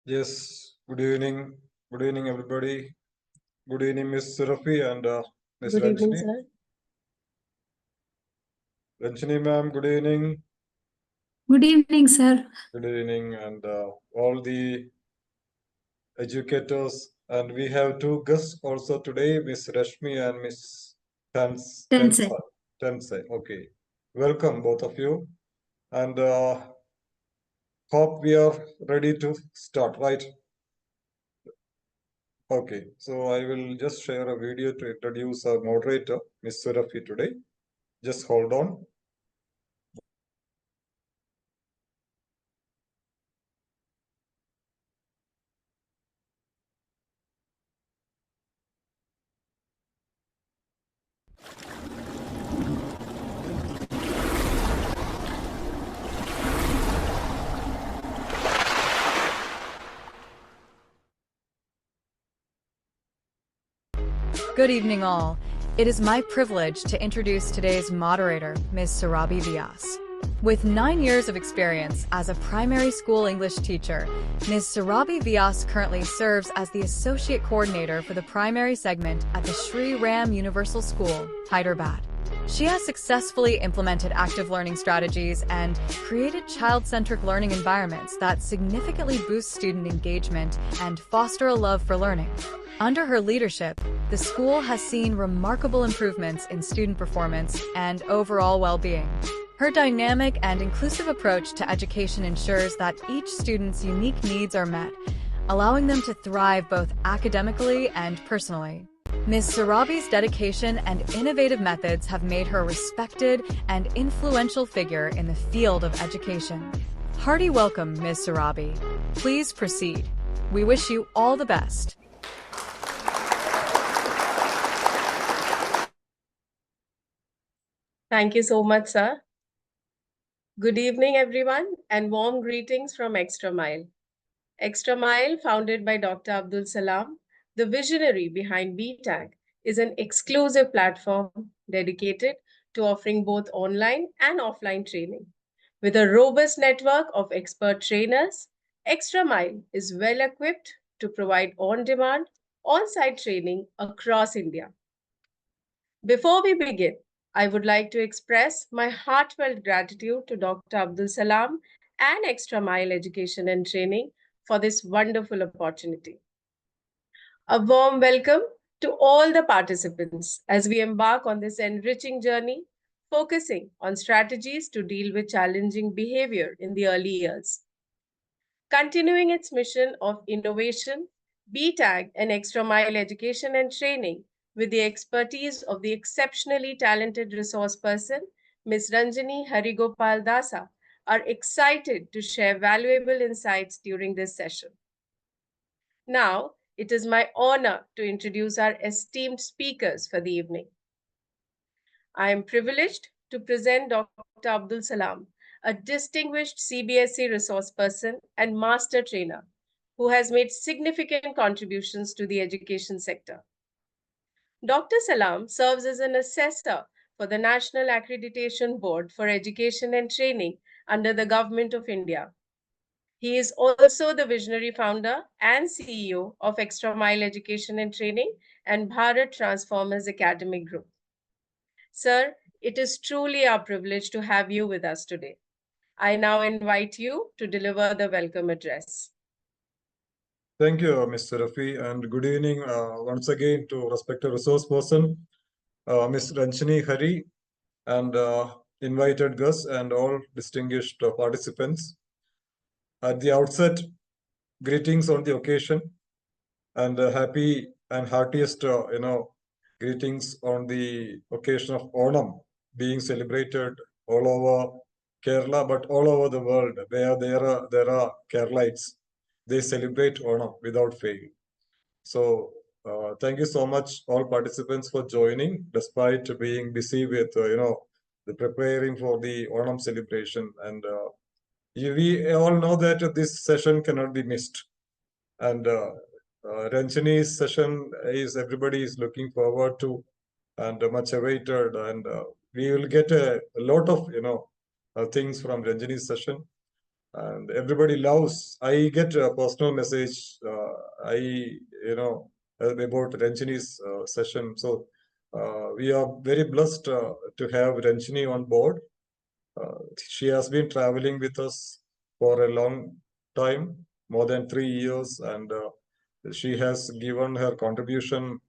Yes, good evening. Good evening, everybody. Good evening, Miss Surafi and Miss Good evening, Ranjini. sir. Ranjini ma'am, good evening. Good evening, sir. Good evening, and all the educators. And we have two guests also today, Miss Rashmi and Miss Tense. Tense. Okay. Welcome, both of you. And hope we are ready to start, right? Okay, so I will just share a video to introduce our moderator, Miss Surafi, today. Just hold on. Good evening, all. It is my privilege to introduce today's moderator, Ms. Sarabi Vyas. With 9 years of experience as a primary school English teacher, Ms. Sarabi Vyas currently serves as the Associate Coordinator for the primary segment at the Sri Ram Universal School, Hyderabad. She has successfully implemented active learning strategies and created child-centric learning environments that significantly boost student engagement and foster a love for learning. Under her leadership, the school has seen remarkable improvements in student performance and overall well-being. Her dynamic and inclusive approach to education ensures that each student's unique needs are met, allowing them to thrive both academically and personally. Ms. Sarabi's dedication and innovative methods have made her a respected and influential figure in the field of education. Hearty welcome, Ms. Sarabi. Please proceed. We wish you all the best. Thank you so much, sir. Good evening, everyone, and warm greetings from Extra Mile. Extra Mile, founded by Dr. Abdul Salam, the visionary behind BTAG, is an exclusive platform dedicated to offering both online and offline training. With a robust network of expert trainers, Extra Mile is well equipped to provide on-demand, on-site training across India. Before we begin, I would like to express my heartfelt gratitude to Dr. Abdul Salam and Extra Mile Education and Training for this wonderful opportunity. A warm welcome to all the participants as we embark on this enriching journey, focusing on strategies to deal with challenging behavior in the early years. Continuing its mission of innovation, BTAG and Extra Mile Education and Training with the expertise of the exceptionally talented resource person, Ms. Ranjini Harigopal Dasa, are excited to share valuable insights during this session. Now, it is my honor to introduce our esteemed speakers for the evening. I am privileged to present Dr. Abdul Salam, a distinguished CBSE resource person and master trainer who has made significant contributions to the education sector. Dr. Salam serves as an assessor for the National Accreditation Board for Education and Training under the Government of India. He is also the visionary founder and CEO of Extra Mile Education and Training and Bharat Transformers Academic Group. Sir, it is truly our privilege to have you with us today. I now invite you to deliver the welcome address. Thank you, Mr. Rafi, and good evening once again to respected resource person, Ms. Ranjini Hari, and invited guests and all distinguished participants. At the outset, greetings on the occasion, and happy and heartiest, greetings on the occasion of Onam being celebrated all over Kerala, but all over the world where there are Keralites. They celebrate Onam without fail. So thank you so much, all participants, for joining, despite being busy with, the preparing for the Onam celebration. And we all know that this session cannot be missed. And Ranjini's session is everybody is looking forward to and much awaited. And we will get a lot of, things from Ranjini's session. and everybody loves. I get a personal message. About Ranjini's session. So we are very blessed to have Ranjini on board. She has been traveling with us for a long time, more than 3 years, and she has given her contribution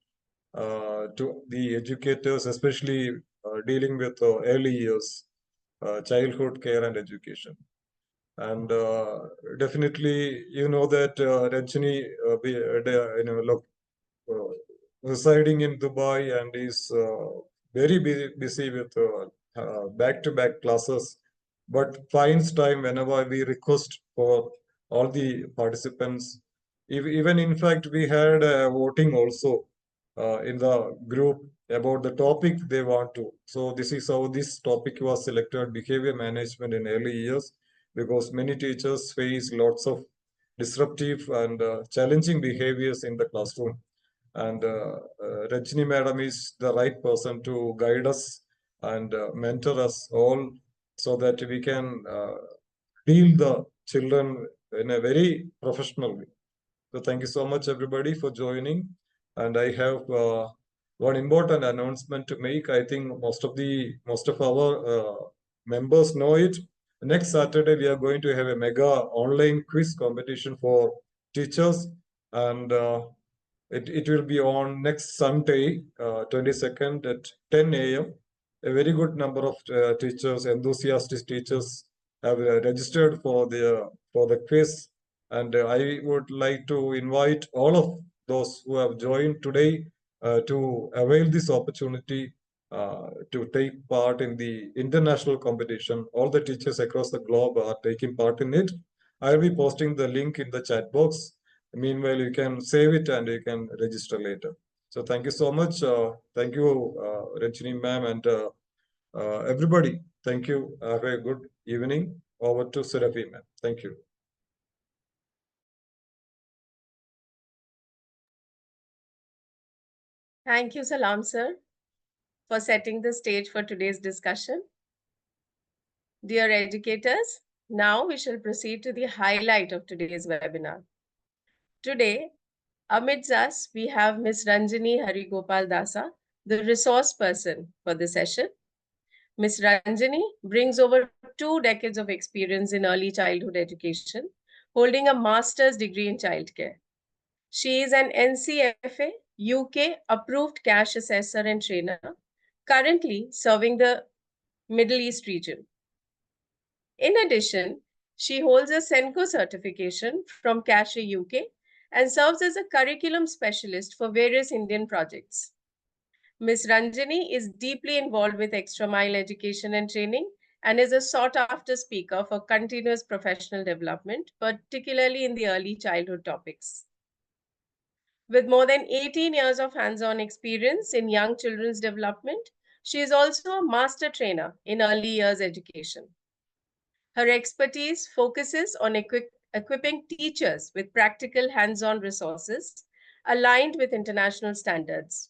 to the educators, especially dealing with early years, childhood care and education. And definitely, you know that Ranjini, residing in Dubai and is very busy with back-to-back classes, but finds time whenever we request for all the participants. Even in fact, we had voting also in the group about the topic they want to. So this is how this topic was selected: behavior management in early years, because many teachers face lots of disruptive and challenging behaviors in the classroom. And Rajni Madam is the right person to guide us and mentor us all so that we can deal the children in a very professional way. So thank you so much, everybody, for joining. And I have one important announcement to make. I think most of our members know it. Next Saturday, we are going to have a mega online quiz competition for teachers, and it will be on next Sunday, 22nd at 10 a.m. A very good number of teachers, enthusiastic teachers, have registered for the quiz, and I would like to invite all of those who have joined today to avail this opportunity to take part in the international competition. All the teachers across the globe are taking part in it. I'll be posting the link in the chat box. Meanwhile, you can save it and you can register later. So thank you so much. Thank you, Ranjini ma'am, and everybody. Thank you. Have a good evening. Over to Seraphim ma'am. Thank you. Thank you, Salam sir, for setting the stage for today's discussion. Dear educators, now we shall proceed to the highlight of today's webinar. Today, amidst us, we have Ms. Ranjini Harigopal Dasa, the resource person for the session. Ms. Ranjini brings over 2 decades of experience in early childhood education, holding a master's degree in childcare. She is an NCFA UK approved cash assessor and trainer, currently serving the Middle East region. In addition, she holds a Senko certification from Cash UK and serves as a curriculum specialist for various Indian projects. Ms. Ranjini is deeply involved with Extra Mile education and training and is a sought-after speaker for continuous professional development, particularly in the early childhood topics. With more than 18 years of hands-on experience in young children's development, she is also a master trainer in early years education. Her expertise focuses on equipping teachers with practical hands-on resources aligned with international standards.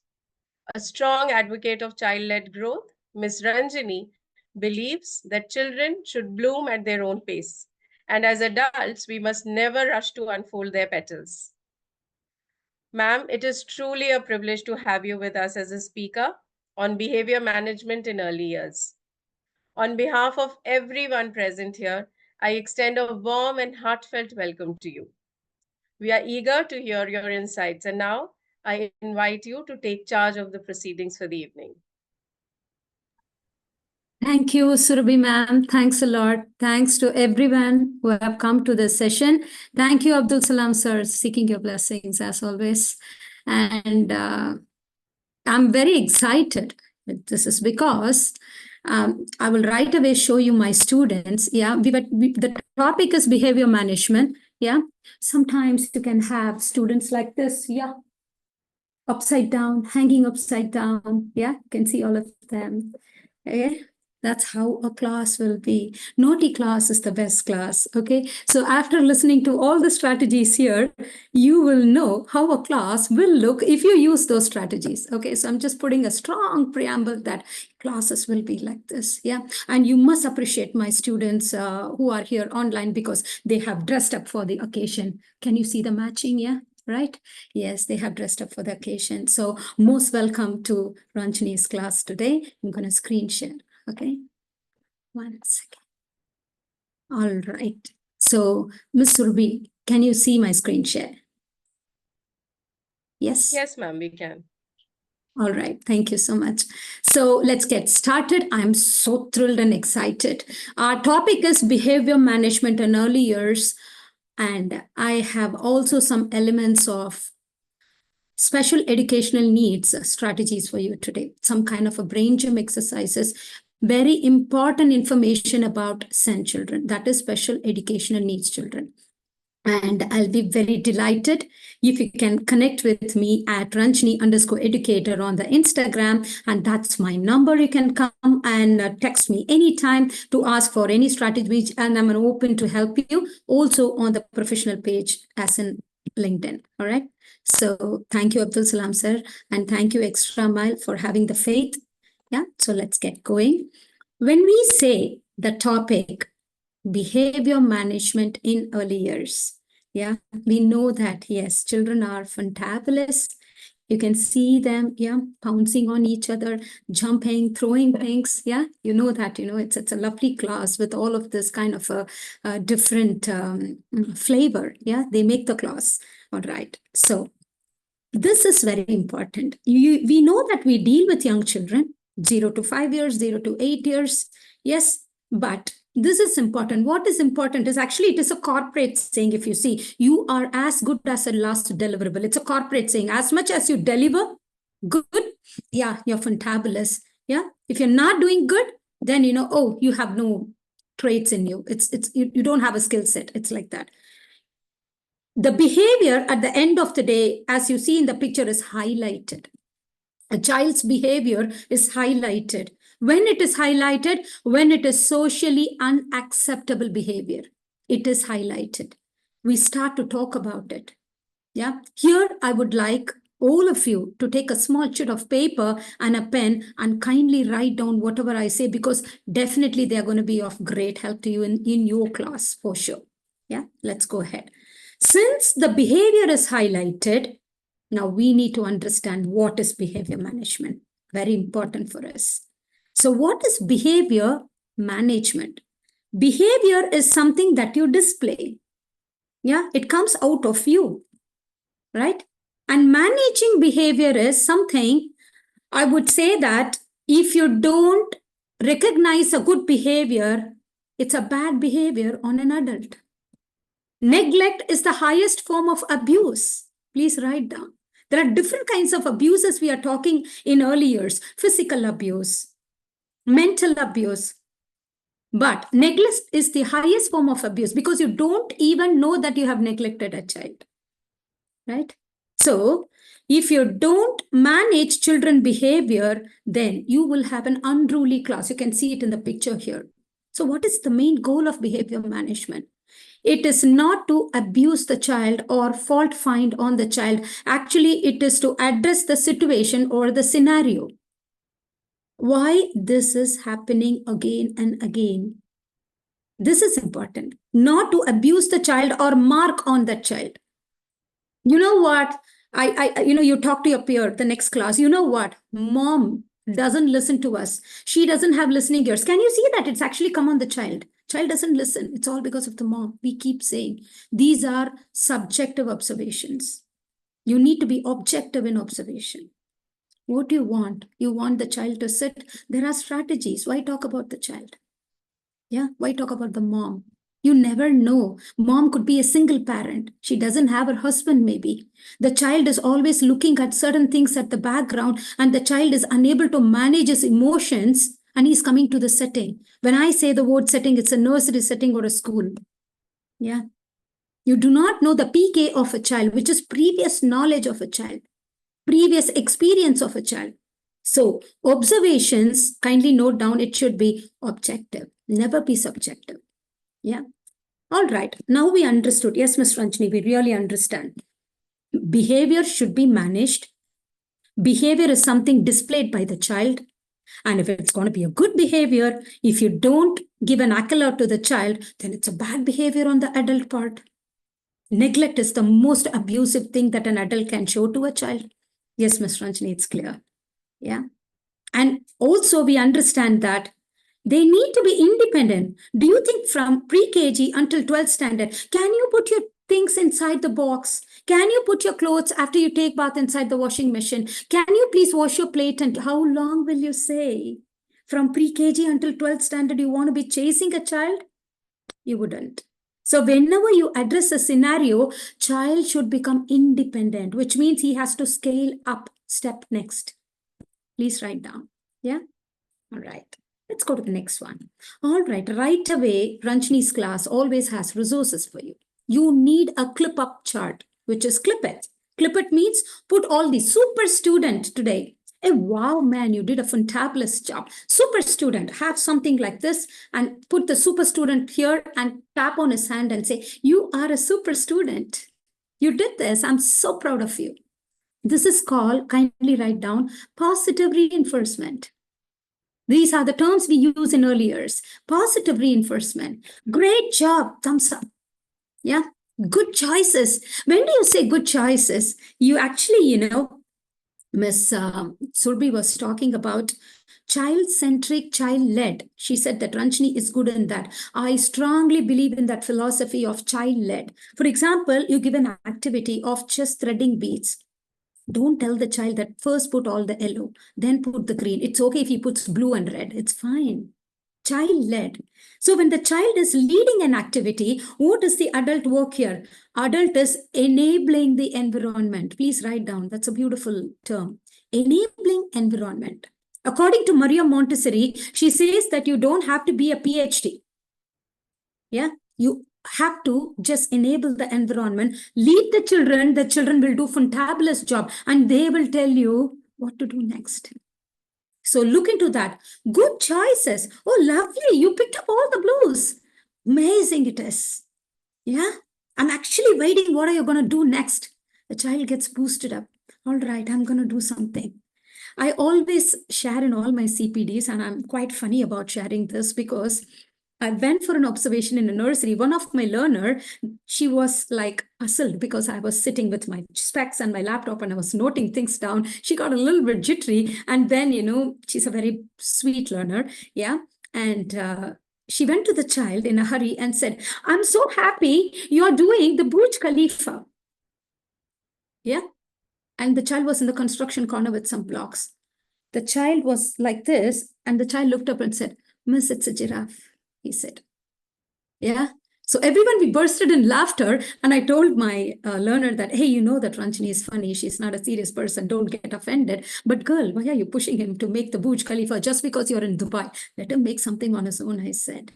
A strong advocate of child-led growth, Ms. Ranjini believes that children should bloom at their own pace, and as adults, we must never rush to unfold their petals. Ma'am, it is truly a privilege to have you with us as a speaker on behavior management in early years. On behalf of everyone present here, I extend a warm and heartfelt welcome to you. We are eager to hear your insights, and now I invite you to take charge of the proceedings for the evening. Thank you, Surabhi ma'am. Thanks a lot. Thanks to everyone who have come to this session. Thank you, Abdul Salam sir, seeking your blessings as always. And I'm very excited. This is because I will right away show you my students. Yeah, the topic is behavior management. Yeah, sometimes you can have students like this. Yeah, upside down, hanging upside down. Yeah, you can see all of them. Okay. That's how a class will be. Naughty class is the best class. Okay. So after listening to all the strategies here, you will know how a class will look if you use those strategies. Okay. So I'm just putting a strong preamble that classes will be like this. Yeah. And you must appreciate my students who are here online because they have dressed up for the occasion. Can you see the matching? Yeah. Right? Yes, they have dressed up for the occasion. So most welcome to Ranjani's class today. I'm going to screen share. Okay, 1 second. All right. So, Ms. Surbi, can you see my screen share? Yes? Yes, ma'am, we can. All right. Thank you so much. So let's get started. I'm so thrilled and excited. Our topic is behavior management in early years. And I have also some elements of special educational needs strategies for you today. Some kind of a brain gym exercises. Very important information about SEN children, that is special educational needs children. And I'll be very delighted if you can connect with me at Ranjani_educator on the Instagram. And that's my number. You can come and text me anytime to ask for any strategy. And I'm open to help you also on the professional page as in LinkedIn. All right. So thank you, Abdul Salam, sir. And thank you, Extra Mile, for having the faith. Yeah. So let's get going. When we say the topic, behavior management in early years. Yeah, we know that, yes, children are fantabulous. You can see them, yeah, pouncing on each other, jumping, throwing things. Yeah, you know that, it's a lovely class with all of this kind of a different flavor. Yeah, they make the class. All right. So this is very important. We know that we deal with young children, 0 to 5 years, 0 to 8 years. Yes, but this is important. What is important is actually it is a corporate saying. If you see, you are as good as a last deliverable. It's a corporate saying. As much as you deliver good, yeah, you're fantabulous. Yeah. If you're not doing good, then oh, you have no traits in you. You don't have a skill set. It's like that. The behavior at the end of the day, as you see in the picture, is highlighted. A child's behavior is highlighted. When it is highlighted, when it is socially unacceptable behavior, it is highlighted. We start to talk about it. Yeah. Here, I would like all of you to take a small sheet of paper and a pen and kindly write down whatever I say, because definitely they're going to be of great help to you in your class for sure. Yeah. Let's go ahead. Since the behavior is highlighted, now we need to understand what is behavior management. Very important for us. So what is behavior management? Behavior is something that you display. Yeah, it comes out of you, right? And managing behavior is something, I would say that if you don't recognize a good behavior, it's a bad behavior on an adult. Neglect is the highest form of abuse. Please write down. There are different kinds of abuses we are talking in early years. Physical abuse, mental abuse. But neglect is the highest form of abuse because you don't even know that you have neglected a child. Right? So, if you don't manage children's behavior, then you will have an unruly class. You can see it in the picture here. So, what is the main goal of behavior management? It is not to abuse the child or fault find on the child. Actually, it is to address the situation or the scenario. Why this is happening again and again. This is important. Not to abuse the child or mark on the child. You know what? You talk to your peer, the next class. You know what? Mom doesn't listen to us. She doesn't have listening ears. Can you see that? It's actually come on the child. Child doesn't listen. It's all because of the mom. We keep saying these are subjective observations. You need to be objective in observation. What do you want? You want the child to sit. There are strategies. Why talk about the child? Yeah. Why talk about the mom? You never know. Mom could be a single parent. She doesn't have her husband, maybe. The child is always looking at certain things at the background, and the child is unable to manage his emotions, and he's coming to the setting. When I say the word setting, it's a nursery setting or a school. Yeah. You do not know the PK of a child, which is previous knowledge of a child, previous experience of a child. So observations, kindly note down, it should be objective, never be subjective. Yeah. All right. Now we understood. Yes, Ms. Ranjani, we really understand. Behavior should be managed. Behavior is something displayed by the child. And if it's going to be a good behavior, if you don't give an accolade to the child, then it's a bad behavior on the adult part. Neglect is the most abusive thing that an adult can show to a child. Yes, Ms. Ranjani, it's clear. Yeah. And also we understand that they need to be independent. Do you think from pre-KG until 12th standard, can you put your things inside the box? Can you put your clothes after you take bath inside the washing machine? Can you please wash your plate? And how long will you say? From pre-KG until 12th standard, you want to be chasing a child? You wouldn't. So whenever you address a scenario, child should become independent, which means he has to scale up step next. Please write down. Yeah. All right. Let's go to the next one. All right. Right away, Ranjani's class always has resources for you. You need a clip up chart, which is clip it. Clip it means put all the super student today. Hey, wow, man, you did a fantabulous job. Super student, have something like this and put the super student here and tap on his hand and say, you are a super student. You did this. I'm so proud of you. This is called, kindly write down, positive reinforcement. These are the terms we use in early years. Positive reinforcement. Great job. Thumbs up. Yeah. Good choices. When do you say good choices? You actually, Miss Surbi was talking about child-centric, child-led. She said that Ranjani is good in that. I strongly believe in that philosophy of child-led. For example, you give an activity of just threading beads. Don't tell the child that first put all the yellow, then put the green. It's okay if he puts blue and red. It's fine. Child-led. So when the child is leading an activity, what is the adult work here? Adult is enabling the environment. Please write down. That's a beautiful term. Enabling environment. According to Maria Montessori, she says that you don't have to be a PhD. Yeah, you have to just enable the environment, lead the children will do fantabulous job and they will tell you what to do next. So look into that. Good choices. Oh, lovely. You picked up all the blues. Amazing it is. Yeah, I'm actually waiting. What are you going to do next? The child gets boosted up. All right, I'm going to do something. I always share in all my CPDs, and I'm quite funny about sharing this because I went for an observation in a nursery. One of my learner, she was like puzzled because I was sitting with my specs and my laptop and I was noting things down. She got a little bit jittery. And then, she's a very sweet learner. Yeah. And she went to the child in a hurry and said, I'm so happy you're doing the Burj Khalifa. Yeah. And the child was in the construction corner with some blocks. The child was like this, and the child looked up and said, Miss, it's a giraffe, he said. Yeah. So everyone, we bursted in laughter. And I told my learner that, hey, you know that Ranjani is funny. She's not a serious person. Don't get offended. But girl, why are you pushing him to make the Burj Khalifa just because you're in Dubai? Let him make something on his own, I said.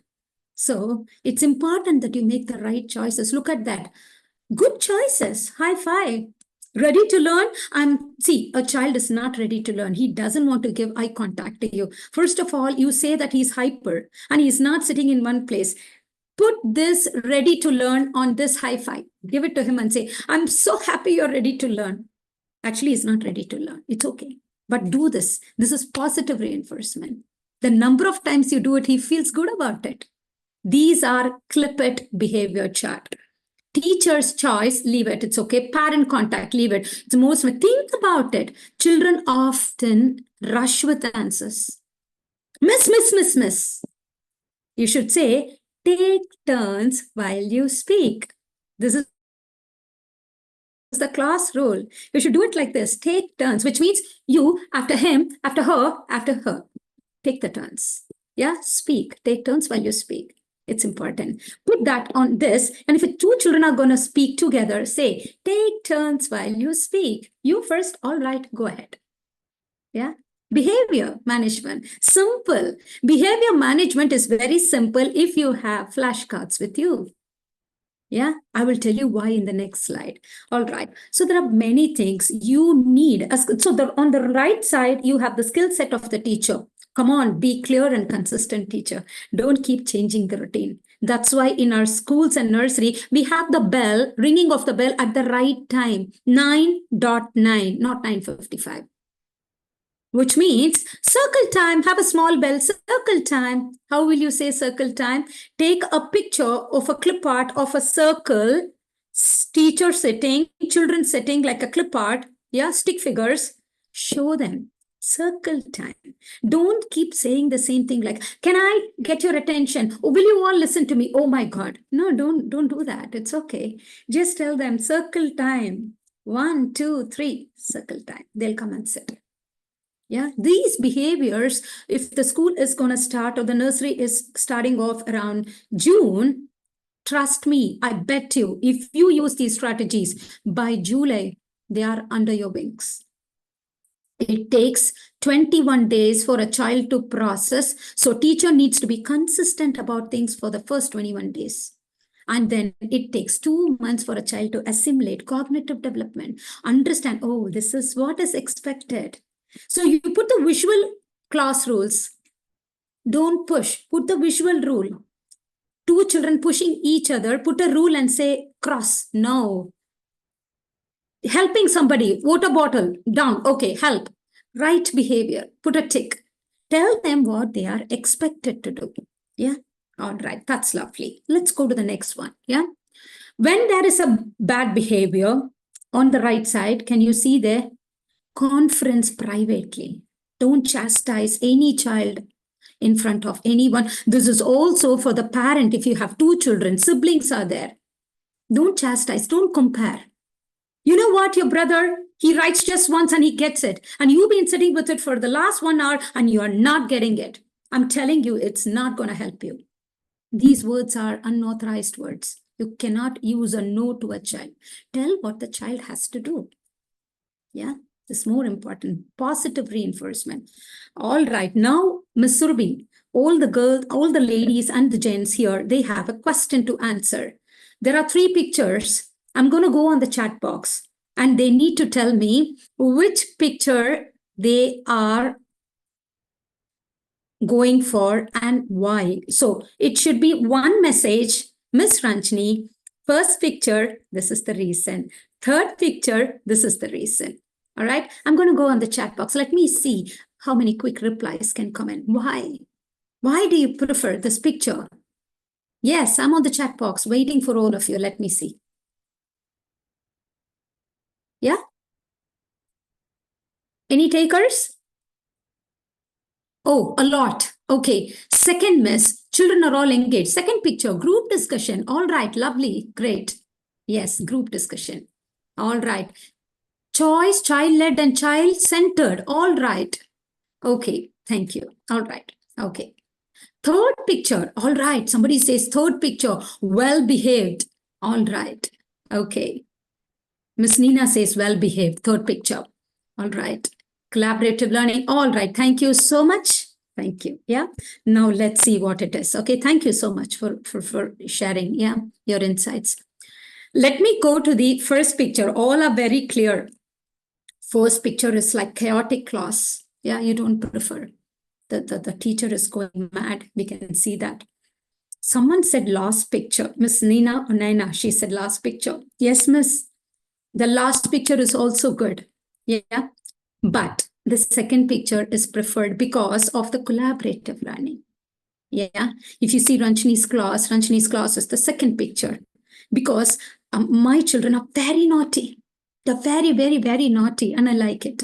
So it's important that you make the right choices. Look at that. Good choices. High five. Ready to learn? See, a child is not ready to learn. He doesn't want to give eye contact to you. First of all, you say that he's hyper and he's not sitting in one place. Put this ready to learn on this high five. Give it to him and say, I'm so happy you're ready to learn. Actually, he's not ready to learn. It's okay. But do this. This is positive reinforcement. The number of times you do it, he feels good about it. These are clip it behavior chart. Teacher's choice, leave it. It's okay. Parent contact, leave it. It's most, think about it. Children often rush with answers. Miss. You should say, take turns while you speak. This is the class rule. You should do it like this. Take turns, which means you, after him, after her. Take the turns. Yeah, speak. Take turns while you speak. It's important. Put that on this. And if two children are going to speak together, say, take turns while you speak. You first. All right, go ahead. Yeah. Behavior management. Simple. Behavior management is very simple if you have flashcards with you. Yeah, I will tell you why in the next slide. All right. So there are many things you need. On the right side, you have the skill set of the teacher. Come on, be clear and consistent teacher. Don't keep changing the routine. That's why in our schools and nursery, we have the bell, ringing of the bell at the right time, 9:09, not 9:55. Which means circle time, have a small bell, circle time. How will you say circle time? Take a picture of a clip art of a circle, teacher sitting, children sitting like a clip art, yeah, stick figures, show them. Circle time. Don't keep saying the same thing like, can I get your attention? Or will you all listen to me? Oh my God. No, don't do that. It's okay. Just tell them circle time. 1, 2, 3, circle time. They'll come and sit. Yeah, these behaviors, if the school is going to start or the nursery is starting off around June, trust me, I bet you, if you use these strategies, by July, they are under your wings. It takes 21 days for a child to process. So teacher needs to be consistent about things for the first 21 days. And then it takes 2 months for a child to assimilate cognitive development, understand, oh, this is what is expected. So you put the visual class rules. Don't push. Put the visual rule. 2 children pushing each other, put a rule and say cross. No. Helping somebody, water bottle, down. Okay, help. Right behavior. Put a tick. Tell them what they are expected to do. Yeah. All right. That's lovely. Let's go to the next one. Yeah. When there is a bad behavior on the right side, can you see there? Conference privately. Don't chastise any child in front of anyone. This is also for the parent. If you have 2 children, siblings are there. Don't chastise, don't compare. You know what, your brother, he writes just once and he gets it. And you've been sitting with it for the last 1 hour and you are not getting it. I'm telling you, it's not going to help you. These words are unauthorized words. You cannot use a no to a child. Tell what the child has to do. Yeah. Is more important. Positive reinforcement. All right. Now, Ms. Surbi, all the girls, all the ladies and the gents here, they have a question to answer. There are 3 pictures. I'm going to go on the chat box and they need to tell me which picture they are going for and why. So it should be one message. Miss Ranjini, first picture, this is the reason. Third picture, this is the reason. All right, I'm going to go on the chat box. Let me see how many quick replies can come in. Why? Why do you prefer this picture? Yes, I'm on the chat box waiting for all of you. Let me see. Yeah? Any takers? Oh, a lot. Okay. Second miss, children are all engaged. Second picture, group discussion. All right, lovely, great. Yes, group discussion. All right. Choice, child-led and child-centered. All right. Okay, thank you. All right. Okay. Third picture. All right. Somebody says third picture. Well-behaved. All right. Okay. Miss Nina says well-behaved. Third picture. All right. Collaborative learning. All right. Thank you so much. Thank you. Yeah. Now let's see what it is. Okay. Thank you so much for sharing. Yeah. Your insights. Let me go to the first picture. All are very clear. First picture is like chaotic class. Yeah, you don't prefer. The teacher is going mad. We can see that. Someone said last picture. Miss Nina or Naina, she said last picture. Yes, miss. The last picture is also good. Yeah. But the second picture is preferred because of the collaborative learning. Yeah. If you see Ranjini's class is the second picture. Because my children are very naughty. They're very, very, very naughty and I like it.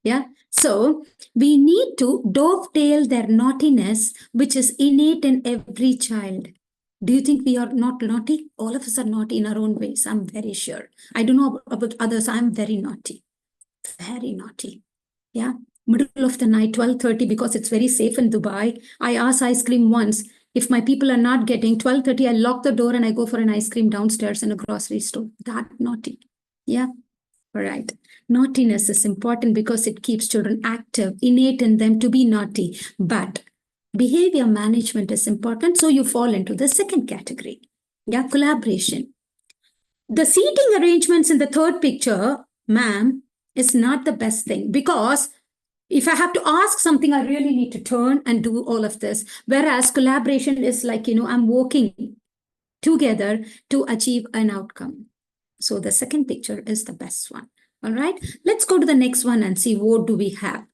Yeah. So we need to dovetail their naughtiness, which is innate in every child. Do you think we are not naughty? All of us are naughty in our own ways. I'm very sure. I don't know about others. I'm very naughty. Very naughty. Yeah. Middle of the night, 12:30, because it's very safe in Dubai. I asked ice cream once. If my people are not getting 12:30, I lock the door and I go for an ice cream downstairs in a grocery store. That naughty. Yeah. All right. Naughtiness is important because it keeps children active, innate in them to be naughty. But behavior management is important. So you fall into the second category. Yeah. Collaboration. The seating arrangements in the third picture, ma'am, is not the best thing, because if I have to ask something, I really need to turn and do all of this. Whereas collaboration is like, I'm working together to achieve an outcome. So the second picture is the best one. All right, let's go to the next one and see what do we have.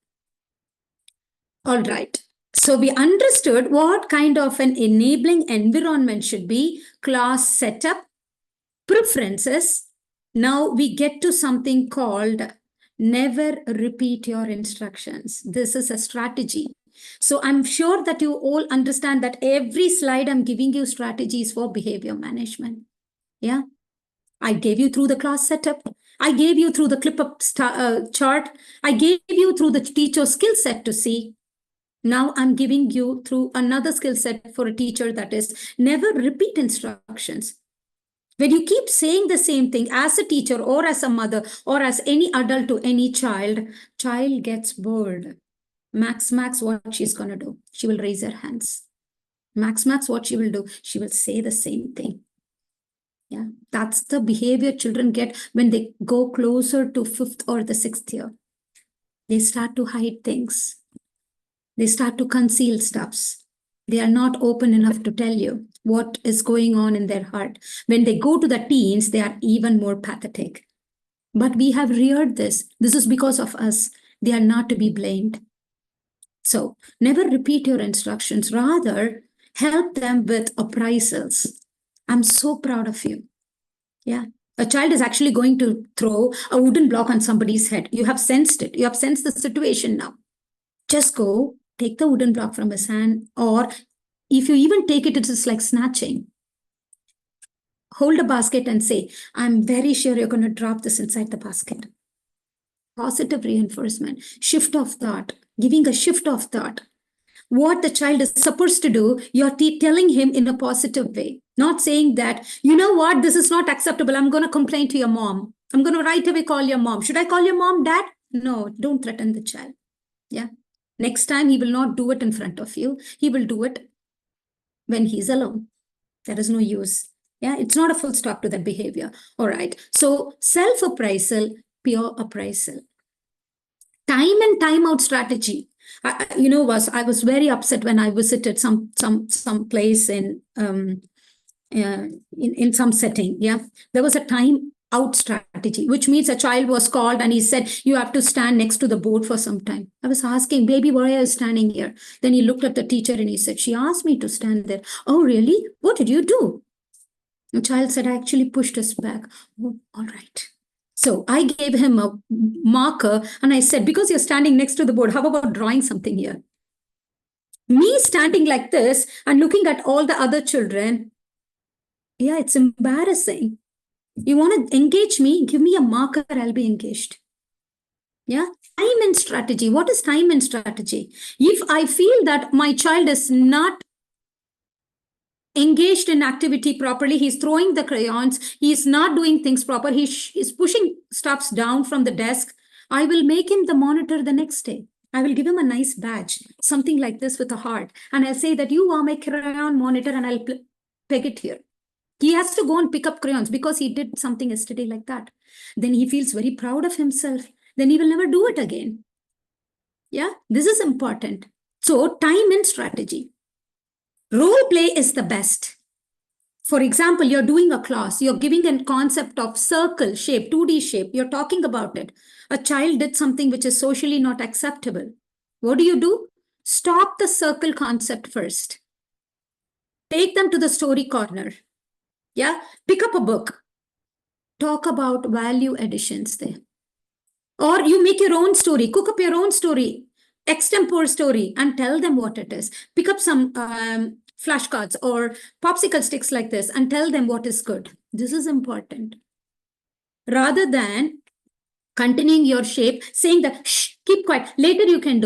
All right. So we understood what kind of an enabling environment should be, class setup, preferences. Now we get to something called never repeat your instructions. This is a strategy. So I'm sure that you all understand that every slide I'm giving you strategies for behavior management. Yeah. I gave you through the class setup. I gave you through the clip-up chart. I gave you through the teacher skill set to see. Now I'm giving you through another skill set for a teacher, that is never repeat instructions. When you keep saying the same thing as a teacher or as a mother or as any adult to any child gets bored. Max, what she's going to do? She will raise her hands. Max, what she will do? She will say the same thing. Yeah, that's the behavior children get when they go closer to 5th or the 6th year. They start to hide things. They start to conceal stuffs. They are not open enough to tell you what is going on in their heart. When they go to the teens, they are even more pathetic. But we have reared this. This is because of us. They are not to be blamed. So never repeat your instructions. Rather, help them with appraisals. I'm so proud of you. Yeah. A child is actually going to throw a wooden block on somebody's head. You have sensed it. You have sensed the situation now. Just go, take the wooden block from his hand, or if you even take it, it is like snatching. Hold a basket and say, I'm very sure you're going to drop this inside the basket. Positive reinforcement, shift of thought, giving a shift of thought. What the child is supposed to do, you're telling him in a positive way. Not saying that, you know what, this is not acceptable. I'm going to complain to your mom. I'm going to right away call your mom. Should I call your mom, dad? No, don't threaten the child. Yeah. Next time, he will not do it in front of you. He will do it when he's alone. There is no use. Yeah, it's not a full stop to that behavior. All right. So self-appraisal, peer appraisal. Time and time out strategy. I was very upset when I visited some place in some setting. Yeah, there was a time out strategy, which means a child was called and he said, you have to stand next to the board for some time. I was asking, baby, why are you standing here? Then he looked at the teacher and he said, she asked me to stand there. Oh, really? What did you do? The child said, I actually pushed us back. Oh, all right. So I gave him a marker and I said, because you're standing next to the board, how about drawing something here? Me standing like this and looking at all the other children, yeah, it's embarrassing. You want to engage me? Give me a marker, I'll be engaged. Yeah, time and strategy. What is time and strategy? If I feel that my child is not engaged in activity properly, he's throwing the crayons, he's not doing things proper, he's pushing stuffs down from the desk, I will make him the monitor the next day. I will give him a nice badge, something like this with a heart. And I'll say that you are my crayon monitor and I'll peg it here. He has to go and pick up crayons because he did something yesterday like that. Then he feels very proud of himself. Then he will never do it again. Yeah, this is important. So time and strategy. Role play is the best. For example, you're doing a class, you're giving a concept of circle shape, 2D shape, you're talking about it. A child did something which is socially not acceptable. What do? Stop the circle concept first. Take them to the story corner. Yeah, pick up a book. Talk about value additions there. Or you make your own story, cook up your own story, extempore story, and tell them what it is. Pick up some flashcards or popsicle sticks like this and tell them what is good. This is important. Rather than continuing your shape, saying that, shh, keep quiet, later you can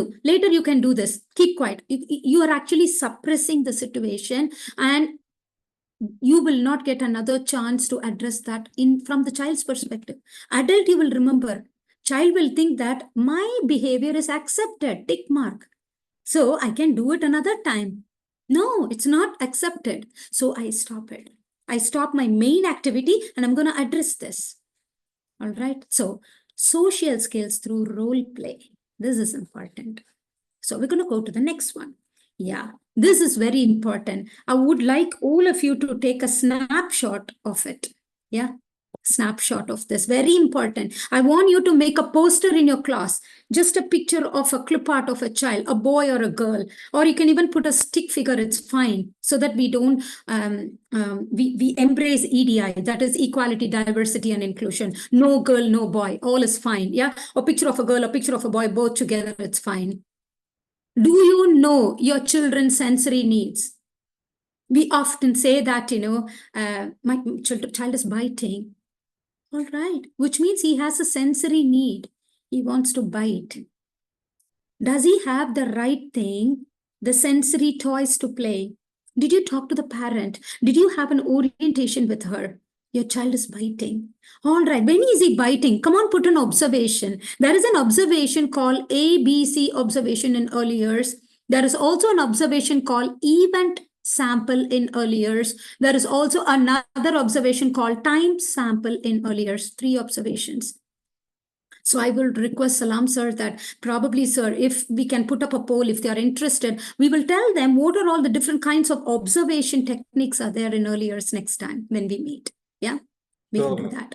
do this, keep quiet. You are actually suppressing the situation and you will not get another chance to address that from the child's perspective. Adult, you will remember. Child will think that my behavior is accepted, tick mark. So I can do it another time. No, it's not accepted. So I stop it. I stop my main activity and I'm going to address this. All right. So social skills through role play. This is important. So we're going to go to the next one. Yeah, this is very important. I would like all of you to take a snapshot of it. Yeah, snapshot of this. Very important. I want you to make a poster in your class. Just a picture of a clip art of a child, a boy or a girl, or you can even put a stick figure. It's fine, so that we don't we embrace EDI, that is equality, diversity, and inclusion. No girl, no boy, all is fine. Yeah, a picture of a girl, a picture of a boy, both together, it's fine. Do you know your children's sensory needs? We often say that, my child is biting. All right, which means he has a sensory need. He wants to bite. Does he have the right thing, the sensory toys to play? Did you talk to the parent? Did you have an orientation with her? Your child is biting. All right, when is he biting? Come on, put an observation. There is an observation called ABC observation in early years. There is also an observation called event sample in early years. There is also another observation called time sample in early years. 3 observations. So I will request Salam sir that probably, sir, if we can put up a poll, if they are interested, we will tell them what are all the different kinds of observation techniques are there in early years next time when we meet. Yeah, we can do that.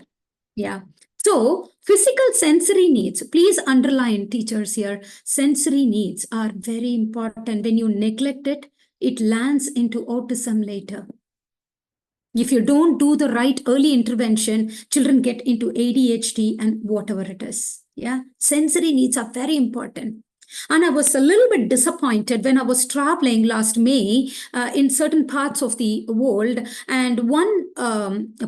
Yeah. So physical sensory needs, please underline, teachers here, sensory needs are very important. When you neglect it, it lands into autism later. If you don't do the right early intervention, children get into ADHD and whatever it is. Yeah, sensory needs are very important. And I was a little bit disappointed when I was traveling last May in certain parts of the world. And one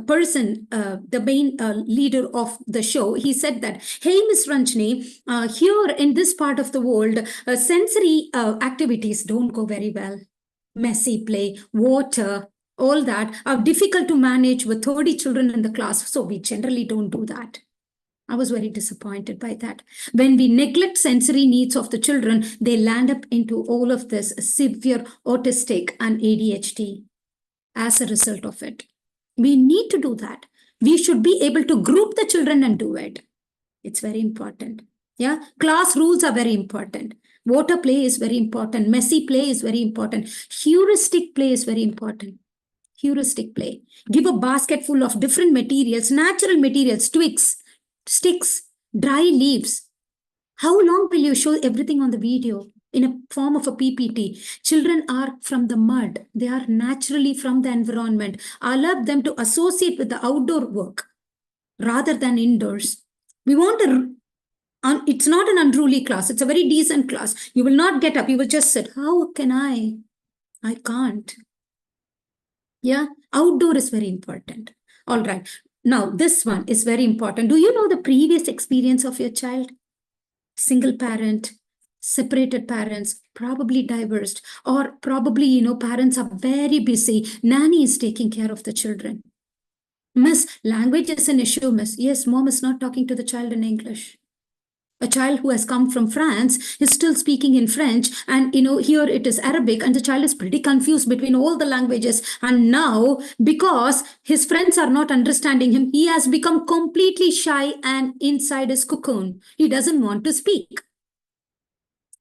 person, the main leader of the show, he said that, hey, Miss Ranjani, here in this part of the world, sensory activities don't go very well. Messy play, water, all that are difficult to manage with 30 children in the class. So we generally don't do that. I was very disappointed by that. When we neglect sensory needs of the children, they land up into all of this severe autistic and ADHD as a result of it. We need to do that. We should be able to group the children and do it. It's very important. Yeah, class rules are very important. Water play is very important. Messy play is very important. Heuristic play is very important. Heuristic play. Give a basket full of different materials, natural materials, twigs, sticks, dry leaves. How long will you show everything on the video in a form of a PPT? Children are from the mud. They are naturally from the environment. Allow them to associate with the outdoor work rather than indoors. We want it's not an unruly class. It's a very decent class. You will not get up. You will just sit. How can I? I can't. Yeah, outdoor is very important. All right. Now, this one is very important. Do you know the previous experience of your child? Single parent, separated parents, probably divorced, or probably, parents are very busy. Nanny is taking care of the children. Miss, language is an issue, miss. Yes, mom is not talking to the child in English. A child who has come from France is still speaking in French, and here it is Arabic, and the child is pretty confused between all the languages. And now, because his friends are not understanding him, he has become completely shy and inside his cocoon. He doesn't want to speak.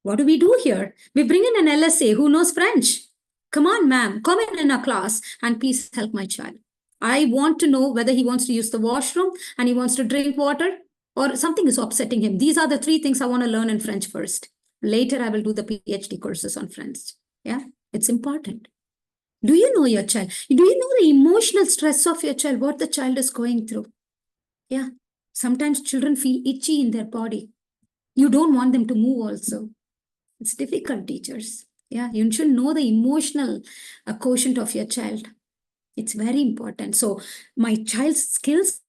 What do we do here? We bring in an LSA who knows French. Come on, ma'am, come in our class and please help my child. I want to know whether he wants to use the washroom and he wants to drink water, or something is upsetting him. These are the 3 things I want to learn in French first. Later, I will do the PhD courses on French. Yeah, it's important. Do you know your child? Do you know the emotional stress of your child, what the child is going through? Yeah, sometimes children feel itchy in their body. You don't want them to move also. It's difficult, teachers. Yeah, you should know the emotional quotient of your child. It's very important. So my child's skills,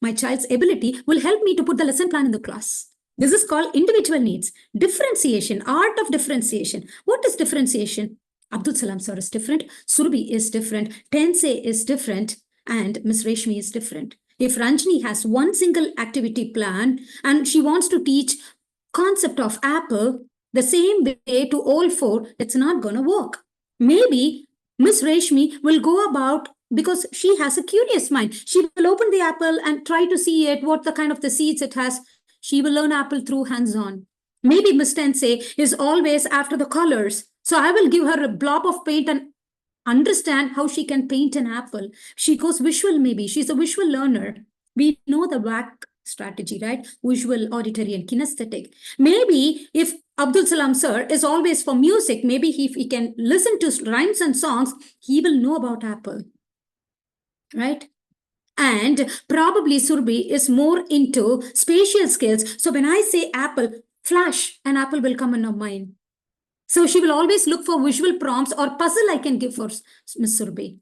my child's ability will help me to put the lesson plan in the class. This is called individual needs. Differentiation, art of differentiation. What is differentiation? Abdul Salam sir is different. Surabhi is different. Tensei is different. And Ms. Reshmi is different. If Ranjani has one single activity plan and she wants to teach concept of apple the same way to all 4, it's not going to work. Maybe Miss Reshmi will go about, because she has a curious mind. She will open the apple and try to see it, what the kind of the seeds it has. She will learn apple through hands-on. Maybe Miss Tensei is always after the colors. So I will give her a blob of paint and understand how she can paint an apple. She goes visual, maybe. She's a visual learner. We know the WAC strategy, right? Visual, auditory, and kinesthetic. Maybe if Abdul Salam sir is always for music, maybe if he can listen to rhymes and songs, he will know about apple, right? And probably Surbi is more into spatial skills. So when I say apple, flash, an apple will come in her mind. So she will always look for visual prompts or puzzle I can give for Miss Surbi.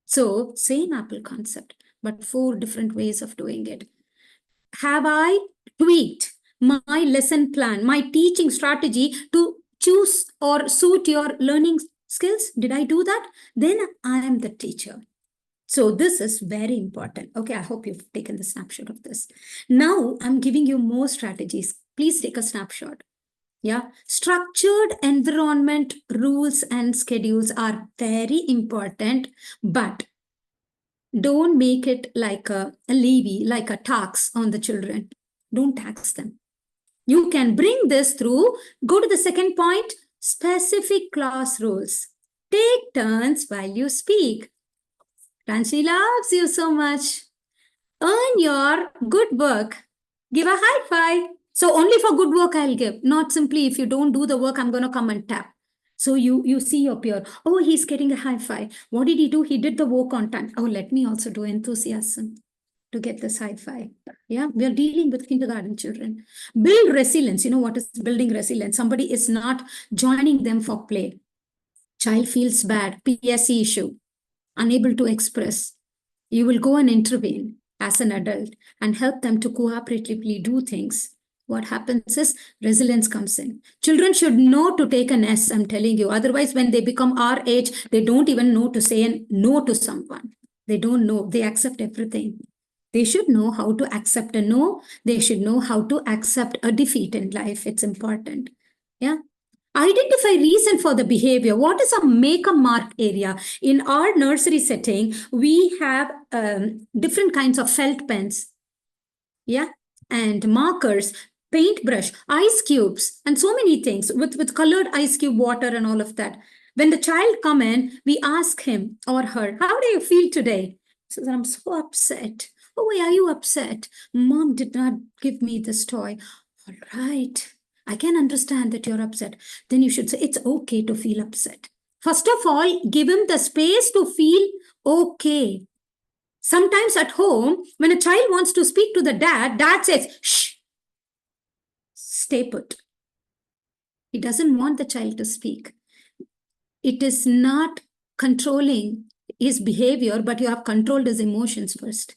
So same apple concept, but 4 different ways of doing it. Have I tweaked my lesson plan, my teaching strategy to choose or suit your learning skills? Did I do that? Then I am the teacher. So this is very important. Okay, I hope you've taken the snapshot of this. Now I'm giving you more strategies. Please take a snapshot. Yeah, structured environment, rules and schedules are very important, but don't make it like a levy, like a tax on the children. Don't tax them. You can bring this through. Go to the second point, specific class rules. Take turns while you speak. Ranshi loves you so much. Earn your good work. Give a high five. So only for good work I'll give. Not simply if you don't do the work, I'm going to come and tap. So you see your peer. Oh, he's getting a high five. What did he do? He did the work on time. Oh, let me also do enthusiasm to get this high five. Yeah, we are dealing with kindergarten children. Build resilience. You know what is building resilience? Somebody is not joining them for play. Child feels bad. PSC issue. Unable to express. You will go and intervene as an adult and help them to cooperatively do things. What happens is resilience comes in. Children should know to take an S, I'm telling you. Otherwise, when they become our age, they don't even know to say a no to someone. They don't know. They accept everything. They should know how to accept a no. They should know how to accept a defeat in life. It's important. Yeah. Identify reason for the behavior. What is a make a mark area? In our nursery setting, we have different kinds of felt pens, yeah, and markers, paintbrush, ice cubes, and so many things with colored ice cube water and all of that. When the child come in, we ask him or her, how do you feel today? He says, I'm so upset. Oh, why are you upset? Mom did not give me this toy. All right. I can understand that you're upset. Then you should say, it's okay to feel upset. First of all, give him the space to feel okay. Sometimes at home, when a child wants to speak to the dad, dad says, shh, stay put. He doesn't want the child to speak. It is not controlling his behavior, but you have controlled his emotions first.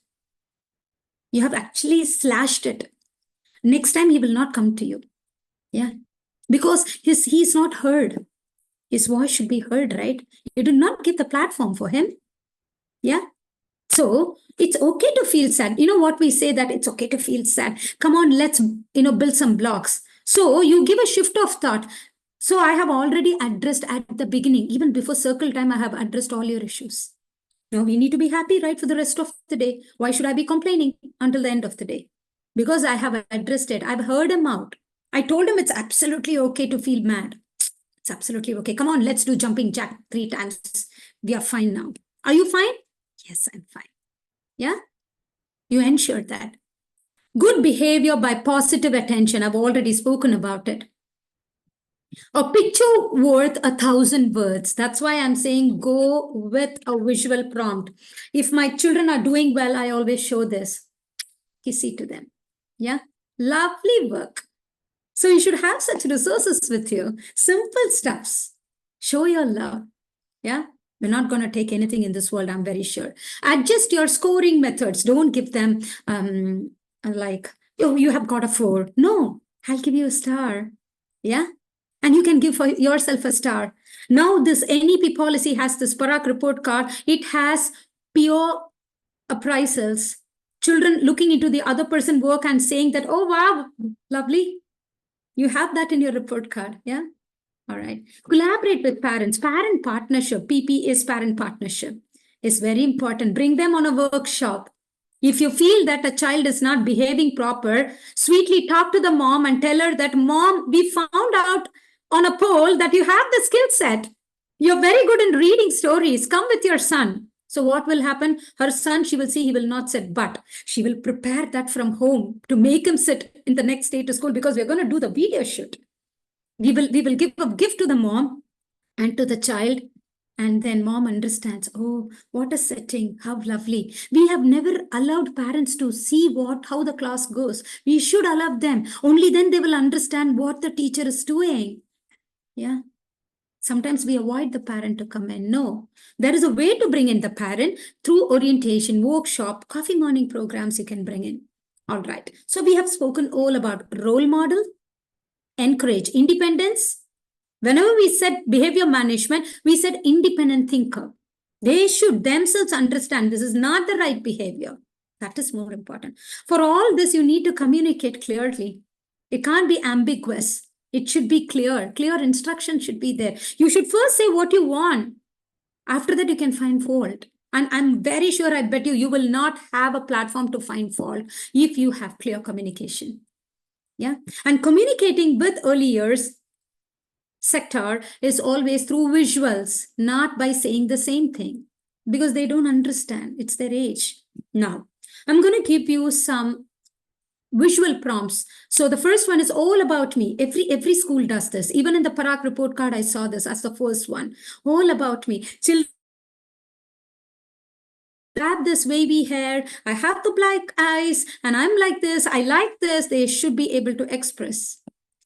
You have actually slashed it. Next time, he will not come to you. Yeah, because he's not heard. His voice should be heard, right? You do not give the platform for him. Yeah. So it's okay to feel sad. You know what we say, that it's okay to feel sad. Come on, let's, build some blocks. So you give a shift of thought. So I have already addressed at the beginning, even before circle time, I have addressed all your issues. Now we need to be happy, right, for the rest of the day. Why should I be complaining until the end of the day? Because I have addressed it. I've heard him out. I told him it's absolutely okay to feel mad. It's absolutely okay. Come on, let's do jumping jack 3 times. We are fine now. Are you fine? Yes, I'm fine. Yeah? You ensured that. Good behavior by positive attention. I've already spoken about it. A picture worth 1,000 words. That's why I'm saying go with a visual prompt. If my children are doing well, I always show this. Kissy to them. Yeah? Lovely work. So you should have such resources with you. Simple steps. Show your love. Yeah. We're not going to take anything in this world, I'm very sure. Adjust your scoring methods. Don't give them like, oh, you have got a 4. No, I'll give you a star. Yeah. And you can give for yourself a star. Now this NEP policy has this Parak report card. It has pure appraisals. Children looking into the other person's work and saying that, oh, wow, lovely. You have that in your report card, yeah? All right. Collaborate with parents. Parent partnership, PP is parent partnership, is very important. Bring them on a workshop. If you feel that a child is not behaving proper, sweetly talk to the mom and tell her that, Mom, we found out on a poll that you have the skill set. You're very good in reading stories. Come with your son. So what will happen? Her son, she will see, he will not sit, but she will prepare that from home to make him sit in the next day to school, because we're going to do the video shoot. We will give a gift to the mom and to the child, and then mom understands, oh, what a setting, how lovely. We have never allowed parents to see how the class goes. We should allow them. Only then they will understand what the teacher is doing. Yeah. Sometimes we avoid the parent to come in. No, there is a way to bring in the parent through orientation, workshop, coffee morning programs you can bring in. All right. So we have spoken all about role model, encourage independence. Whenever we said behavior management, we said independent thinker. They should themselves understand this is not the right behavior. That is more important. For all this, you need to communicate clearly. It can't be ambiguous. It should be clear. Clear instruction should be there. You should first say what you want. After that, you can find fault. And I'm very sure, I bet you will not have a platform to find fault if you have clear communication. Yeah. And communicating with early years sector is always through visuals, not by saying the same thing, because they don't understand. It's their age. Now, I'm going to give you some visual prompts. So the first one is all about me. Every school does this. Even in the Parak report card, I saw this as the first one. All about me. Children have this wavy hair. I have the black eyes, and I'm like this. I like this. They should be able to express.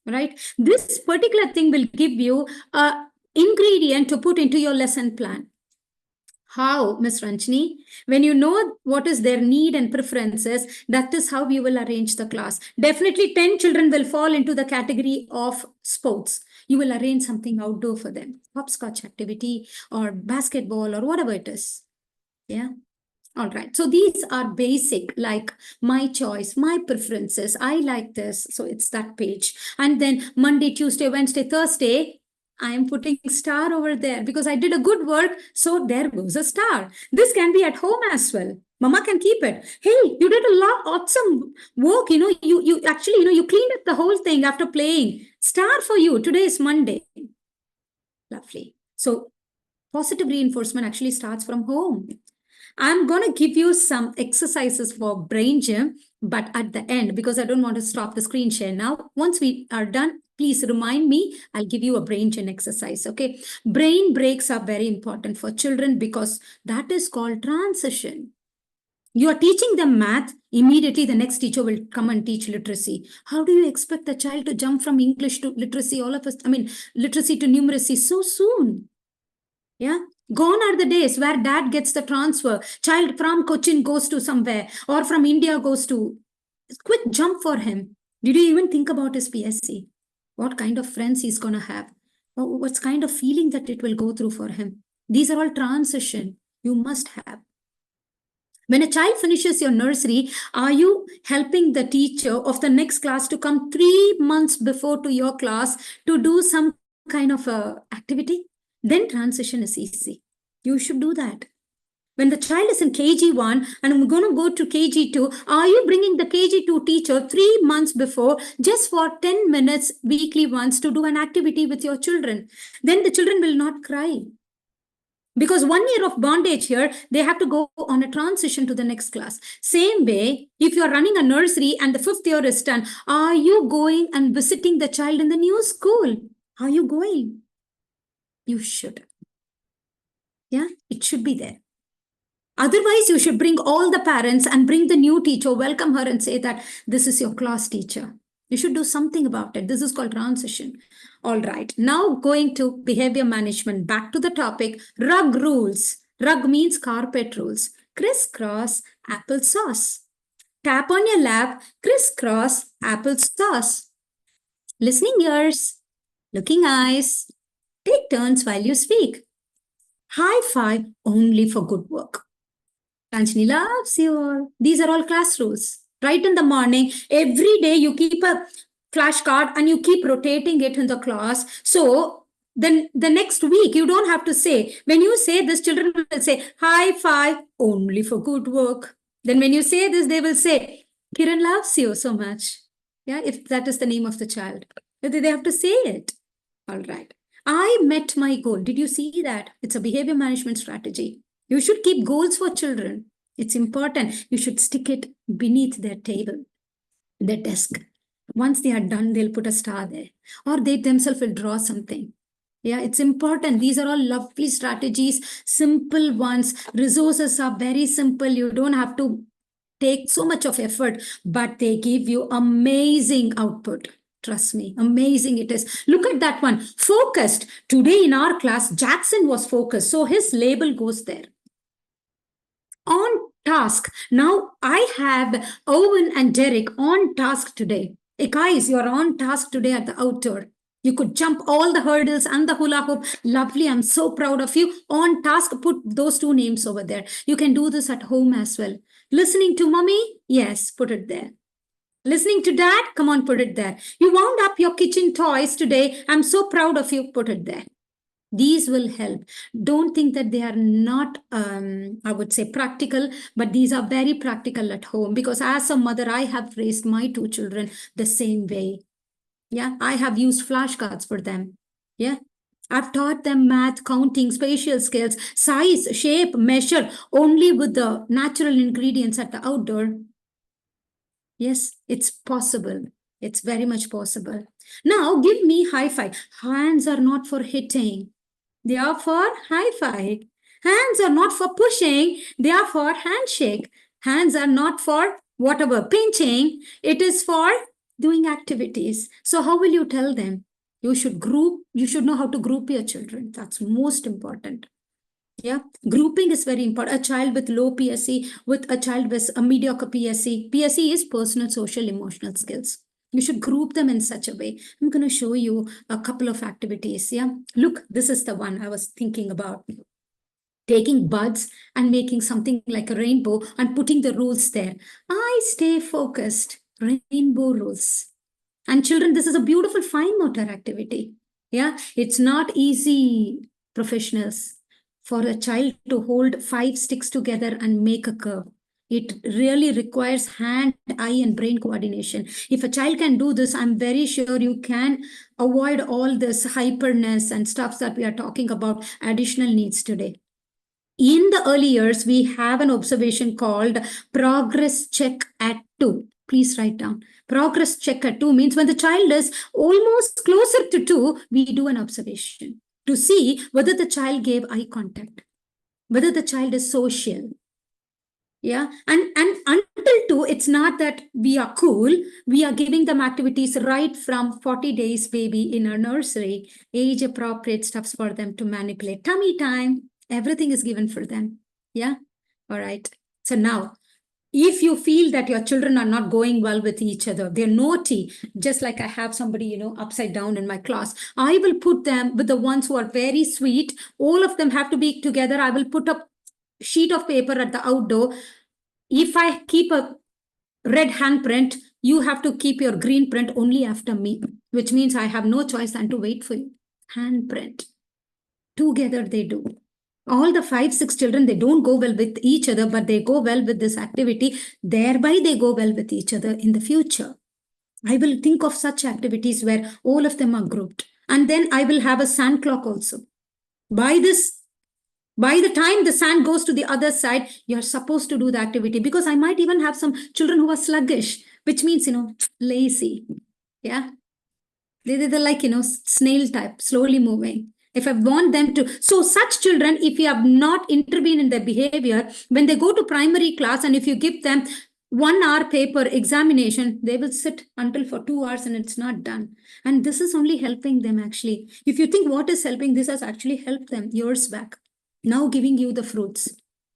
Right? This particular thing will give you an ingredient to put into your lesson plan. How, Ms. Ranjani? When you know what is their need and preferences, that is how you will arrange the class. Definitely 10 children will fall into the category of sports. You will arrange something outdoor for them, hopscotch activity or basketball or whatever it is. Yeah. All right. So these are basic, like my choice, my preferences. I like this. So it's that page. And then Monday, Tuesday, Wednesday, Thursday, I am putting star over there because I did a good work. So there goes a star. This can be at home as well. Mama can keep it. Hey, you did a lot awesome work. You actually, you cleaned up the whole thing after playing. Star for you. Today is Monday. Lovely. So positive reinforcement actually starts from home. I'm going to give you some exercises for brain gym, but at the end, because I don't want to stop the screen share now. Once we are done, please remind me. I'll give you a brain gym exercise, okay? Brain breaks are very important for children because that is called transition. You are teaching them math, immediately the next teacher will come and teach literacy. How do you expect the child to jump from English to literacy, literacy to numeracy so soon? Yeah. Gone are the days where dad gets the transfer. Child from Cochin goes to somewhere or from India goes to. Quick jump for him. Did you even think about his PSC? What kind of friends he's going to have? What kind of feeling that it will go through for him? These are all transition you must have. When a child finishes your nursery, are you helping the teacher of the next class to come 3 months before to your class to do some kind of activity? Then transition is easy. You should do that. When the child is in KG1 and I'm going to go to KG2, are you bringing the KG2 teacher 3 months before just for 10 minutes weekly once to do an activity with your children? Then the children will not cry. Because 1 year of bondage here, they have to go on a transition to the next class. Same way, if you're running a nursery and the 5th year is done, are you going and visiting the child in the new school? Are you going? You should. Yeah, it should be there. Otherwise, you should bring all the parents and bring the new teacher, welcome her and say that this is your class teacher. You should do something about it. This is called transition. All right. Now going to behavior management. Back to the topic, rug rules. Rug means carpet rules. Crisscross applesauce. Tap on your lap, crisscross applesauce. Listening ears, looking eyes. Take turns while you speak. High five only for good work. Ranjani loves you all. These are all class rules. Right in the morning, every day you keep a flashcard and you keep rotating it in the class. So Then the next week, you don't have to say, when you say this, children will say, high five, only for good work. Then when you say this, they will say, Kiran loves you so much. Yeah, if that is the name of the child. They have to say it. All right. I met my goal. Did you see that? It's a behavior management strategy. You should keep goals for children. It's important. You should stick it beneath their table, their desk. Once they are done, they'll put a star there. Or they themselves will draw something. Yeah, it's important. These are all lovely strategies, simple ones. Resources are very simple. You don't have to take so much of effort, but they give you amazing output. Trust me, amazing it is. Look at that one. Focused. Today in our class, Jackson was focused. So his label goes there. On task. Now I have Owen and Derek on task today. Hey guys, you're on task today at the outdoor. You could jump all the hurdles and the hula hoop. Lovely. I'm so proud of you. On task, put those two names over there. You can do this at home as well. Listening to mommy? Yes, put it there. Listening to dad? Come on, put it there. You wound up your kitchen toys today. I'm so proud of you. Put it there. These will help. Don't think that they are not, I would say, practical, but these are very practical at home, because as a mother, I have raised my two children the same way. Yeah, I have used flashcards for them. Yeah, I've taught them math, counting, spatial skills, size, shape, measure, only with the natural ingredients at the outdoor. Yes, it's possible. It's very much possible. Now, give me high five. Hands are not for hitting. They are for high five. Hands are not for pushing. They are for handshake. Hands are not for whatever, pinching. It is for doing activities. So how will you tell them? You should group. You should know how to group your children. That's most important. Yeah, grouping is very important. A child with low PSE with a child with a mediocre PSE. PSE is personal, social, emotional skills. You should group them in such a way. I'm going to show you a couple of activities. Yeah, look, this is the one I was thinking about. Taking buds and making something like a rainbow and putting the rules there. I stay focused. Rainbow rules. And children, this is a beautiful fine motor activity. Yeah, it's not easy, professionals, for a child to hold 5 sticks together and make a curve. It really requires hand, eye, and brain coordination. If a child can do this, I'm very sure you can avoid all this hyperness and stuff that we are talking about, additional needs today. In the early years, we have an observation called progress check at 2. Please write down. Progress check at 2 means when the child is almost closer to 2, we do an observation to see whether the child gave eye contact, whether the child is social. Yeah, and until 2, it's not that we are cool. We are giving them activities right from 40 days baby in our nursery, age appropriate stuffs for them to manipulate. Tummy time. Everything is given for them. Yeah. All right. So now, if you feel that your children are not going well with each other, they're naughty, just like I have somebody, upside down in my class, I will put them with the ones who are very sweet. All of them have to be together. I will put a sheet of paper at the outdoor. If I keep a red handprint, you have to keep your green print only after me, which means I have no choice than to wait for you. Handprint. Together they do. All the 5, 6 children, they don't go well with each other, but they go well with this activity. Thereby, they go well with each other in the future. I will think of such activities where all of them are grouped. And then I will have a sand clock also. By the time the sand goes to the other side, you're supposed to do the activity, because I might even have some children who are sluggish, which means, lazy. Yeah. They're like, snail type, slowly moving. If I want them to, so such children, if you have not intervened in their behavior, when they go to primary class, and if you give them 1 hour paper examination, they will sit until for 2 hours and it's not done. And this is only helping them actually. If you think what is helping, this has actually helped them years back. Now giving you the fruits.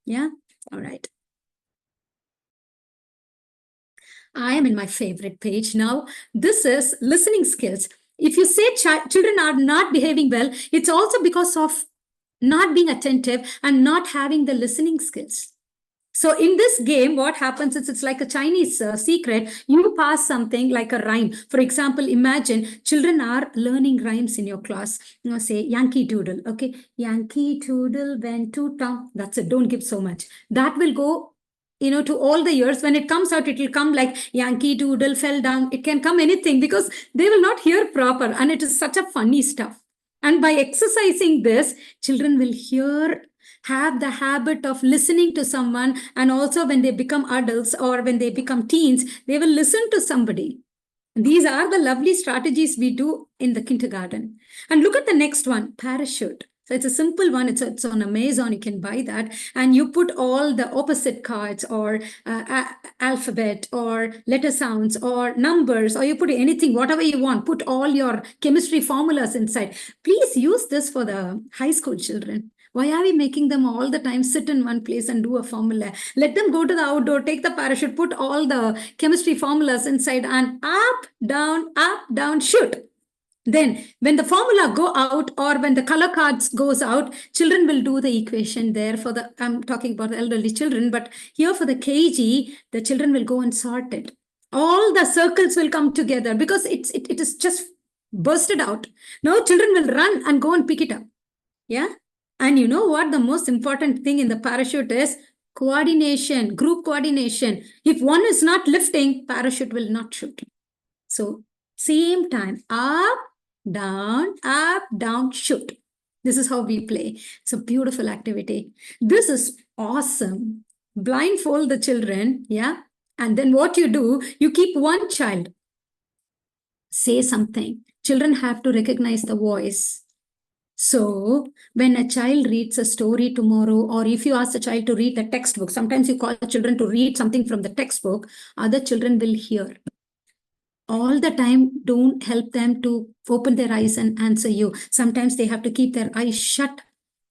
Yeah. All right. I am in my favorite page now. This is listening skills. If you say children are not behaving well, it's also because of not being attentive and not having the listening skills. So in this game, what happens is it's like a Chinese secret. You pass something like a rhyme. For example, imagine children are learning rhymes in your class. Say Yankee Doodle. Okay, Yankee Doodle went to town. That's it. Don't give so much. That will go, to all the years. When it comes out, it will come like Yankee Doodle fell down. It can come anything because they will not hear proper. And it is such a funny stuff. And by exercising this, children will have the habit of listening to someone. And also when they become adults or when they become teens, they will listen to somebody. These are the lovely strategies we do in the kindergarten. And look at the next one, parachute. So it's a simple one. It's on Amazon. You can buy that. And you put all the opposite cards or alphabet or letter sounds or numbers, or you put anything, whatever you want. Put all your chemistry formulas inside. Please use this for the high school children. Why are we making them all the time sit in one place and do a formula? Let them go to the outdoor, take the parachute, put all the chemistry formulas inside and up, down, shoot. Then when the formula go out or when the color cards goes out, children will do the equation there for the, I'm talking about the elderly children, but here for the KG, the children will go and sort it. All the circles will come together because it is just bursted out. Now children will run and go and pick it up. Yeah. And you know what? The most important thing in the parachute is coordination, group coordination. If one is not lifting, parachute will not shoot. So same time, up, down, shoot. This is how we play. It's a beautiful activity. This is awesome. Blindfold the children, yeah? And then what you do, you keep one child. Say something. Children have to recognize the voice. So when a child reads a story tomorrow, or if you ask a child to read the textbook, sometimes you call children to read something from the textbook, other children will hear. All the time, don't help them to open their eyes and answer you. Sometimes they have to keep their eyes shut.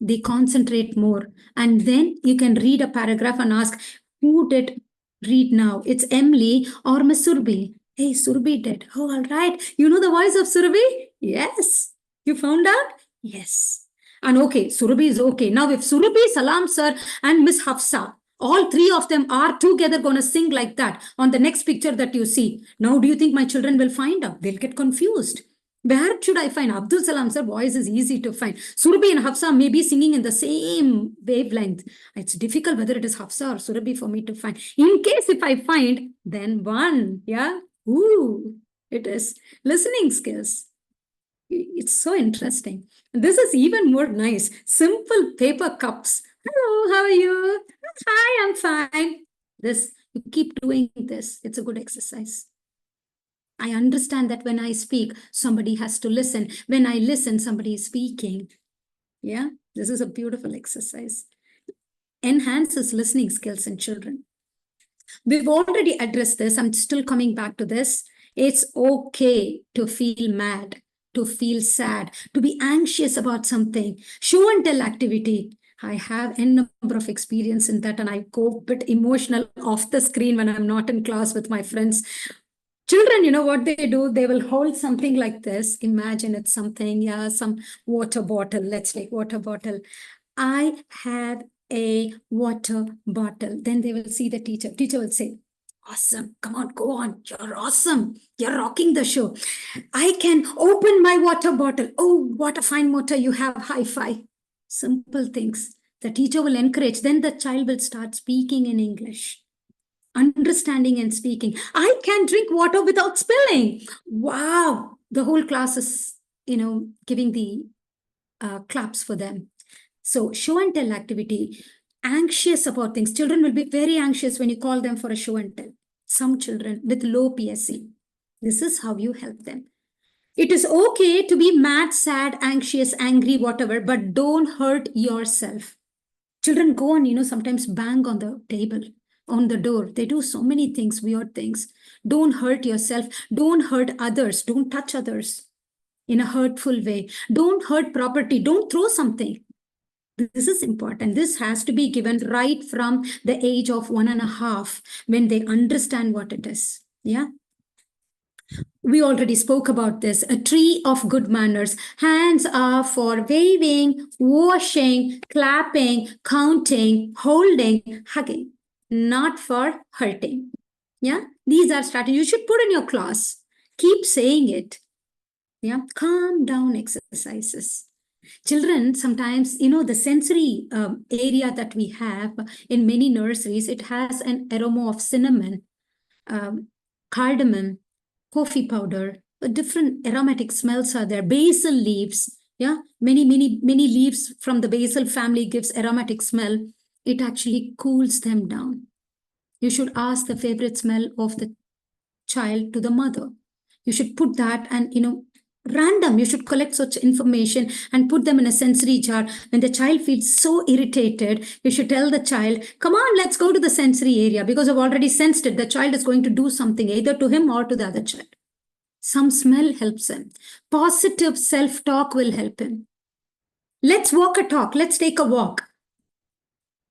They concentrate more. And then you can read a paragraph and ask, who did read now? It's Emily or Miss Surbi. Hey, Surbi did. Oh, all right. You know the voice of Surbi? Yes. You found out? Yes. And okay, Surabhi is okay. Now, if Surabhi, Salam sir, and Miss Hafsa, all three of them are together going to sing like that on the next picture that you see. Now, do you think my children will find out? They'll get confused. Where should I find? Abdul Salam sir voice is easy to find. Surabhi and Hafsa may be singing in the same wavelength. It's difficult whether it is Hafsa or Surabhi for me to find. In case if I find, then one, yeah. Ooh, it is listening skills. It's so interesting. This is even more nice. Simple paper cups. Hello, how are you? Hi, I'm fine. This, you keep doing this. It's a good exercise. I understand that when I speak, somebody has to listen. When I listen, somebody is speaking. Yeah, this is a beautiful exercise. Enhances listening skills in children. We've already addressed this. I'm still coming back to this. It's okay to feel mad, to feel sad, to be anxious about something. Show and tell activity. I have a number of experience in that, and I go a bit emotional off the screen when I'm not in class with my friends. Children, you know what they do? They will hold something like this. Imagine it's something, yeah, some water bottle. Let's take water bottle. I have a water bottle. Then they will see the teacher. Teacher will say, awesome. Come on, go on. You're awesome. You're rocking the show. I can open my water bottle. Oh, what a fine motor you have. High five. Simple things. The teacher will encourage. Then the child will start speaking in English. Understanding and speaking. I can drink water without spilling. Wow. The whole class is, giving the claps for them. So show and tell activity. Anxious about things. Children will be very anxious when you call them for a show and tell. Some children with low PSC. This is how you help them. It is okay to be mad, sad, anxious, angry, whatever, but don't hurt yourself. Children go and, sometimes bang on the table, on the door. They do so many things, weird things. Don't hurt yourself. Don't hurt others. Don't touch others in a hurtful way. Don't hurt property. Don't throw something. This is important. This has to be given right from the age of 1.5 when they understand what it is. Yeah. We already spoke about this. A tree of good manners. Hands are for waving, washing, clapping, counting, holding, hugging. not for hurting. Yeah, these are strategies you should put in your class. Keep saying it. Yeah, calm down exercises. Children sometimes, the sensory area that we have in many nurseries, it has an aroma of cinnamon, cardamom, coffee powder, different aromatic smells are there. Basil leaves, yeah, many leaves from the basil family gives aromatic smell. It actually cools them down. You should ask the favorite smell of the child to the mother. You should put that and, random, you should collect such information and put them in a sensory jar. When the child feels so irritated, you should tell the child, come on, let's go to the sensory area, because I've already sensed it. The child is going to do something either to him or to the other child. Some smell helps him. Positive self-talk will help him. Let's walk a talk. Let's take a walk.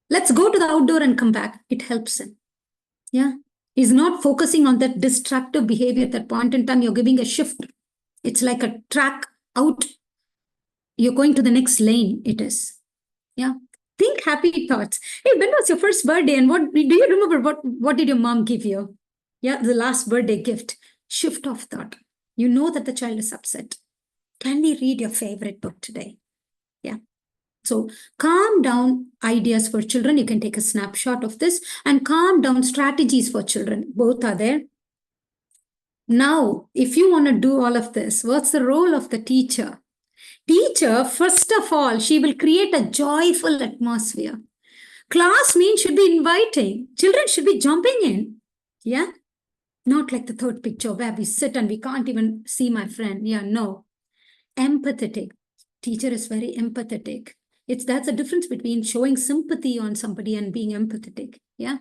Let's go to the outdoor and come back. It helps him. Yeah. He's not focusing on that destructive behavior at that point in time. You're giving a shift. It's like a track out. You're going to the next lane. It is. Yeah. Think happy thoughts. Hey, when was your first birthday? And what do you remember? What did your mom give you? Yeah, the last birthday gift. Shift of thought. You know that the child is upset. Can we read your favorite book today? Yeah. So calm down ideas for children. You can take a snapshot of this, and calm down strategies for children. Both are there. Now, if you want to do all of this, what's the role of the teacher? Teacher, first of all, she will create a joyful atmosphere. Class means should be inviting. Children should be jumping in. Yeah. Not like the third picture where we sit and we can't even see my friend. Yeah, no. Empathetic. Teacher is very empathetic. That's the difference between showing sympathy on somebody and being empathetic. Yeah.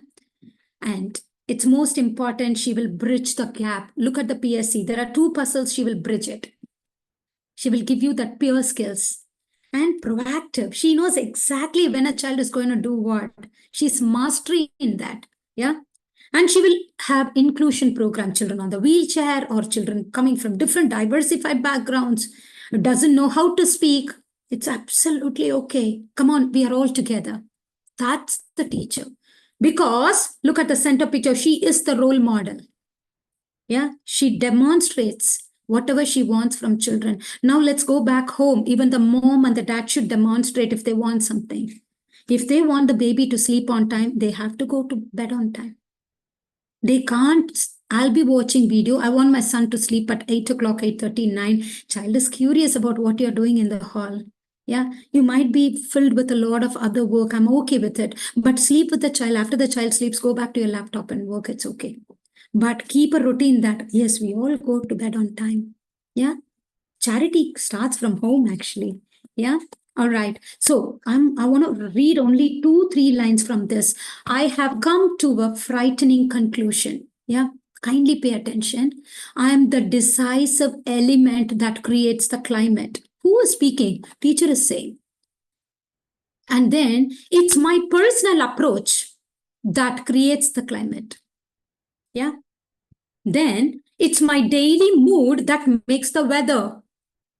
And it's most important, she will bridge the gap. Look at the PSC. There are 2 puzzles, she will bridge it. She will give you that peer skills. And proactive. She knows exactly when a child is going to do what. She's mastery in that. Yeah. And she will have inclusion program, children on the wheelchair or children coming from different diversified backgrounds, doesn't know how to speak. It's absolutely okay. Come on, we are all together. That's the teacher. Because look at the center picture. She is the role model. Yeah, she demonstrates whatever she wants from children. Now let's go back home. Even the mom and the dad should demonstrate if they want something. If they want the baby to sleep on time, they have to go to bed on time. They can't, I'll be watching video. I want my son to sleep at 8 o'clock, 8:30, 9. Child is curious about what you're doing in the hall. Yeah, you might be filled with a lot of other work. I'm okay with it. But sleep with the child. After the child sleeps, go back to your laptop and work. It's okay. But keep a routine that, yes, we all go to bed on time. Yeah. Charity starts from home, actually. Yeah. All right. So I want to read only 2-3 lines from this. I have come to a frightening conclusion. Yeah. Kindly pay attention. I am the decisive element that creates the climate. Who is speaking? Teacher is saying. And then it's my personal approach that creates the climate. Yeah. Then it's my daily mood that makes the weather.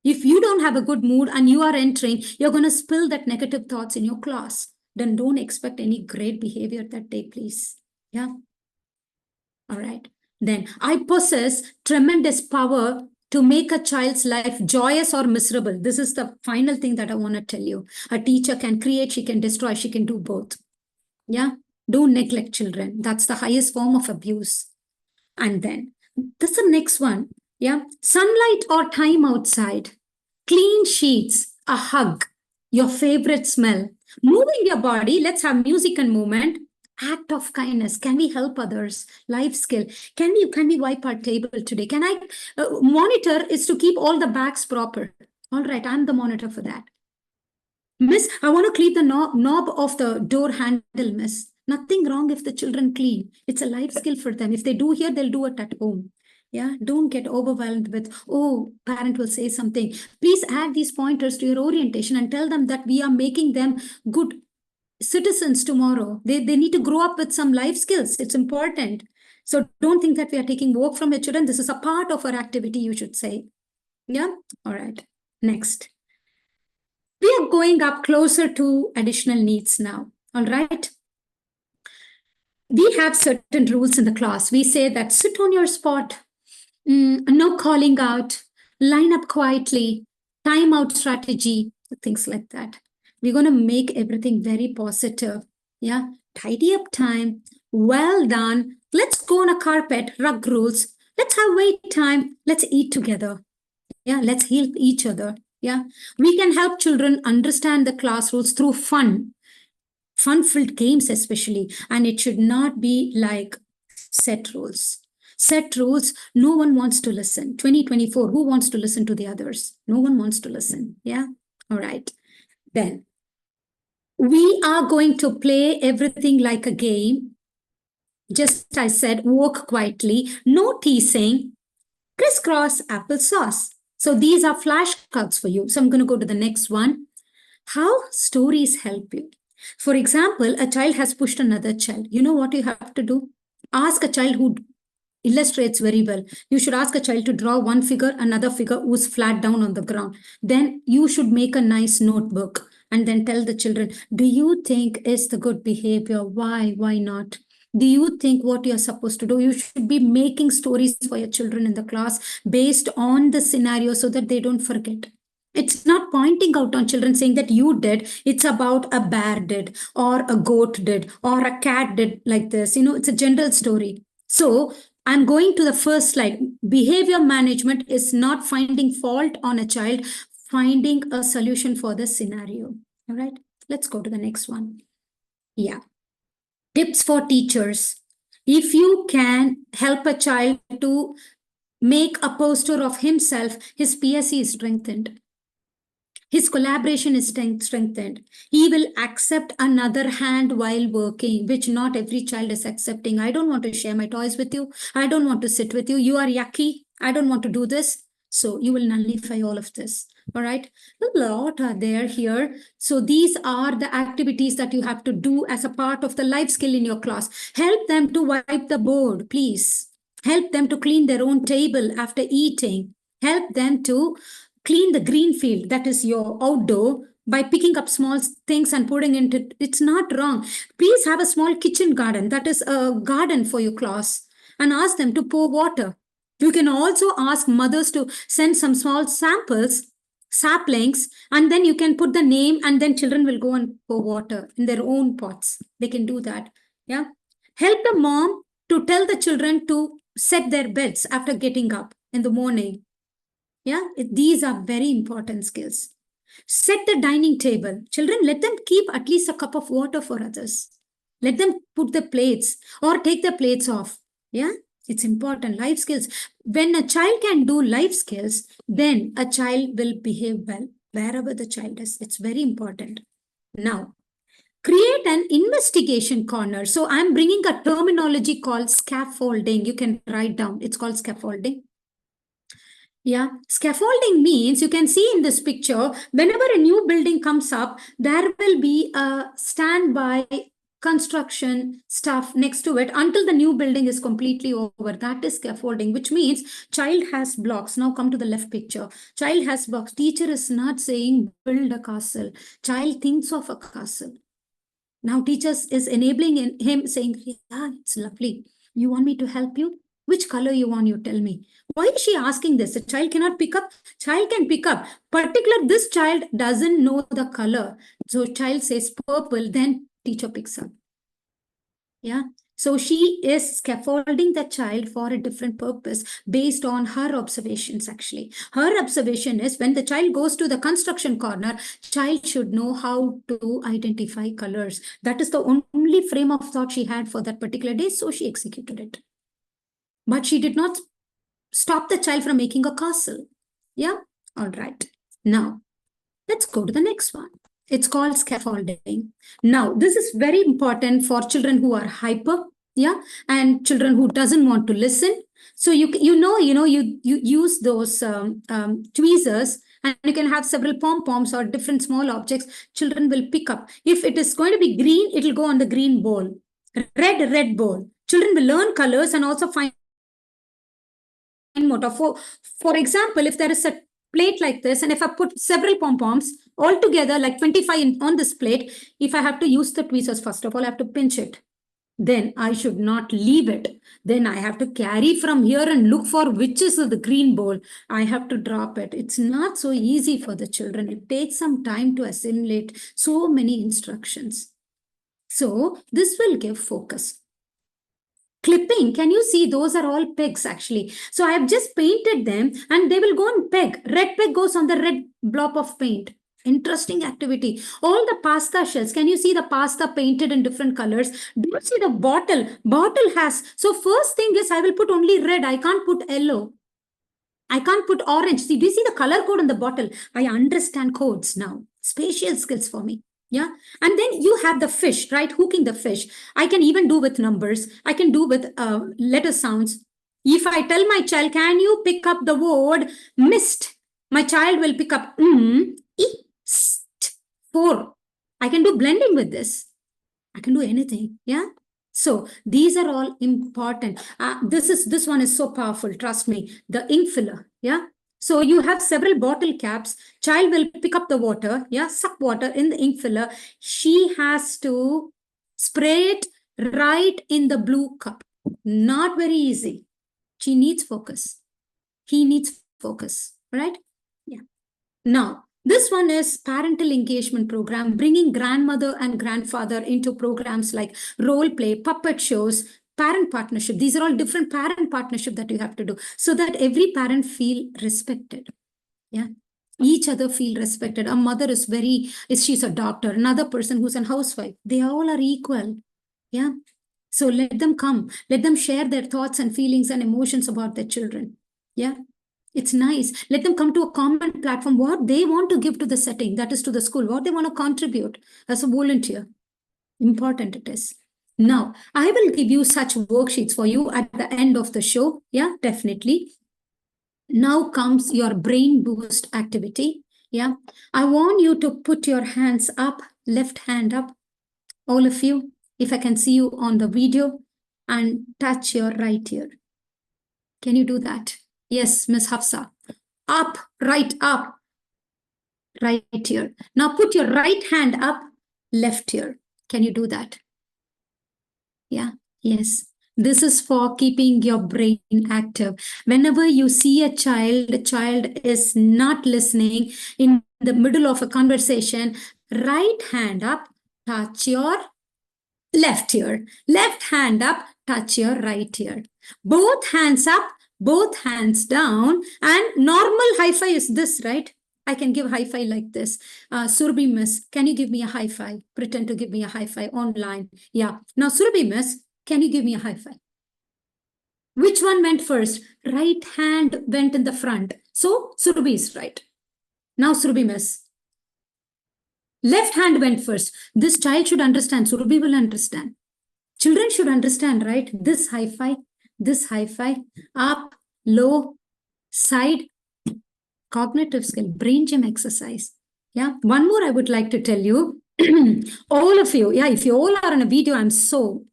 If you don't have a good mood and you are entering, you're going to spill that negative thoughts in your class. Then don't expect any great behavior that day, please. Yeah. All right. Then I possess tremendous power to make a child's life joyous or miserable. This is the final thing that I want to tell you. A teacher can create, she can destroy, she can do both. Yeah. Don't neglect children. That's the highest form of abuse. And then this is the next one. Yeah. Sunlight or time outside. Clean sheets, a hug, your favorite smell. Moving your body. Let's have music and movement. Act of kindness. Can we help others? Life skill. Can we wipe our table today? Can I monitor is to keep all the bags proper. All right. I'm the monitor for that. Miss, I want to clean the knob of the door handle, miss. Nothing wrong if the children clean. It's a life skill for them. If they do here, they'll do it at home. Yeah, don't get overwhelmed with, oh, parent will say something. Please add these pointers to your orientation and tell them that we are making them good citizens tomorrow. They need to grow up with some life skills. It's important. So don't think that we are taking work from your children. This is a part of our activity, you should say. Yeah, all right. Next. We are going up closer to additional needs now. All right. we have certain rules in the class. We say that sit on your spot, no calling out, line up quietly, time out strategy, things like that. We're going to make everything very positive. Yeah, tidy up time, well done. Let's go on a carpet, rug rules. Let's have wait time. Let's eat together. Yeah, let's help each other. Yeah, we can help children understand the class rules through fun-filled games especially, and it should not be like set rules. Set rules, no one wants to listen. 2024, who wants to listen to the others? No one wants to listen. Yeah, all right. Then we are going to play everything like a game. Just I said, walk quietly, no teasing, crisscross applesauce. So these are flashcards for you. So I'm going to go to the next one. How stories help you. For example, a child has pushed another child. You know what you have to do? Ask a child who illustrates very well. You should ask a child to draw one figure, another figure who's flat down on the ground. Then you should make a nice notebook and then tell the children, do you think is the good behavior? Why not? Do you think what you're supposed to do? You should be making stories for your children in the class based on the scenario so that they don't forget. It's not pointing out on children saying that you did. It's about a bear did, or a goat did, or a cat did like this. It's a general story. So I'm going to the first slide. Behavior management is not finding fault on a child, finding a solution for the scenario. All right, let's go to the next one. Yeah. Tips for teachers. If you can help a child to make a poster of himself, his PSE is strengthened. His collaboration is strengthened. He will accept another hand while working, which not every child is accepting. I don't want to share my toys with you. I don't want to sit with you. You are yucky. I don't want to do this. So you will nullify all of this. All right. A lot are there here. So these are the activities that you have to do as a part of the life skill in your class. Help them to wipe the board, please. Help them to clean their own table after eating. Help them to clean the green field, that is your outdoor, by picking up small things and putting into it. It's not wrong. Please have a small kitchen garden, that is a garden for your class, and ask them to pour water. You can also ask mothers to send some small saplings, and then you can put the name, and then children will go and pour water in their own pots. They can do that. Yeah. Help the mom to tell the children to set their beds after getting up in the morning. Yeah, these are very important skills. Set the dining table. Children, let them keep at least a cup of water for others. Let them put the plates or take the plates off. Yeah, it's important. Life skills. When a child can do life skills, then a child will behave well wherever the child is. It's very important. Now, create an investigation corner. So I'm bringing a terminology called scaffolding. You can write down. It's called scaffolding. Yeah, scaffolding means you can see in this picture, whenever a new building comes up, there will be a standby construction stuff next to it until the new building is completely over. That is scaffolding, which means child has blocks. Now come to the left picture. Child has blocks. Teacher is not saying build a castle. Child thinks of a castle. Now teacher is enabling him saying, yeah, it's lovely. You want me to help you? Which color you want, you tell me. Why is she asking this? The child cannot pick up. Child can pick up. Particular, this child doesn't know the color. So child says purple, then teacher picks up. Yeah. So she is scaffolding the child for a different purpose based on her observations, actually. Her observation is when the child goes to the construction corner, child should know how to identify colors. That is the only frame of thought she had for that particular day. So she executed it. But she did not stop the child from making a castle. Yeah. All right. Now, let's go to the next one. It's called scaffolding. Now, this is very important for children who are hyper, yeah, and children who doesn't want to listen. So you use those tweezers, and you can have several pom-poms or different small objects. Children will pick up. If it is going to be green, it will go on the green bowl. Red bowl. Children will learn colors and also find motor. For example, if there is a plate like this, and if I put several pom-poms all together, like 25 on this plate, if I have to use the tweezers, first of all, I have to pinch it. then I should not leave it. Then I have to carry from here and look for which is the green bowl. I have to drop it. It's not so easy for the children. It takes some time to assimilate so many instructions. So this will give focus. Clipping, can you see those are all pegs actually? So I have just painted them and they will go on peg. Red peg goes on the red blob of paint. Interesting activity. All the pasta shells, can you see the pasta painted in different colors? Do you see the bottle? Bottle has, so first thing is I will put only red. I can't put yellow. I can't put orange. See, do you see the color code on the bottle? I understand codes now. Spatial skills for me. Yeah. And then you have the fish, right? Hooking the fish. I can even do with numbers. I can do with letter sounds. If I tell my child, can you pick up the word mist? My child will pick up four. I can do blending with this. I can do anything. Yeah. So these are all important. This one is so powerful. Trust me. The ink filler. Yeah. So you have several bottle caps. Child will pick up the water. Yeah. Suck water in the ink filler. She has to spray it right in the blue cup. Not very easy. She needs focus. He needs focus. Right? Yeah. Now, this one is parental engagement program, bringing grandmother and grandfather into programs like role play, puppet shows, parent partnership. These are all different parent partnership that you have to do so that every parent feel respected. Yeah. Each other feel respected. A mother is she's a doctor. Another person who's a housewife. They all are equal. Yeah. So let them come. Let them share their thoughts and feelings and emotions about their children. Yeah. It's nice. Let them come to a common platform, what they want to give to the setting, that is to the school, what they want to contribute as a volunteer. Important it is. Now, I will give you such worksheets for you at the end of the show. Yeah, definitely. Now comes your brain boost activity. Yeah, I want you to put your hands up, left hand up, all of you, if I can see you on the video, and touch your right ear. Can you do that? Yes, Miss Hafsa. Up, right ear. Now put your right hand up, left ear. Can you do that? Yeah, yes. This is for keeping your brain active. Whenever you see a child is not listening in the middle of a conversation, right hand up, touch your left ear. Left hand up, touch your right ear. Both hands up, both hands down, and normal high five is this, right? I can give high five like this. Surabhi Miss, can you give me a high five? Pretend to give me a high five online. Yeah. Now, Surabhi Miss, can you give me a high five? Which one went first? Right hand went in the front. So, Surabhi is right. Now, Surabhi Miss. Left hand went first. This child should understand. Surabhi will understand. Children should understand, right? This high five, up, low, side, cognitive skill, brain gym exercise. Yeah. One more I would like to tell you. All of you, yeah, if you all are on a video, I'm so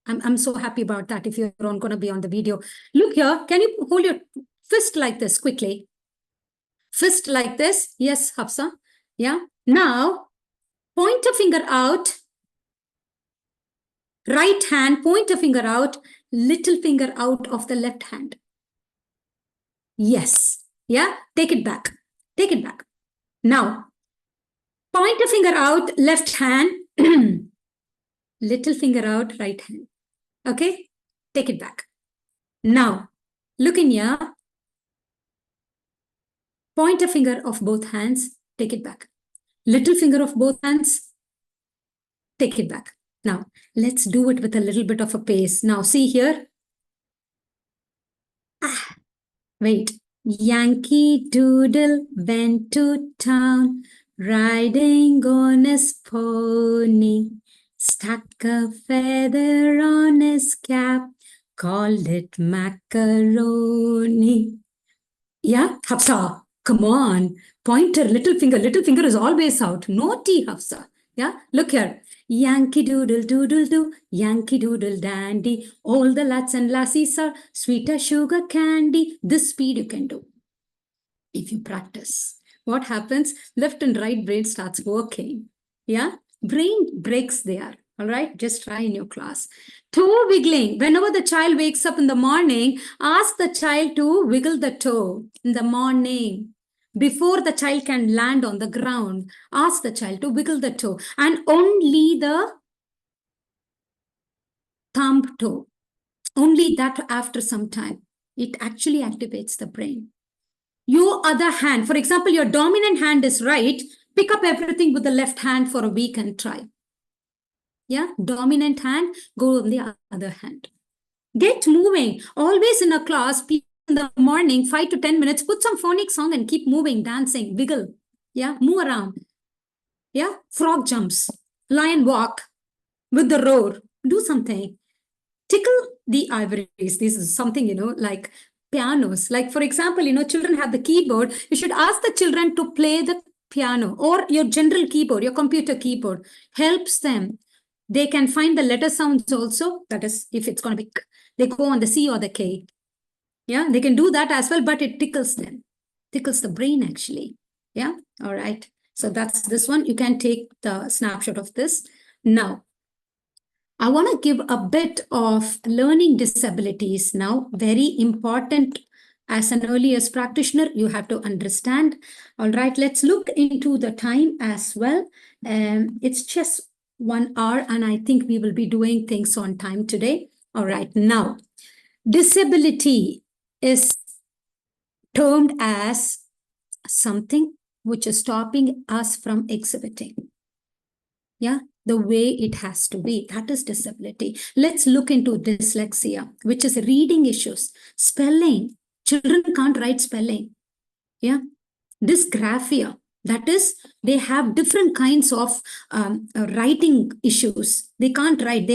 happy about that. If you're all going to be on the video. Look here. Can you hold your fist like this quickly? Fist like this. Yes, Hafsa. Yeah. Now, point a finger out. Right hand, point a finger out, little finger out of the left hand. Yes. Yeah. Take it back. Take it back. Now, point a finger out, left hand, little finger out, right hand. Okay. Take it back. Now, look in here. Point a finger of both hands. Take it back. Little finger of both hands. Take it back. Now, let's do it with a little bit of a pace. Now, see here. Wait. Yankee Doodle went to town, riding on his pony, stuck a feather on his cap, called it macaroni. Yeah, Hafsa, come on. Pointer, little finger is always out. Naughty, Hafsa. Yeah, look here. Yankee Doodle Doodle do, Yankee Doodle dandy. All the lads and lassies are sweet as sugar candy. This speed you can do if you practice. What happens? Left and right brain starts working. Yeah, brain breaks there. All right, just try in your class. Toe wiggling. Whenever the child wakes up in the morning, ask the child to wiggle the toe in the morning. Before the child can land on the ground, ask the child to wiggle the toe, and only the thumb toe. Only that after some time. It actually activates the brain. Your other hand, for example, your dominant hand is right, pick up everything with the left hand for a week and try. Yeah, dominant hand, go on the other hand. Get moving. Always in a class, in the morning, 5 to 10 minutes, put some phonic song and keep moving, dancing, wiggle. Yeah, move around. Yeah, frog jumps, lion walk with the roar. Do something. Tickle the ivories. This is something, like pianos. Like, for example, children have the keyboard. You should ask the children to play the piano or your general keyboard, your computer keyboard. Helps them. They can find the letter sounds also. That is, if it's going to be, they go on the C or the K. Yeah, they can do that as well, but it tickles them. Tickles the brain, actually. Yeah, all right. So that's this one. You can take the snapshot of this. Now, I want to give a bit of learning disabilities now. Very important. As an early years practitioner, you have to understand. All right, let's look into the time as well. It's just 1 hour, and I think we will be doing things on time today. All right, now, disability is termed as something which is stopping us from exhibiting. Yeah, the way it has to be. That is disability. Let's look into dyslexia, which is reading issues, spelling. Children can't write spelling. Yeah, dysgraphia. That is, they have different kinds of writing issues. They can't write.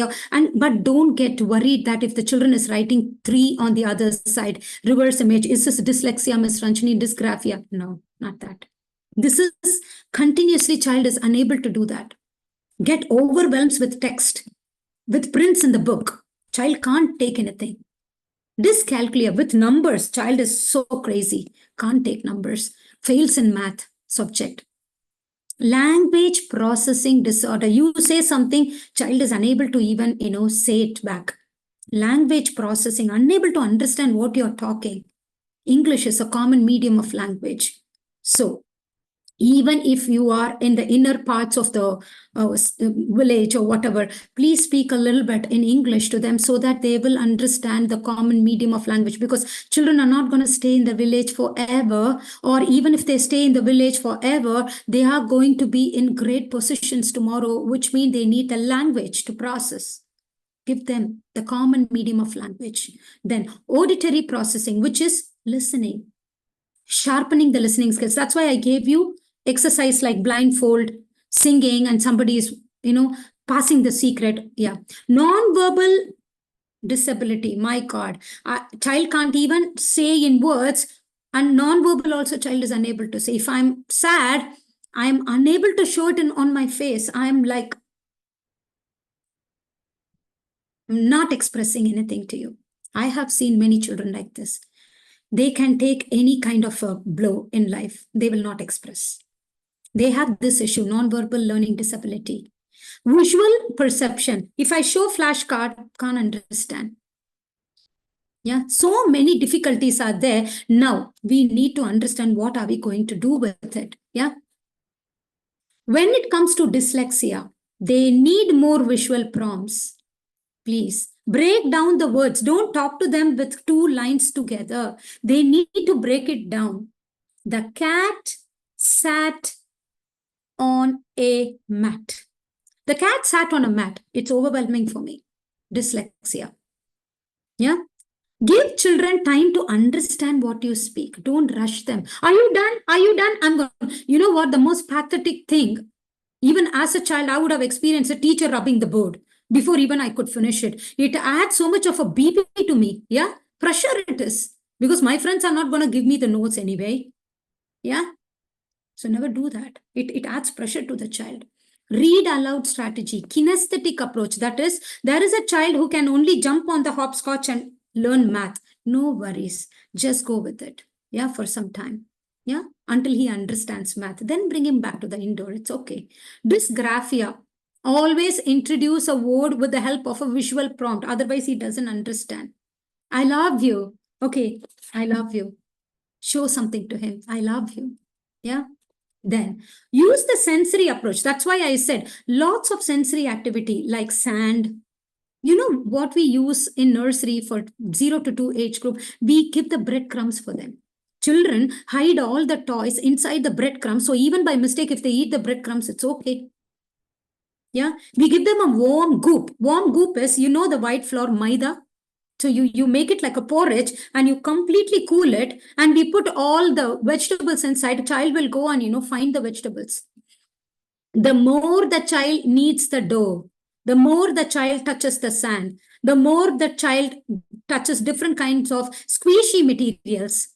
But don't get worried that if the children is writing 3 on the other side, reverse image, is this dyslexia, Ms. Ranjani, dysgraphia? No, not that. This is continuously child is unable to do that. Get overwhelmed with text, with prints in the book. Child can't take anything. Dyscalculia with numbers. Child is so crazy. Can't take numbers. Fails in math subject. Language processing disorder. You say something, child is unable to even, say it back. Language processing, unable to understand what you're talking. English is a common medium of language. So, even if you are in the inner parts of the village or whatever, please speak a little bit in English to them so that they will understand the common medium of language, because children are not going to stay in the village forever, or even if they stay in the village forever, they are going to be in great positions tomorrow, which means they need the language to process. Give them the common medium of language. Then auditory processing, which is listening, sharpening the listening skills. That's why I gave you exercise like blindfold, singing, and somebody is, passing the secret. Yeah. Non-verbal disability. My God. Child can't even say in words, and non-verbal also child is unable to say. If I'm sad, I'm unable to show it on my face. I'm like not expressing anything to you. I have seen many children like this. They can take any kind of a blow in life. They will not express. They have this issue, non-verbal learning disability. Visual perception. If I show flashcard, can't understand. Yeah, so many difficulties are there. Now, we need to understand what are we going to do with it. Yeah. When it comes to dyslexia, they need more visual prompts. Please break down the words. Don't talk to them with 2 lines together. They need to break it down. The cat sat on a mat. The cat sat on a mat. It's overwhelming for me. Dyslexia. Yeah. Give children time to understand what you speak. Don't rush them. Are you done? Are you done? I'm going. You know what? The most pathetic thing, even as a child, I would have experienced a teacher rubbing the board before even I could finish it. It adds so much of a BP to me. Yeah. Pressure it is. Because my friends are not going to give me the notes anyway. Yeah. So never do that. It adds pressure to the child. Read aloud strategy, kinesthetic approach. That is, there is a child who can only jump on the hopscotch and learn math. No worries. Just go with it. Yeah, for some time. Yeah, until he understands math. Then bring him back to the indoor. It's okay. Dysgraphia. Always introduce a word with the help of a visual prompt. Otherwise, he doesn't understand. I love you. Okay, I love you. Show something to him. I love you. Yeah. Then use the sensory approach. That's why I said lots of sensory activity like sand. You know what we use in nursery for 0 to 2 age group? We give the breadcrumbs for them. Children hide all the toys inside the breadcrumbs. So even by mistake, if they eat the breadcrumbs, it's okay. Yeah, we give them a warm goop. Warm goop is, you know, the white flour maida. So you make it like a porridge and you completely cool it, and we put all the vegetables inside. A child will go and, you know, find the vegetables. The more the child kneads the dough, the more the child touches the sand, the more the child touches different kinds of squishy materials,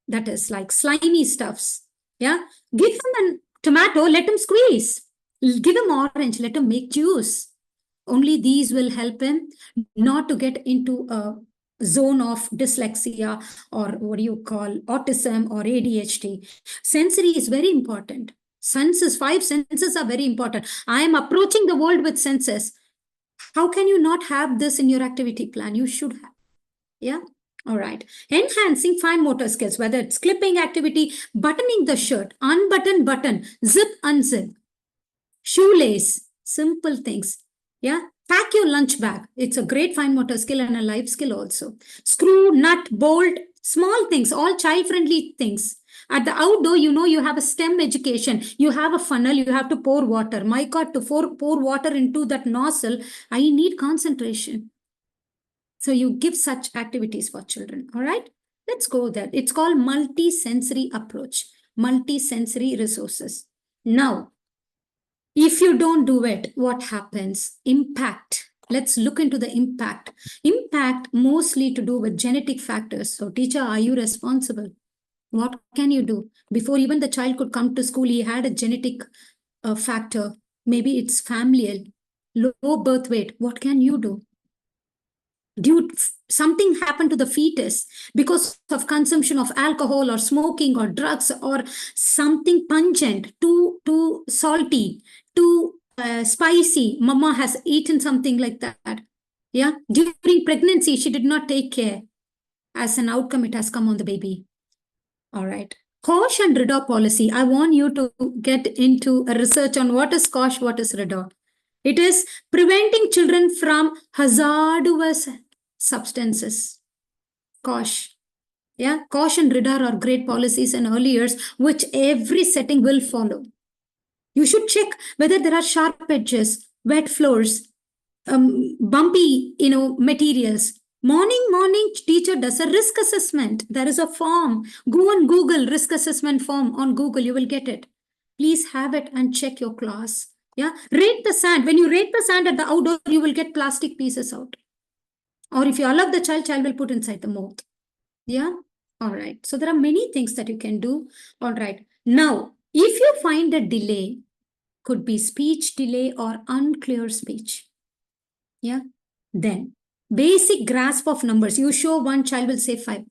that is like slimy stuffs. Yeah, give him a tomato, let him squeeze. Give him orange, let him make juice. Only these will help him not to get into a zone of dyslexia or what do you call autism or ADHD. Sensory is very important. Senses, 5 senses are very important. I am approaching the world with senses. How can you not have this in your activity plan? You should have. Yeah. All right. Enhancing fine motor skills, whether it's clipping activity, buttoning the shirt, unbutton button, zip unzip, shoelace, simple things. Yeah. Pack your lunch bag. It's a great fine motor skill and a life skill also. Screw, nut, bolt, small things, all child-friendly things. At the outdoor, you know, you have a STEM education. You have a funnel, you have to pour water. My God, to pour water into that nozzle, I need concentration. So you give such activities for children. All right, let's go there. It's called multi-sensory approach, multi-sensory resources. Now, if you don't do it, what happens? Impact. Let's look into the impact. Impact mostly to do with genetic factors. So teacher, are you responsible? What can you do? Before even the child could come to school, he had a genetic factor. Maybe it's familial, low birth weight. What can you do? Something happened to the fetus because of consumption of alcohol or smoking or drugs or something pungent, too salty, too spicy. Mama has eaten something like that. Yeah. During pregnancy, she did not take care. As an outcome, it has come on the baby. All right. COSH and RIDDOR policy. I want you to get into a research on what is COSH, what is RIDDOR. It is preventing children from hazardous substances. COSH. Yeah, COSH and RIDDOR are great policies in early years, which every setting will follow. You should check whether there are sharp edges, wet floors, bumpy, materials. Morning, teacher does a risk assessment. There is a form. Go on Google, risk assessment form on Google. You will get it. Please have it and check your class. Yeah, rate the sand. When you rate the sand at the outdoor, you will get plastic pieces out. Or if you allow the child will put inside the mouth. Yeah. All right. So there are many things that you can do. All right. Now, if you find a delay, could be speech delay or unclear speech. Yeah. Then basic grasp of numbers. You show one, child will say 5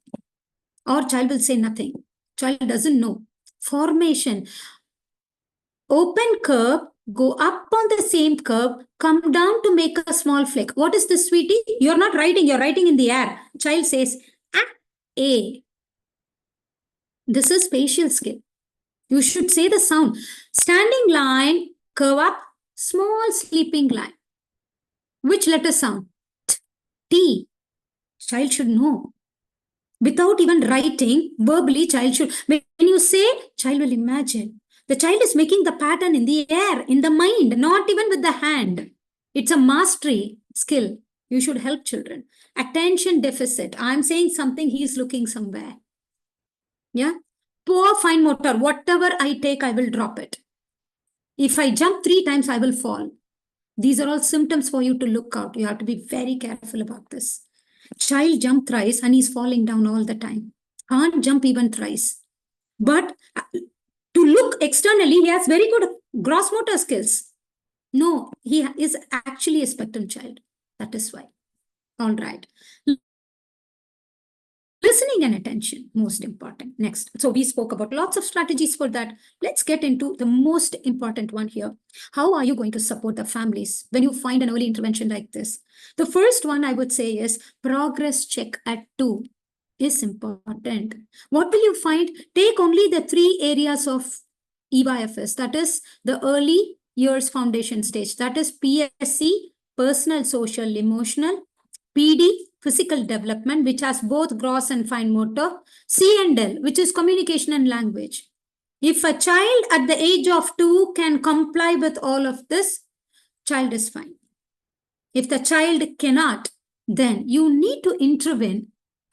or child will say nothing. Child doesn't know. Formation. Open curve, go up on the same curve, come down to make a small flick. What is this, sweetie? You're not writing, you're writing in the air. Child says, A. This is spatial skill. You should say the sound. Standing line, curve up, small sleeping line. Which letter sound? T. Child should know. Without even writing, verbally, child should. When you say, child will imagine. The child is making the pattern in the air, in the mind, not even with the hand. It's a mastery skill. You should help children. Attention deficit. I'm saying something, he's looking somewhere. Yeah. Poor fine motor. Whatever I take, I will drop it. If I jump 3 times, I will fall. These are all symptoms for you to look out. You have to be very careful about this. Child jump thrice and he's falling down all the time. Can't jump even thrice. But to look externally, he has very good gross motor skills. No, he is actually a spectrum child. That is why. All right. Listening and attention, most important. Next. So we spoke about lots of strategies for that. Let's get into the most important one here. How are you going to support the families when you find an early intervention like this? The first one I would say is progress check at 2 is important. What will you find? Take only the 3 areas of EYFS, that is the early years foundation stage, that is PSC, personal, social, emotional, PD, physical development, which has both gross and fine motor, C&L, which is communication and language. If a child at the age of 2 can comply with all of this, child is fine. If the child cannot, then you need to intervene.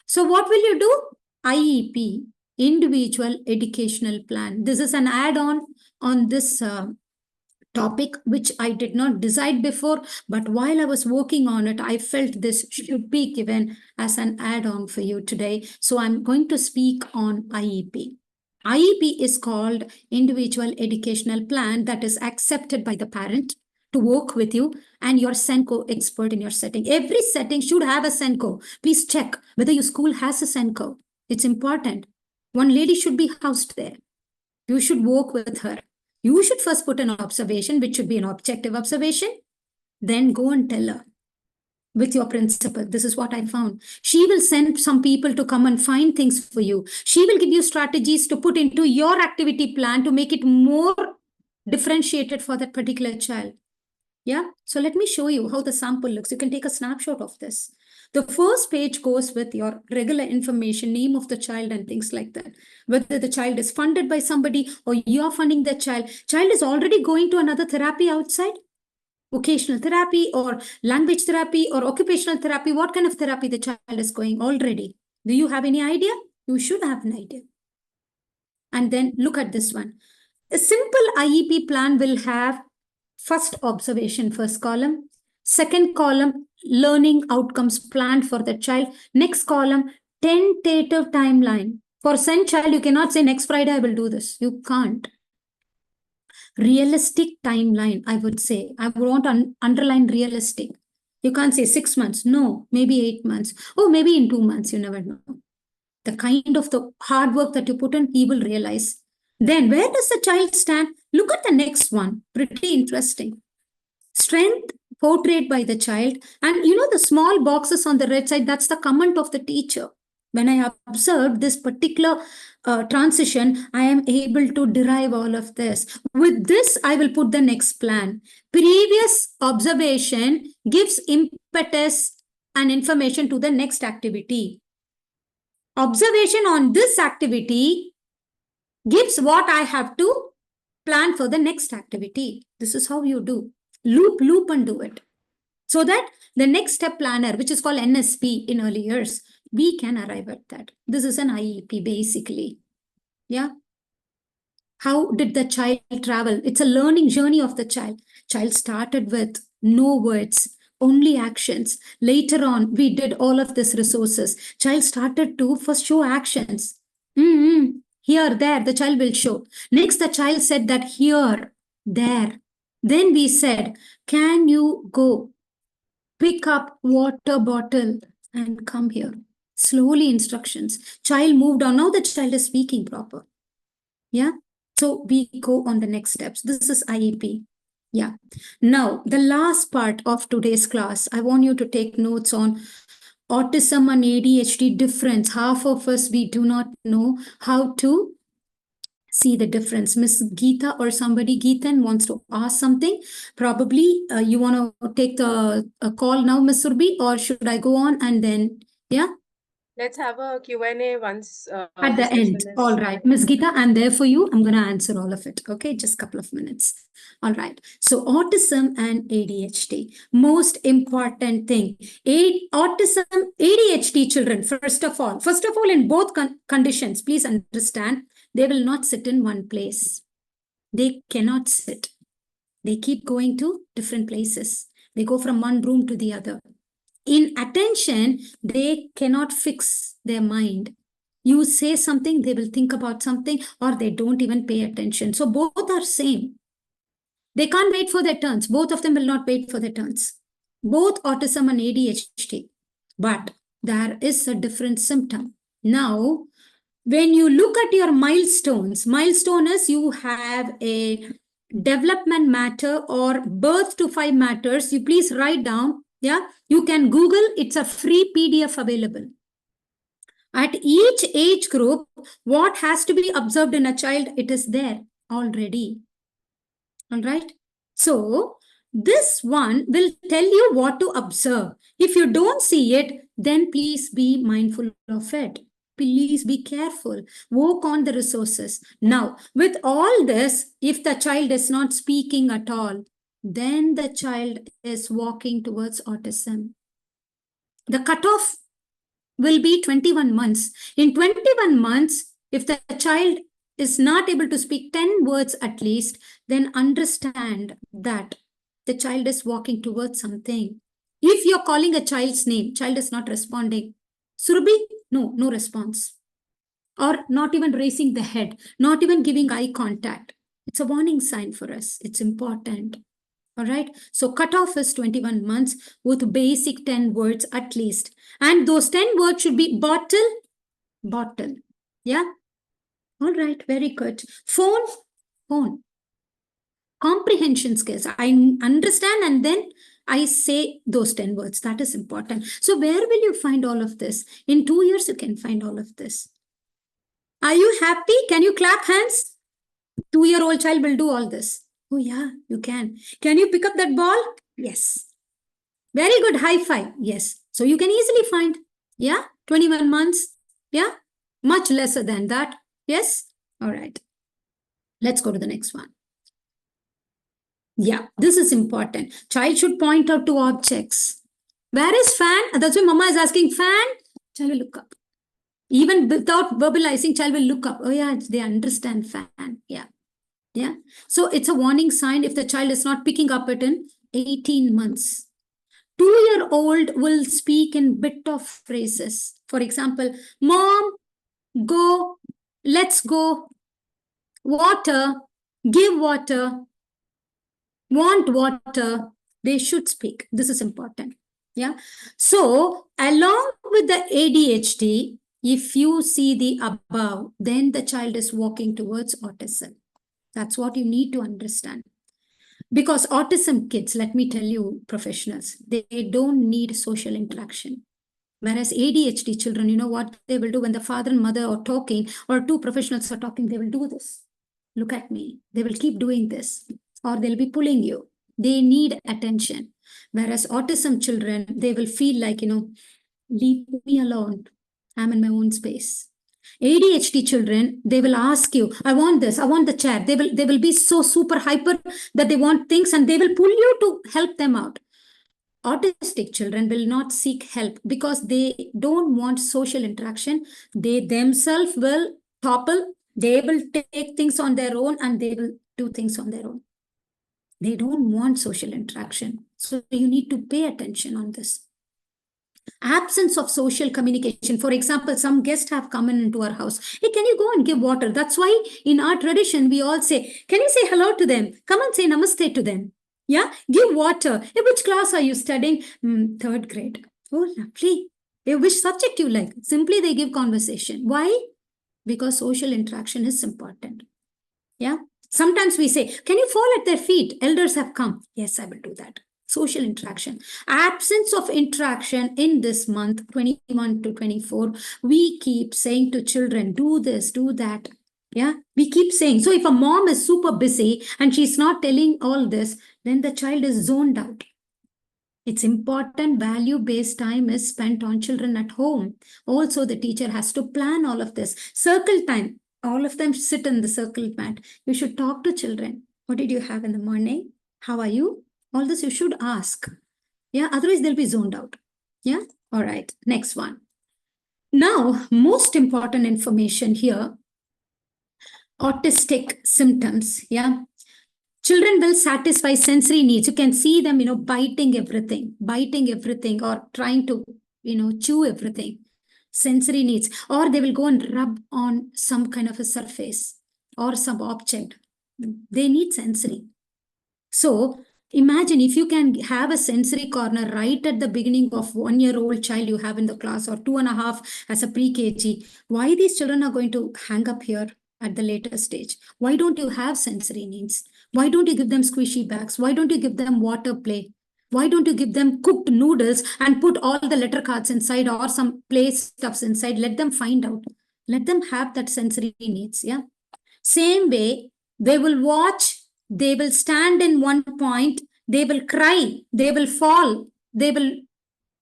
So what will you do? IEP, Individual Educational Plan. This is an add-on on this topic, which I did not decide before, but while I was working on it, I felt this should be given as an add-on for you today. So I'm going to speak on IEP. IEP is called Individual Educational Plan, that is accepted by the parent to work with you and your SENCO expert in your setting. Every setting should have a SENCO. Please check whether your school has a SENCO. It's important. One lady should be housed there. You should work with her. You should first put an observation, which should be an objective observation. Then go and tell her with your principal. This is what I found. She will send some people to come and find things for you. She will give you strategies to put into your activity plan to make it more differentiated for that particular child. Yeah. So let me show you how the sample looks. You can take a snapshot of this. The first page goes with your regular information, name of the child and things like that. Whether the child is funded by somebody or you're funding the child. Child is already going to another therapy outside. Vocational therapy or language therapy or occupational therapy. What kind of therapy the child is going already? Do you have any idea? You should have an idea. And then look at this one. A simple IEP plan will have first observation, first column. Second column, learning outcomes planned for the child. Next column, tentative timeline. For send child, you cannot say next Friday I will do this. You can't. Realistic timeline, I would say. I would want to underline realistic. You can't say 6 months. No, maybe 8 months. Oh, maybe in 2 months. You never know. The kind of the hard work that you put in, he will realize. Then where does the child stand? Look at the next one. Pretty interesting. Strength portrayed by the child. And you know the small boxes on the red side, that's the comment of the teacher. When I observed this particular transition, I am able to derive all of this. With this, I will put the next plan. Previous observation gives impetus and information to the next activity. Observation on this activity gives what I have to plan for the next activity. This is how you do. Loop and do it. So that the next step planner, which is called NSP in early years, we can arrive at that. This is an IEP basically. Yeah. How did the child travel? It's a learning journey of the child. Child started with no words, only actions. Later on, we did all of these resources. Child started to first show actions. Here, there, the child will show. Next, the child said that here, there. Then we said, can you go pick up water bottle and come here? Slowly instructions. Child moved on. Now the child is speaking proper. Yeah. So we go on the next steps. This is IEP. Yeah. Now, the last part of today's class, I want you to take notes on autism and ADHD difference. Half of us, we do not know how to see the difference. Miss Geeta or somebody, Geetan wants to ask something. Probably you want to take the call now, Miss Surbi, or should I go on and then, yeah? Let's have a Q&A once. At the end. All right. Miss Geeta, I'm there for you. I'm going to answer all of it. Okay, just a couple of minutes. All right. So autism and ADHD. Most important thing. Autism, ADHD children, first of all, in both conditions, please understand, they will not sit in one place. They cannot sit. They keep going to different places. They go from one room to the other. In attention, they cannot fix their mind. You say something, they will think about something, or they don't even pay attention. So both are same. They can't wait for their turns. Both of them will not wait for their turns. Both autism and ADHD. But there is a different symptom. Now, when you look at your milestones, milestone is you have a development matter or birth to 5 matters. You please write down. Yeah, you can Google. It's a free PDF available. At each age group, what has to be observed in a child, it is there already. All right. So this one will tell you what to observe. If you don't see it, then please be mindful of it. Please be careful. Work on the resources. Now, with all this, if the child is not speaking at all, then the child is walking towards autism. The cutoff will be 21 months. In 21 months, if the child is not able to speak 10 words at least, then understand that the child is walking towards something. If you're calling a child's name, child is not responding. Surabhi, no response. Or not even raising the head, not even giving eye contact. It's a warning sign for us. It's important. All right. So cutoff is 21 months with basic 10 words at least. And those 10 words should be bottle. Yeah. All right. Very good. Phone. Comprehension skills. I understand and then I say those 10 words. That is important. So where will you find all of this? In 2 years, you can find all of this. Are you happy? Can you clap hands? 2-year-old child will do all this. Oh yeah, you can. Can you pick up that ball? Yes. Very good. High five. Yes. So you can easily find. Yeah. 21 months. Yeah. Much lesser than that. Yes. All right. Let's go to the next one. Yeah. This is important. Child should point out to objects. Where is fan? That's why mama is asking fan. Child will look up. Even without verbalizing, child will look up. Oh yeah, they understand fan. Yeah. Yeah. So it's a warning sign if the child is not picking up it in 18 months. 2-year-old will speak in bit of phrases. For example, mom, go, let's go, water, give water, want water. They should speak. This is important. Yeah. So along with the ADHD, if you see the above, then the child is walking towards autism. That's what you need to understand. Because autism kids, let me tell you, professionals, they don't need social interaction. Whereas ADHD children, you know what they will do when the father and mother are talking or 2 professionals are talking, they will do this. Look at me. They will keep doing this or they'll be pulling you. They need attention. Whereas autism children, they will feel like, leave me alone. I'm in my own space. ADHD children, they will ask you, I want this, I want the chair. They will be so super hyper that they want things and they will pull you to help them out. Autistic children will not seek help because they don't want social interaction. They themselves will topple. They will take things on their own and they will do things on their own. They don't want social interaction. So you need to pay attention on this. Absence of social communication. For example, some guests have come into our house. Hey, can you go and give water? That's why in our tradition, we all say, can you say hello to them? Come and say namaste to them. Yeah, give water. Hey, which class are you studying? 3rd grade. Oh, lovely. Hey, which subject you like? Simply they give conversation. Why? Because social interaction is important. Yeah. Sometimes we say, can you fall at their feet? Elders have come. Yes, I will do that. Social interaction. Absence of interaction in this month, 21 to 24, we keep saying to children, do this, do that. Yeah, we keep saying. So if a mom is super busy and she's not telling all this, then the child is zoned out. It's important value-based time is spent on children at home. Also, the teacher has to plan all of this. Circle time. All of them sit in the circle mat. You should talk to children. What did you have in the morning? How are you? All this you should ask. Yeah, otherwise they'll be zoned out. Yeah, all right. Next one. Now, most important information here, autistic symptoms. Yeah, children will satisfy sensory needs. You can see them, biting everything or trying to, chew everything. Sensory needs, or they will go and rub on some kind of a surface or some object. They need sensory. So Imagine if you can have a sensory corner right at the beginning of 1-year-old child you have in the class, or 2.5 as a pre-KG. Why these children are going to hang up here at the later stage? Why don't you have sensory needs? Why don't you give them squishy bags? Why don't you give them water play? Why don't you give them cooked noodles and put all the letter cards inside or some play stuffs inside? Let them find out. Let them have that sensory needs. Yeah. Same way, they will watch, they will stand in one point, they will cry, they will fall, they will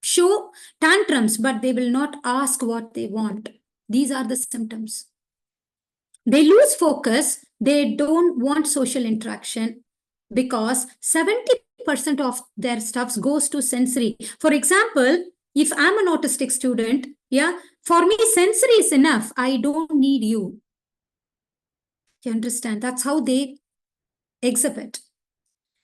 show tantrums, but they will not ask what they want. These are the symptoms. They lose focus, they don't want social interaction because 70% of their stuff goes to sensory. For example, if I'm an autistic student, yeah, for me, sensory is enough. I don't need you. You understand? That's how they exhibit.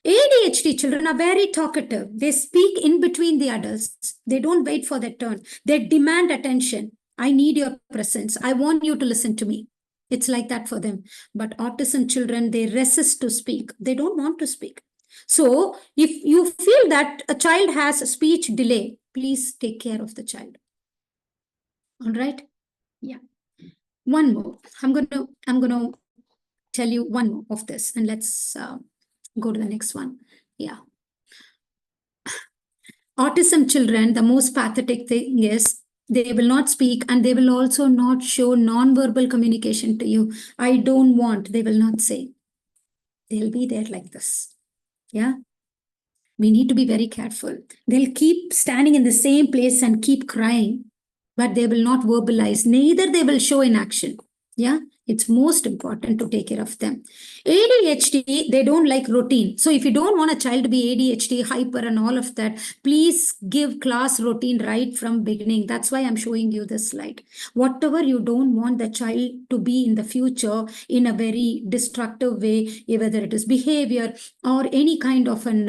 ADHD children are very talkative. They speak in between the adults. They don't wait for their turn. They demand attention. I need your presence. I want you to listen to me. It's like that for them. But autism children, they resist to speak. They don't want to speak. So if you feel that a child has a speech delay, please take care of the child. All right? Yeah. One more. I'm gonna tell you one more of this, and let's go to the next one. Yeah. Autism children, the most pathetic thing is they will not speak, and they will also not show non-verbal communication to you. I don't want, they will not say. They'll be there like this. Yeah. We need to be very careful. They'll keep standing in the same place and keep crying, but they will not verbalize. Neither they will show in action. Yeah. It's most important to take care of them. ADHD, they don't like routine. So if you don't want a child to be ADHD, hyper and all of that, please give class routine right from beginning. That's why I'm showing you this slide. Whatever you don't want the child to be in the future in a very destructive way, whether it is behavior or any kind of an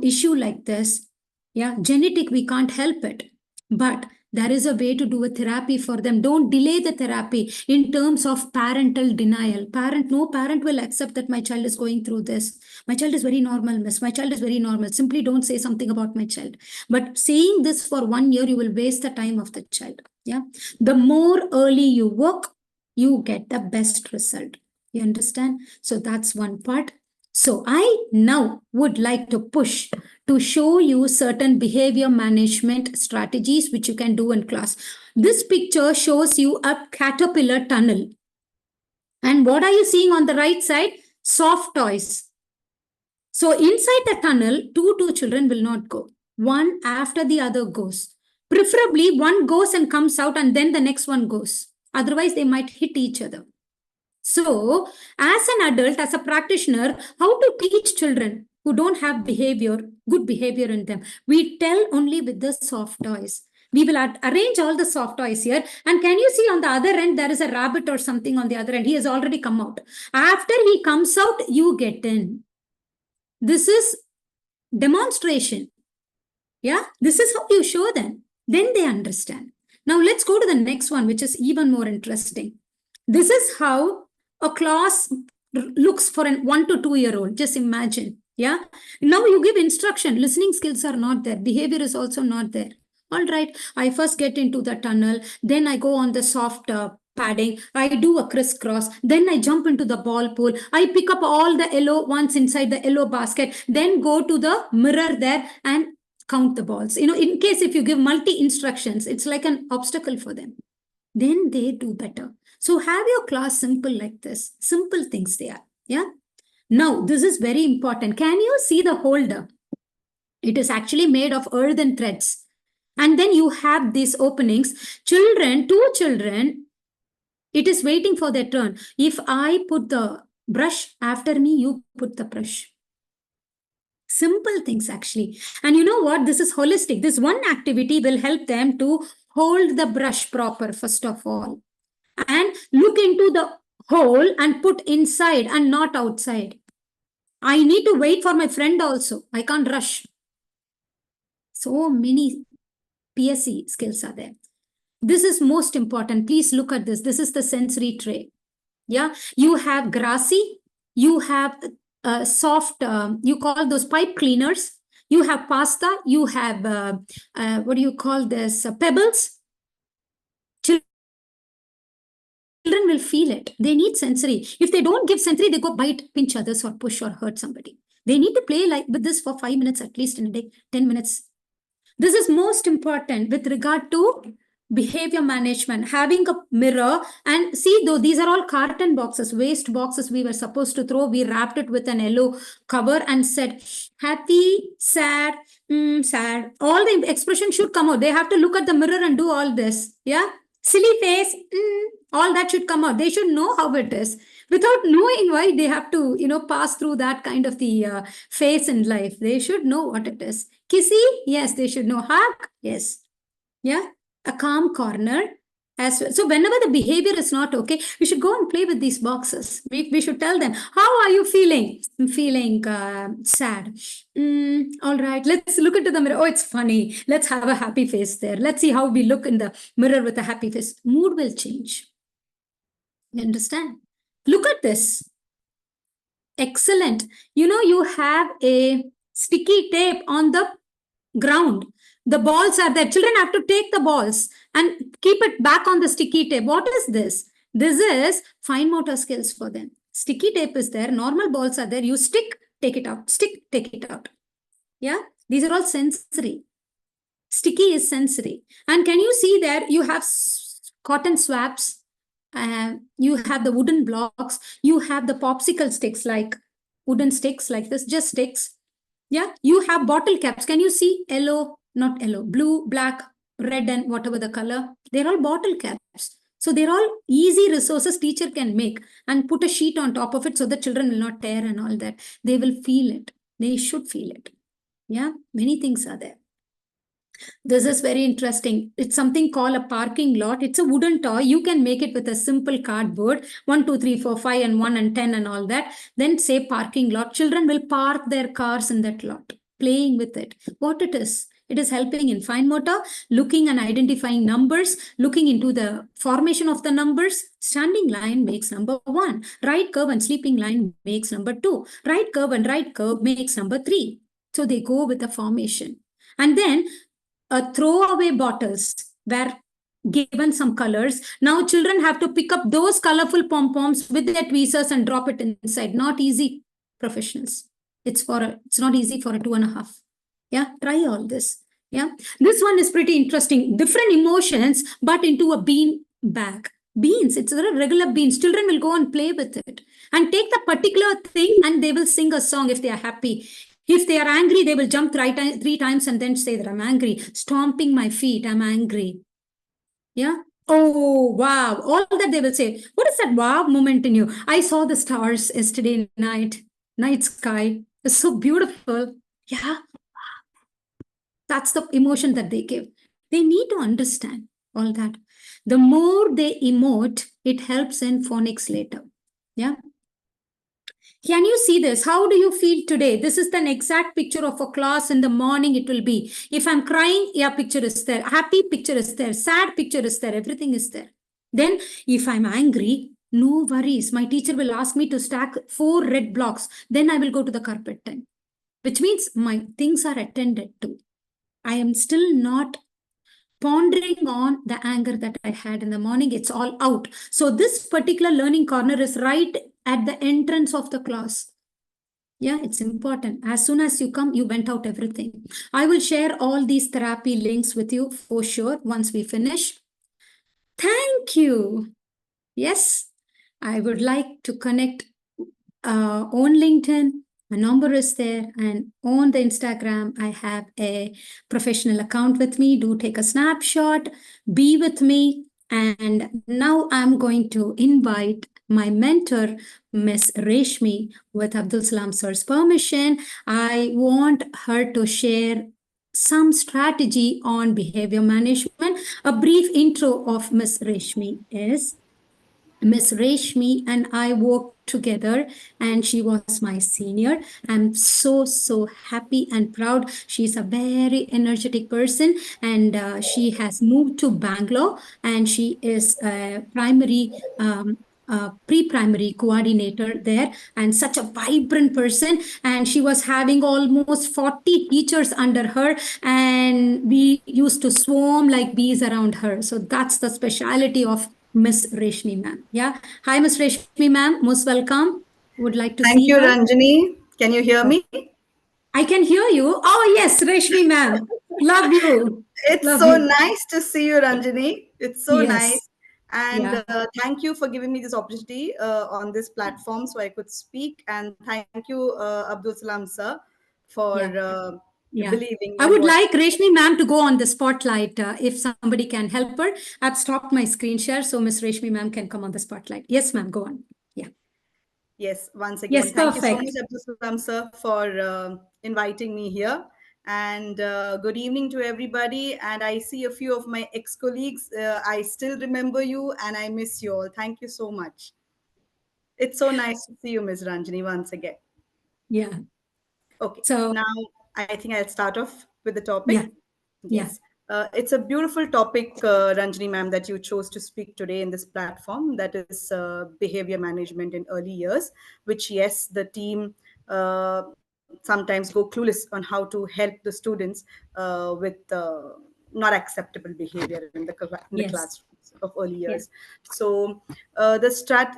issue like this. Yeah, genetic, we can't help it. But there is a way to do a therapy for them. Don't delay the therapy in terms of parental denial. No parent will accept that my child is going through this. My child is very normal, miss. My child is very normal. Simply don't say something about my child. But saying this for 1 year, you will waste the time of the child. Yeah. The more early you work, you get the best result. You understand? So that's one part. So I now would like to push to show you certain behavior management strategies which you can do in class. This picture shows you a caterpillar tunnel. And what are you seeing on the right side? Soft toys. So inside the tunnel, two children will not go. One after the other goes. Preferably one goes and comes out and then the next one goes. Otherwise, they might hit each other. So, as an adult, as a practitioner, how to teach children who don't have good behavior in them? We tell only with the soft toys. We will arrange all the soft toys here. And can you see on the other end, there is a rabbit or something on the other end. He has already come out. After he comes out, you get in. This is demonstration. Yeah, this is how you show them. Then they understand. Now, let's go to the next one, which is even more interesting. This is how a class looks for an 1 to 2 year old. Just imagine. Yeah. Now you give instruction. Listening skills are not there. Behavior is also not there. All right. I first get into the tunnel. Then I go on the soft padding. I do a crisscross. Then I jump into the ball pool. I pick up all the yellow ones inside the yellow basket. Then go to the mirror there and count the balls. In case if you give multi instructions, it's like an obstacle for them. Then they do better. So have your class simple like this. Simple things they are. Yeah. Now, this is very important. Can you see the holder? It is actually made of earthen threads. And then you have these openings. Two children, it is waiting for their turn. If I put the brush after me, you put the brush. Simple things actually. And you know what? This is holistic. This one activity will help them to hold the brush proper, first of all. And look into the hole and put inside and not outside. I need to wait for my friend also. I can't rush. So many PSC skills are there. This is most important. Please look at this. This is the sensory tray. Yeah. You have grassy. You have soft, you call those pipe cleaners. You have pasta, you have, what do you call this, pebbles. Children will feel it. They need sensory. If they don't give sensory, they go bite, pinch others, or push or hurt somebody. They need to play like with this for 5 minutes at least in a day, 10 minutes. This is most important with regard to behavior management, having a mirror. And see, though these are all carton boxes, waste boxes we were supposed to throw. We wrapped it with an yellow cover and said, happy, sad, sad. All the expression should come out. They have to look at the mirror and do all this. Yeah. Silly face, all that should come out. They should know how it is. Without knowing why they have to, pass through that kind of the phase in life. They should know what it is. Kissy, yes, they should know. Hug, yes. Yeah, a calm corner as well. So whenever the behavior is not okay, we should go and play with these boxes. We should tell them, how are you feeling? I'm feeling sad. All right, let's look into the mirror. Oh, it's funny. Let's have a happy face there. Let's see how we look in the mirror with a happy face. Mood will change. You understand? Look at this. Excellent. You have a sticky tape on the ground. The balls are there. Children have to take the balls and keep it back on the sticky tape. What is this? This is fine motor skills for them. Sticky tape is there. Normal balls are there. You stick, take it out. Stick, take it out. Yeah. These are all sensory. Sticky is sensory. And can you see there? You have cotton swabs. You have the wooden blocks. You have the popsicle sticks, like wooden sticks like this, just sticks. Yeah, you have bottle caps. Can you see yellow, not yellow, blue, black, red, and whatever the color? They're all bottle caps. So they're all easy resources teacher can make and put a sheet on top of it so the children will not tear and all that. They will feel it. They should feel it. Yeah, many things are there. This is very interesting. It's something called a parking lot. It's a wooden toy. You can make it with a simple cardboard, 1, 2, 3, 4, 5, and 1 and 10 and all that. Then say parking lot. Children will park their cars in that lot, playing with it. What it is? It is helping in fine motor, looking and identifying numbers, looking into the formation of the numbers. Standing line makes number 1. Right curve and sleeping line makes number 2. Right curve and right curve makes number 3. So they go with the formation. And then throwaway bottles were given some colors. Now children have to pick up those colorful pom-poms with their tweezers and drop it inside. Not easy, professionals. It's not easy for a 2.5. Yeah, try all this. Yeah, this one is pretty interesting. Different emotions, but into a bean bag. Beans, it's a regular beans. Children will go and play with it and take the particular thing and they will sing a song if they are happy. If they are angry, they will jump 3 times and then say that I'm angry. Stomping my feet, I'm angry. Yeah. Oh, wow. All that they will say. What is that wow moment in you? I saw the stars yesterday night sky. It's so beautiful. Yeah. That's the emotion that they give. They need to understand all that. The more they emote, it helps in phonics later. Yeah. Can you see this? How do you feel today? This is an exact picture of a class in the morning. It will be. If I'm crying, yeah, picture is there. Happy picture is there. Sad picture is there. Everything is there. Then if I'm angry, no worries. My teacher will ask me to stack 4 red blocks. Then I will go to the carpet time, which means my things are attended to. I am still not pondering on the anger that I had in the morning. It's all out. So this particular learning corner is right at the entrance of the class. Yeah, it's important. As soon as you come, you went out everything. I will share all these therapy links with you for sure once we finish. Thank you. Yes, I would like to connect on LinkedIn. My number is there, and on the Instagram, I have a professional account with me. Do take a snapshot, be with me. And now I'm going to invite my mentor, Miss Reshmi, with Abdul Salam sir's permission. I want her to share some strategy on behavior management. A brief intro of Miss Reshmi is, Miss Reshmi and I worked together and she was my senior. I'm so happy and proud. She's a very energetic person and she has moved to Bangalore and she is a primary pre-primary coordinator there, and such a vibrant person. And she was having almost 40 teachers under her, and we used to swarm like bees around her. So that's the speciality of Miss Reshmi ma'am. Yeah. Hi, Miss Reshmi ma'am. Most welcome. Would like to Thank see you, her. Ranjani. Can you hear me? I can hear you. Oh, yes, Reshmi ma'am. Love you. It's Love so you. nice to see you, Ranjani. It's so nice. Yes. And Yeah. thank you for giving me this opportunity on this platform so I could speak. And thank you, Abdul Salam sir, for Yeah. Yeah. believing I in would what. like Reshmi ma'am to go on the spotlight if somebody can help her. I've stopped my screen share so Miss Reshmi ma'am can come on the spotlight. Yes, ma'am. Go on. Yeah. Yes, once Yes, again, thank you so perfect. much, Abdul Salam sir, for inviting me here. And good evening to everybody. And I see a few of my ex-colleagues. I still remember you and I miss you all. Thank you so much. It's so nice to see you, Ms. Ranjani, once again. Yeah. Okay, So, now I think I'll start off with the yeah. topic. Yeah. Yes, it's a beautiful topic, Ranjani ma'am, that you chose to speak today in this platform. That is behavior management in early years, which, yes, the team sometimes go clueless on how to help the students with not acceptable behavior in the Yes. classrooms of early Yeah. years. So the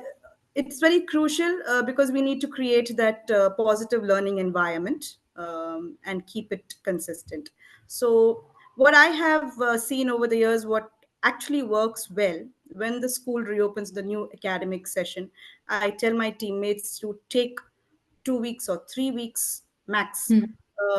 it's very crucial because we need to create that positive learning environment and keep it consistent. So what I have seen over the years, what actually works well when the school reopens the new academic session, I tell my teammates to take 2 weeks or 3 weeks max Hmm.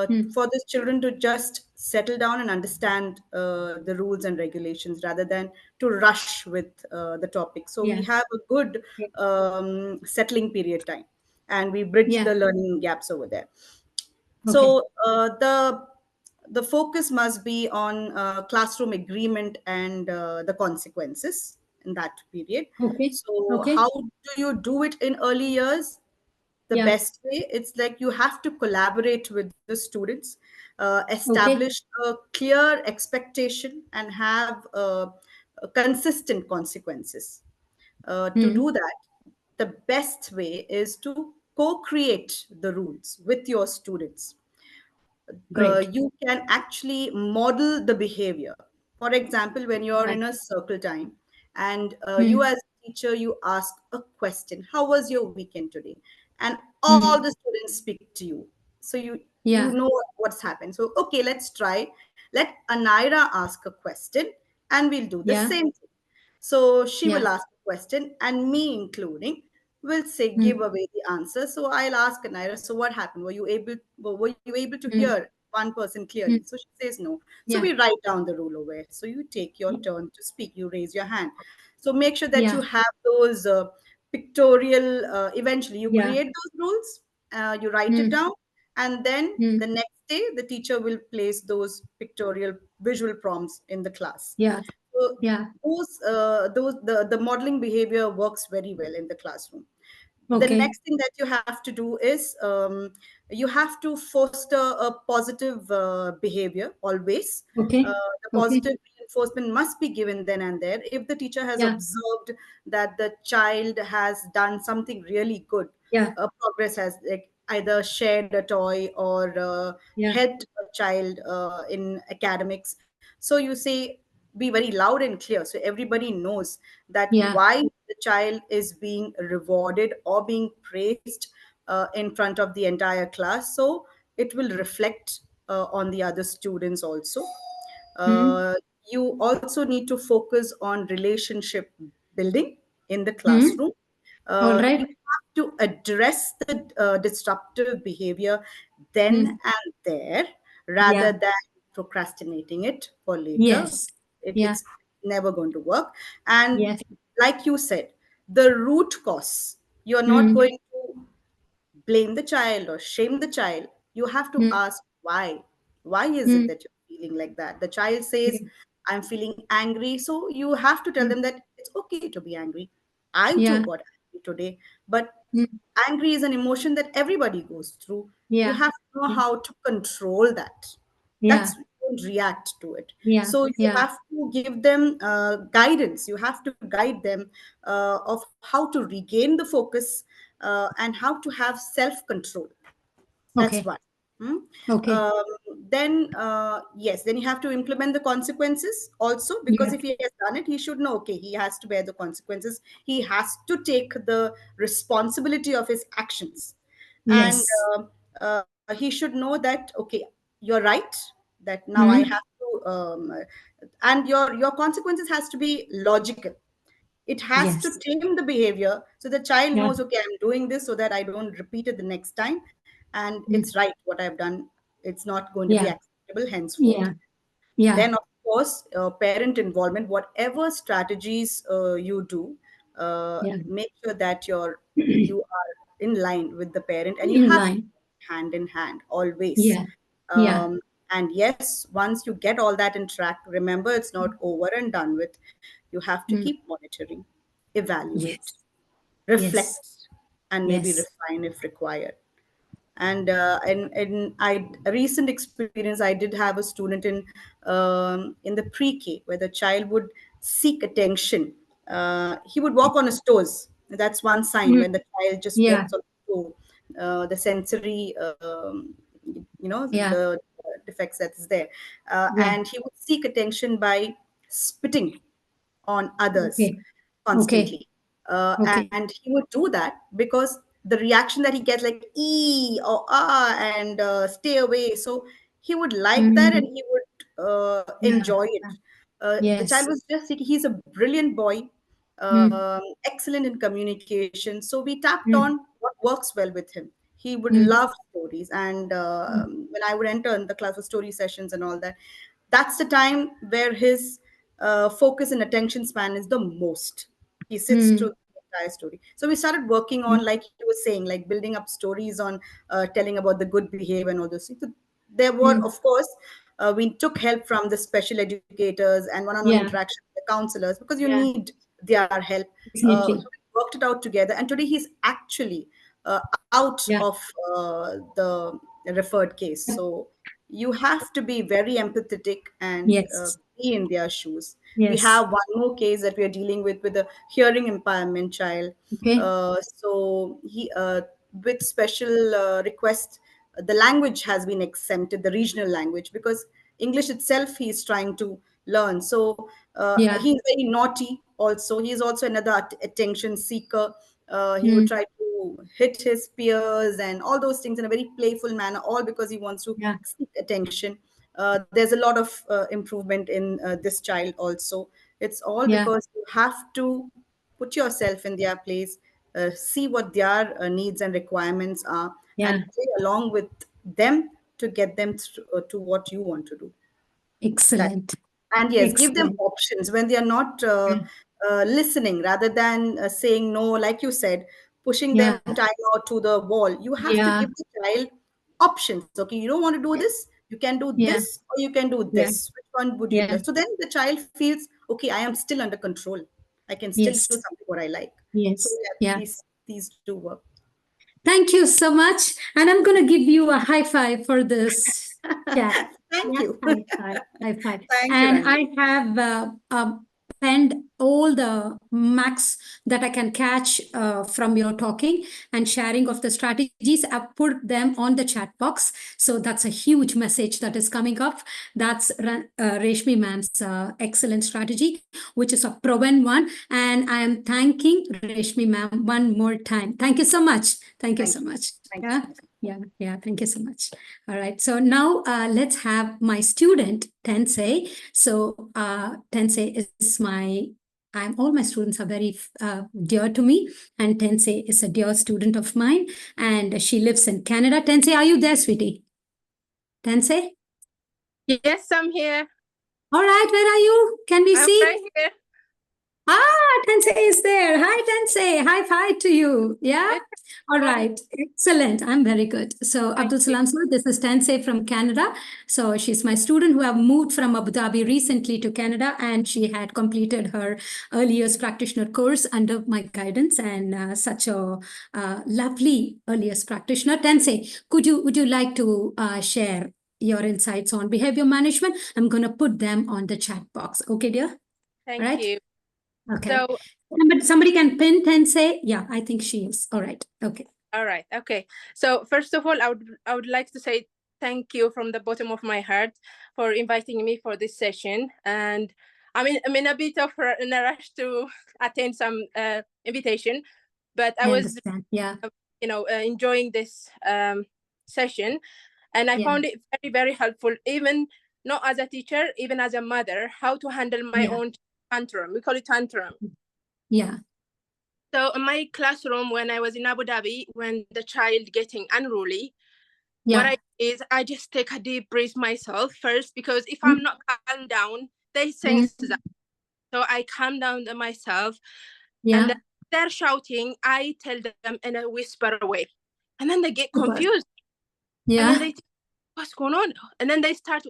Hmm. for the children to just settle down and understand the rules and regulations rather than to rush with the topic. So we Yeah. have a good Yeah. settling period time, and we bridge Yeah. the learning gaps over there. Okay. So the focus must be on classroom agreement and the consequences in that period. Okay. So Okay. how do you do it in early years? The Yeah. best way, it's like you have to collaborate with the students, Okay. establish a clear expectation, and have consistent consequences. To Hmm. do that, the best way is to co-create the rules with your students. Great. You can actually model the behavior. For example, when you're Right. in a circle time and you Hmm. as a teacher, you ask a question, how was your weekend today? And all Hmm. the students speak to you. So you Yeah. know what's happened. So, okay, let's try. Let Anaira ask a question and we'll do the Yeah. same thing. So she Yeah. will ask a question, and me including will say give Hmm. away the answer. So I'll ask Naira, so what happened? Were you able to Hmm. hear one person Hmm. clearly? So she says no. So Yeah. we write down the rule over. So you take your turn to speak. You raise your hand. So make sure that you Yeah. have those pictorial. Eventually, you Yeah. create those rules. You write it Hmm. down, and then Hmm. the next day the teacher will place those pictorial visual prompts in the class. Yeah. So Yeah. the modeling behavior works very well in the classroom. The Okay. next thing that you have to do is you have to foster a positive behavior always. Okay. The Okay. positive reinforcement must be given then and there. If the teacher has Yeah. observed that the child has done something really good, Yeah. progress has, like, either shared a toy or Yeah. helped a child in academics, so you say, be very loud and clear so everybody knows that Yeah. why the child is being rewarded or being praised in front of the entire class, so it will reflect on the other students also. Hmm. uh, you also need to focus on relationship building in the Hmm. classroom. All You right. have to address the disruptive behavior then Hmm. and there rather Yeah. than procrastinating it for later. Yes. Yeah. It's never going to work. And Yes. like you said, the root cause, you're not Hmm. going to blame the child or shame the child. You have to Hmm. ask why. Why is it Hmm. that you're feeling like that? The child says, Yeah. I'm feeling angry. So you have to tell Hmm. them that it's okay to be angry. I too Yeah. got angry today. But Hmm. angry is an emotion that everybody goes through. You Yeah. have to know Yeah. how to control that. Yeah. That's don't react to it. Yeah. So you Yeah. have to give them guidance. You have to guide them of how to regain the focus and how to have self-control. That's Okay. one. Hmm? Okay. Yes, then you have to implement the consequences also, because Yeah. if he has done it, he should know, okay, he has to bear the consequences. He has to take the responsibility of his actions. And Yes. he should know that, okay, you're right, that now I Mm-hmm. have to, and your consequences has to be logical. It has to Yes. tame the behavior, so the child Yeah. knows, okay, I'm doing this so that I don't repeat it the next time, and Mm. it's right what I've done. It's not going to be Yeah. acceptable henceforth. Yeah. Yeah. Then, of course, parent involvement, whatever strategies you do, Yeah. make sure that you are in line with the parent, and you In have line. hand in hand always. Yeah. Yeah. um, and yes, once you get all that in track, remember, it's not over and done with. You have to Mm. keep monitoring, evaluate, Yes. Yes. reflect, and maybe Yes. refine if required. And a recent experience, I did have a student in the pre-K, where the child would seek attention. He would walk on his toes. That's one sign, Mm. when the child just Yeah. walks on his toe. The sensory, Yeah. the defects that is there. Yeah. And he would seek attention by spitting on others Okay. Okay. constantly. Okay. And he would do that because the reaction that he gets, like ee or ah, and stay away. So he would like that, and Mm. he would Yeah. enjoy it. The child Yes. was just, he's a brilliant boy, Mm. excellent in communication. So we tapped Mm. on what works well with him. He would Mm. love stories. And Mm. when I would enter in the class for story sessions and all that, that's the time where his focus and attention span is the most. He sits through Mm. the entire story. So we started working on, like you were saying, like building up stories on telling about the good behavior and all those things. So there were, Mm. of course, we took help from the special educators and one-on-one Yeah. interaction with the counselors, because you Yeah. need their help. So Definitely. we worked it out together, and today he's actually out Yeah. of the referred case. So you have to be very empathetic and Yes. be in their shoes. We Yes. have one more case that we are dealing with a hearing impairment child. Okay. So he, with special request, the language has been exempted, the regional language, because English itself he is trying to learn. So Yeah. he's very naughty also. He is also another attention seeker. He would Mm. try to hit his peers and all those things in a very playful manner, all because he wants to Yeah. seek attention. There's a lot of improvement in this child also. It's all Yeah. because you have to put yourself in their place, see what their needs and requirements are, Yeah. and play along with them to get them to what you want to do. That, Excellent. and yes, give them Excellent. options when they are not Yeah. listening, rather than saying no, like you said, pushing them Yeah. time out to the wall. You have to Yeah. give the child options. Okay, you don't want to do this, you can do Yeah. this, or you can do Yeah. this. Which one would you Yeah. do? So then the child feels, okay, I am still under control. I can still Yes. do something what I like. So Yes. yeah, Yeah. these do work. Thank you so much. And I'm going to give you a high five for this chat. Thank Yeah, you. high five, high five. Thank you, And Ranjit. I have penned all the max that I can catch from your talking and sharing of the strategies. I've put them on the chat box. So that's a huge message that is coming up. That's Reshmi ma'am's excellent strategy, which is a proven one. And I am thanking Reshmi ma'am one more time. Thank you so much. Thank you so much. Thank you Yeah. so much. Yeah. Thank you so much. All right. So now let's have my student, Tensei. So Tensei is all my students are very dear to me. And Tensei is a dear student of mine. And she lives in Canada. Tensei, are you there, sweetie? Tensei? Yes, I'm here. All right. Where are you? Can we I'm see? right here. Tensei is there. Hi, Tensei. High five to you. Yeah. All right. Excellent. I'm very good. So, Abdul Salam sir, this is Tensei from Canada. So, she's my student who have moved from Abu Dhabi recently to Canada, and she had completed her early years practitioner course under my guidance, and such a lovely early years practitioner. Tensei, would you like to share your insights on behavior management. I'm going to put them on the chat box. Okay, dear? Thank Right? you. Okay. So, Somebody can pin and say, yeah, I think she is. All right. Okay. all right. Okay. So first of all, I would like to say thank you from the bottom of my heart for inviting me for this session. And I'm in a bit of in a rush to attend some invitation, but I was, understand. Yeah. enjoying this session, and I Yeah. found it very, very helpful, even not as a teacher, even as a mother, how to handle my own tantrum. We call it tantrum. Yeah. So in my classroom, when I was in Abu Dhabi, when the child getting unruly, Yeah. what I do is I just take a deep breath myself first, because if I'm not calm down, they sense that. So I calm down myself, and then they're shouting, I tell them in a whisper away, and then they get confused. Yeah. And then they think, what's going on? And then they start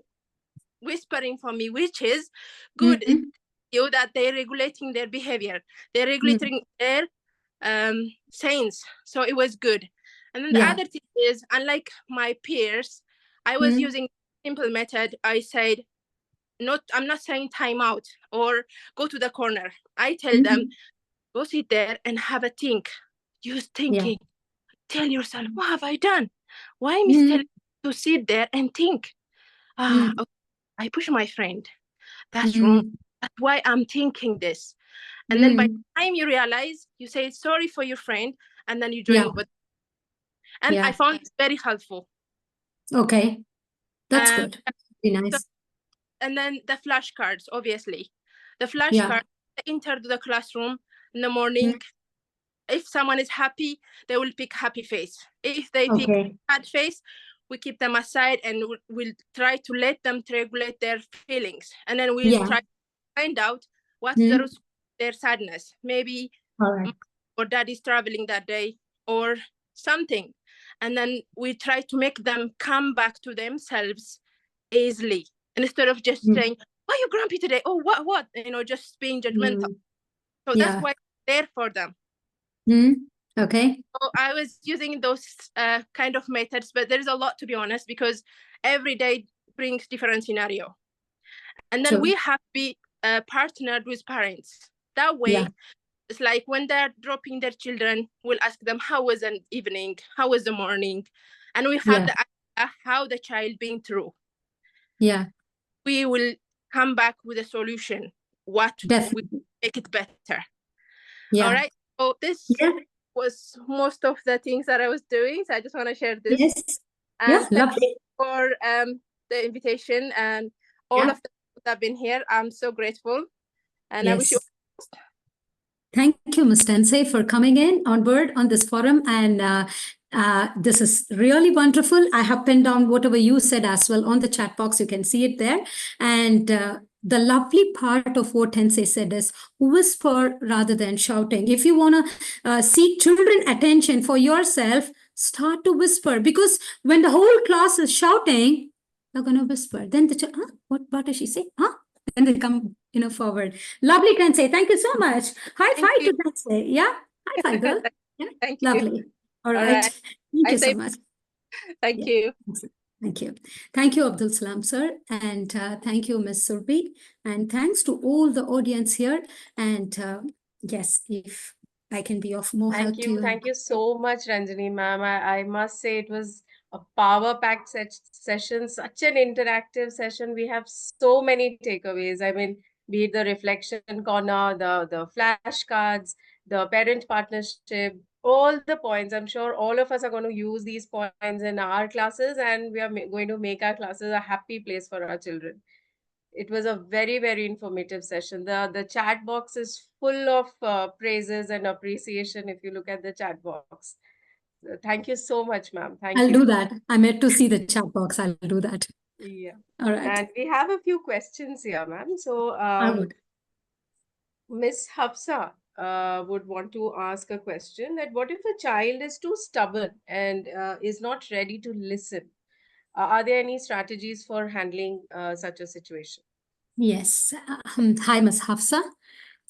whispering for me, which is good. It you that they're regulating their behavior, they're regulating their sayings. So it was good. And then the other thing is, unlike my peers, I was using simple method. I said, I'm not saying time out or go to the corner. I tell them, go sit there and have a think. Use thinking. Tell yourself, what have I done? Why am I telling you to sit there and think? Okay, I push my friend. That's wrong. That's why I'm thinking this. And then by the time you realize, you say sorry for your friend, and then you join with. And I found it very helpful. Okay. That's good. Be nice. So, and then the flashcards, obviously. The flashcards enter the classroom in the morning. If someone is happy, they will pick happy face. If they pick sad face, we keep them aside and we'll try to let them regulate their feelings. And then we'll try to find out what's the root of their sadness. Maybe or dad is traveling that day or something. And then we try to make them come back to themselves easily, instead of just saying, why are you grumpy today? Oh, what? Just being judgmental. So that's why I'm there for them. Okay. So I was using those kind of methods, but there's a lot, to be honest, because every day brings different scenario. And then we have to be partnered with parents. That way, it's like when they're dropping their children, we'll ask them, how was an evening? How was the morning? And we have the idea how the child been through. Yeah. We will come back with a solution. What we make it better. Yeah. All right. So this was most of the things that I was doing. So I just want to share this. Yes. And lovely. thank you for the invitation and all of the people that have been here. I'm so grateful. And I wish you. Thank you, Ms. Tensei, for coming in on board on this forum. And this is really wonderful. I have pinned down whatever you said as well on the chat box. You can see it there. And the lovely part of what Tensei said is whisper rather than shouting. If you want to seek children attention for yourself, start to whisper. Because when the whole class is shouting, they're going to whisper. Then the child, what does she say? Then they come forward. Lovely, Tensei. Thank you so much. High five to Tensei. Yeah. High five, girl. Yeah. Thank you. Lovely. All right. Thank you so much. Thank you. Thank you. Thank you, Abdul Salam, sir. And thank you, Ms. Surbi. And thanks to all the audience here. And yes, if I can be of more help to you. Thank you so much, Ranjani ma'am. I must say it was a power-packed session, such an interactive session. We have so many takeaways. I mean, be it the reflection corner, the flashcards, the parent partnership, all the points. I'm sure all of us are going to use these points in our classes, and we are going to make our classes a happy place for our children. It was a very, very informative session. The chat box is full of praises and appreciation if you look at the chat box. So thank you so much, ma'am. Thank you. I'll do that. I'm yet to see the chat box. I'll do that. Yeah. All right. And we have a few questions here, ma'am. So Miss Hafsa would want to ask a question that what if a child is too stubborn and is not ready to listen? Are there any strategies for handling such a situation? Yes. Hi, Ms. Hafsa.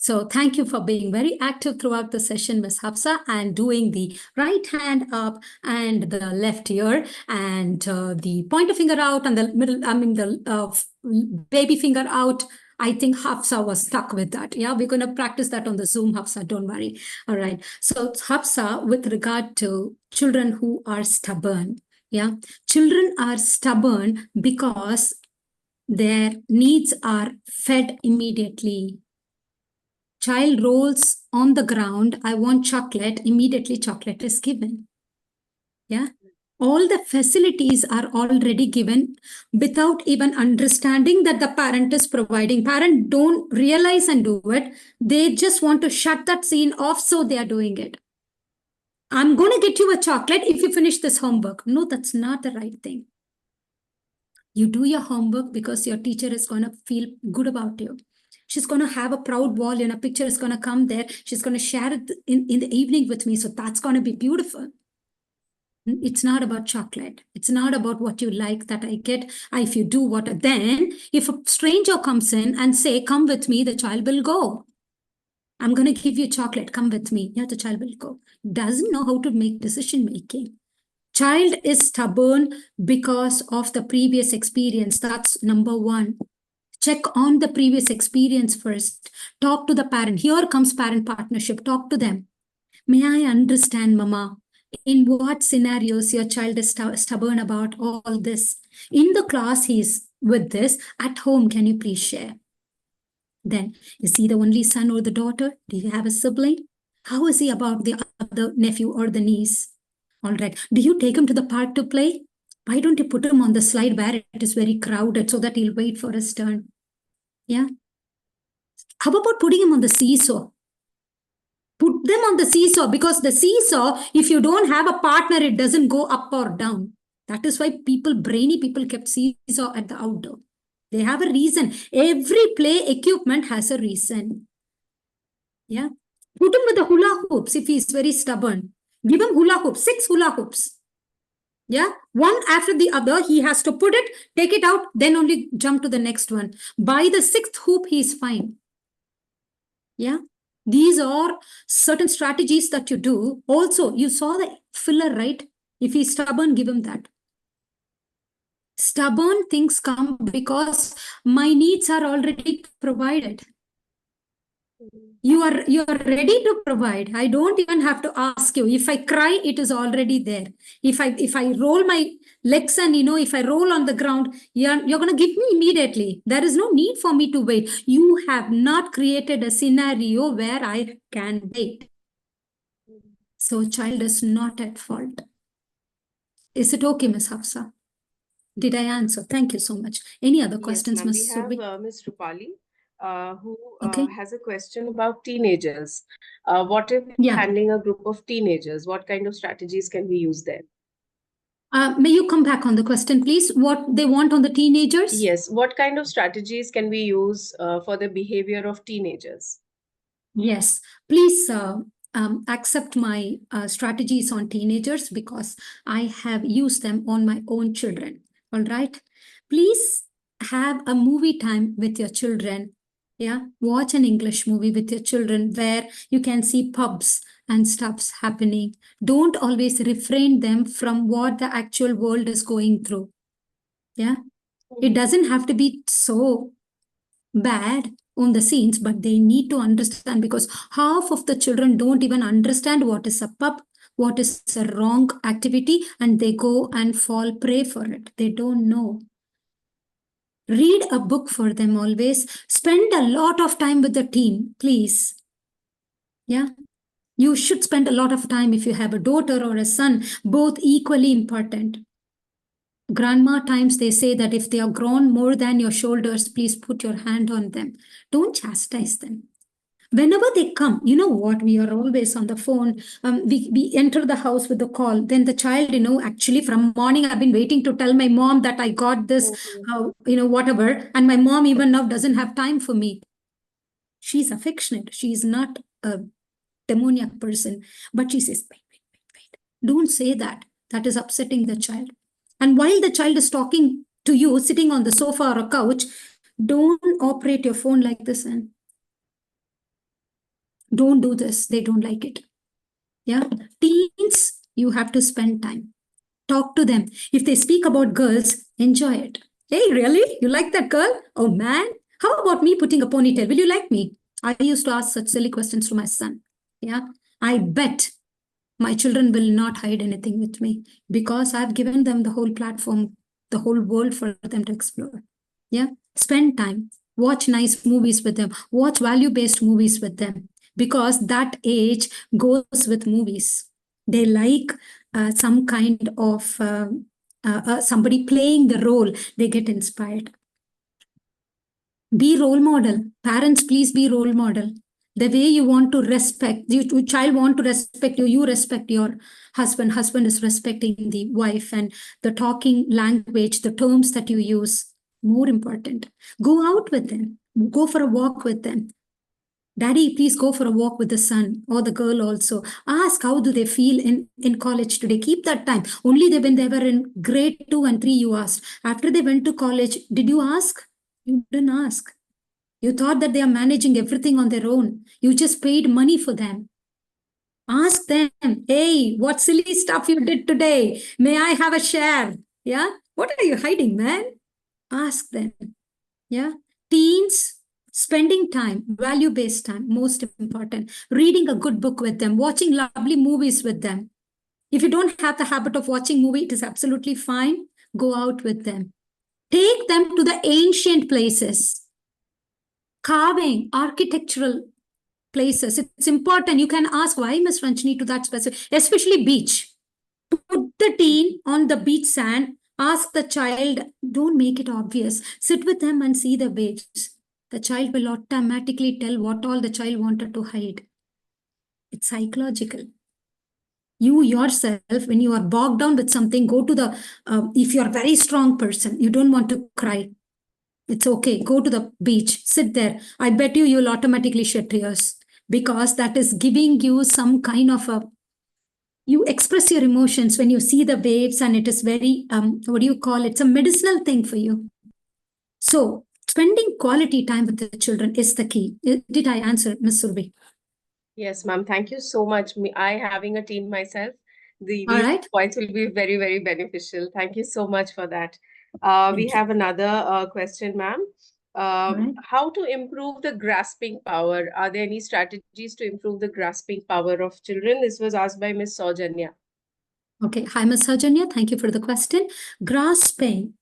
So thank you for being very active throughout the session, Ms. Hafsa, and doing the right hand up and the left ear and the pointer finger out and the middle, the baby finger out. I think Hafsa was stuck with that. Yeah, we're going to practice that on the Zoom, Hafsa, don't worry. All right. So Hafsa, with regard to children who are stubborn, yeah, children are stubborn because their needs are fed immediately. Child rolls on the ground, I want chocolate, immediately chocolate is given. Yeah. All the facilities are already given without even understanding that the parent is providing. Parent don't realize and do it. They just want to shut that scene off, so they are doing it. I'm going to get you a chocolate if you finish this homework. No, that's not the right thing. You do your homework because your teacher is going to feel good about you. She's going to have a proud wall and a picture is going to come there. She's going to share it in the evening with me. So that's going to be beautiful. It's not about chocolate. It's not about what you like that I get. If you do what, then if a stranger comes in and say, come with me, the child will go. I'm going to give you chocolate. Come with me. Yeah, the child will go. Doesn't know how to make decision making. Child is stubborn because of the previous experience. That's number one. Check on the previous experience first. Talk to the parent. Here comes parent partnership. Talk to them. May I understand, Mama, in what scenarios your child is stubborn about all this? In the class, he's with this. At home, can you please share? Then, is he the only son or the daughter? Do you have a sibling? How is he about the other nephew or the niece? All right. Do you take him to the park to play? Why don't you put him on the slide where it is very crowded so that he'll wait for his turn? Yeah. How about putting him on the seesaw? Put them on the seesaw, because the seesaw, if you don't have a partner, it doesn't go up or down. That is why brainy people kept seesaw at the outdoor. They have a reason. Every play equipment has a reason. Yeah. Put him with the hula hoops if he's very stubborn. Give him hula hoops, 6 hula hoops. Yeah. One after the other, he has to put it, take it out, then only jump to the next one. By the 6th hoop, he's fine. Yeah. These are certain strategies that you do. Also, you saw the filler, right? If he's stubborn, give him that. Stubborn things come because my needs are already provided. You are ready to provide. I don't even have to ask you. If I cry, it is already there. If I roll my legs and if I roll on the ground, you're going to give me immediately. There is no need for me to wait. You have not created a scenario where I can wait. So child is not at fault. Is it okay, Ms. Hafsa? Did I answer? Thank you so much. Any other questions, Ms. Yes, we have Ms. Rupali, who has a question about teenagers. What if handling a group of teenagers? What kind of strategies can we use there? May you come back on the question, please? What they want on the teenagers? Yes. What kind of strategies can we use for the behavior of teenagers? Yes. Please accept my strategies on teenagers, because I have used them on my own children. All right. Please have a movie time with your children. Yeah. Watch an English movie with your children where you can see pubs and stuffs happening. Don't always refrain them from what the actual world is going through. Yeah. It doesn't have to be so bad on the scenes, but they need to understand, because half of the children don't even understand what is a pub, what is a wrong activity, and they go and fall prey for it. They don't know. Read a book for them always. Spend a lot of time with the teen, please. Yeah. You should spend a lot of time if you have a daughter or a son, both equally important. Grandma times they say that if they are grown more than your shoulders, please put your hand on them. Don't chastise them. Whenever they come, you know what, we are always on the phone. We enter the house with the call. Then the child, actually from morning, I've been waiting to tell my mom that I got this, whatever. And my mom even now doesn't have time for me. She's affectionate. She's not a demoniac person. But she says, wait. Don't say that. That is upsetting the child. And while the child is talking to you, sitting on the sofa or a couch, don't operate your phone like this. And Don't do this. They don't like it. Yeah. Teens, you have to spend time. Talk to them. If they speak about girls, enjoy it. Hey, really? You like that girl? Oh man. How about me putting a ponytail? Will you like me? I used to ask such silly questions to my son. Yeah. I bet my children will not hide anything with me because I've given them the whole platform, the whole world for them to explore. Yeah. Spend time. Watch nice movies with them. Watch value-based movies with them because that age goes with movies. They like some kind of somebody playing the role. They get inspired. Be role model. Parents, please be role model. The way you want to respect, your child want to respect you, you respect your husband. Husband is respecting the wife, and the talking language, the terms that you use, more important. Go out with them. Go for a walk with them. Daddy, please go for a walk with the son or the girl also. Ask how do they feel in college today. Keep that time. Only when they were in grade 2 and 3, you asked. After they went to college, did you ask? You didn't ask. You thought that they are managing everything on their own. You just paid money for them. Ask them, hey, what silly stuff you did today? May I have a share? Yeah? What are you hiding, man? Ask them. Yeah? Teens, spending time, value-based time, most important. Reading a good book with them, watching lovely movies with them. If you don't have the habit of watching movie, it is absolutely fine. Go out with them. Take them to the ancient places. Carving, architectural places. It's important. You can ask why, Ms. Ranjini, to that specific, especially beach. Put the teen on the beach sand. Ask the child, don't make it obvious. Sit with them and see the waves. The child will automatically tell what all the child wanted to hide. It's psychological. You yourself, when you are bogged down with something, go to the, if you're a very strong person, you don't want to cry. It's okay. Go to the beach, sit there. I bet you'll automatically shed tears because that is giving you some kind of a, you express your emotions when you see the waves, and it is very, what do you call it? It's a medicinal thing for you. So spending quality time with the children is the key. Did I answer, Ms. Surbi? Yes, ma'am. Thank you so much. I having a teen myself, these right. points will be very, very beneficial. Thank you so much for that. We you. have another question, ma'am. Right. How to improve the grasping power? Are there any strategies to improve the grasping power of children? This was asked by Ms. Saujanya. Okay. Hi, Ms. Saujanya. Thank you for the question. Grasping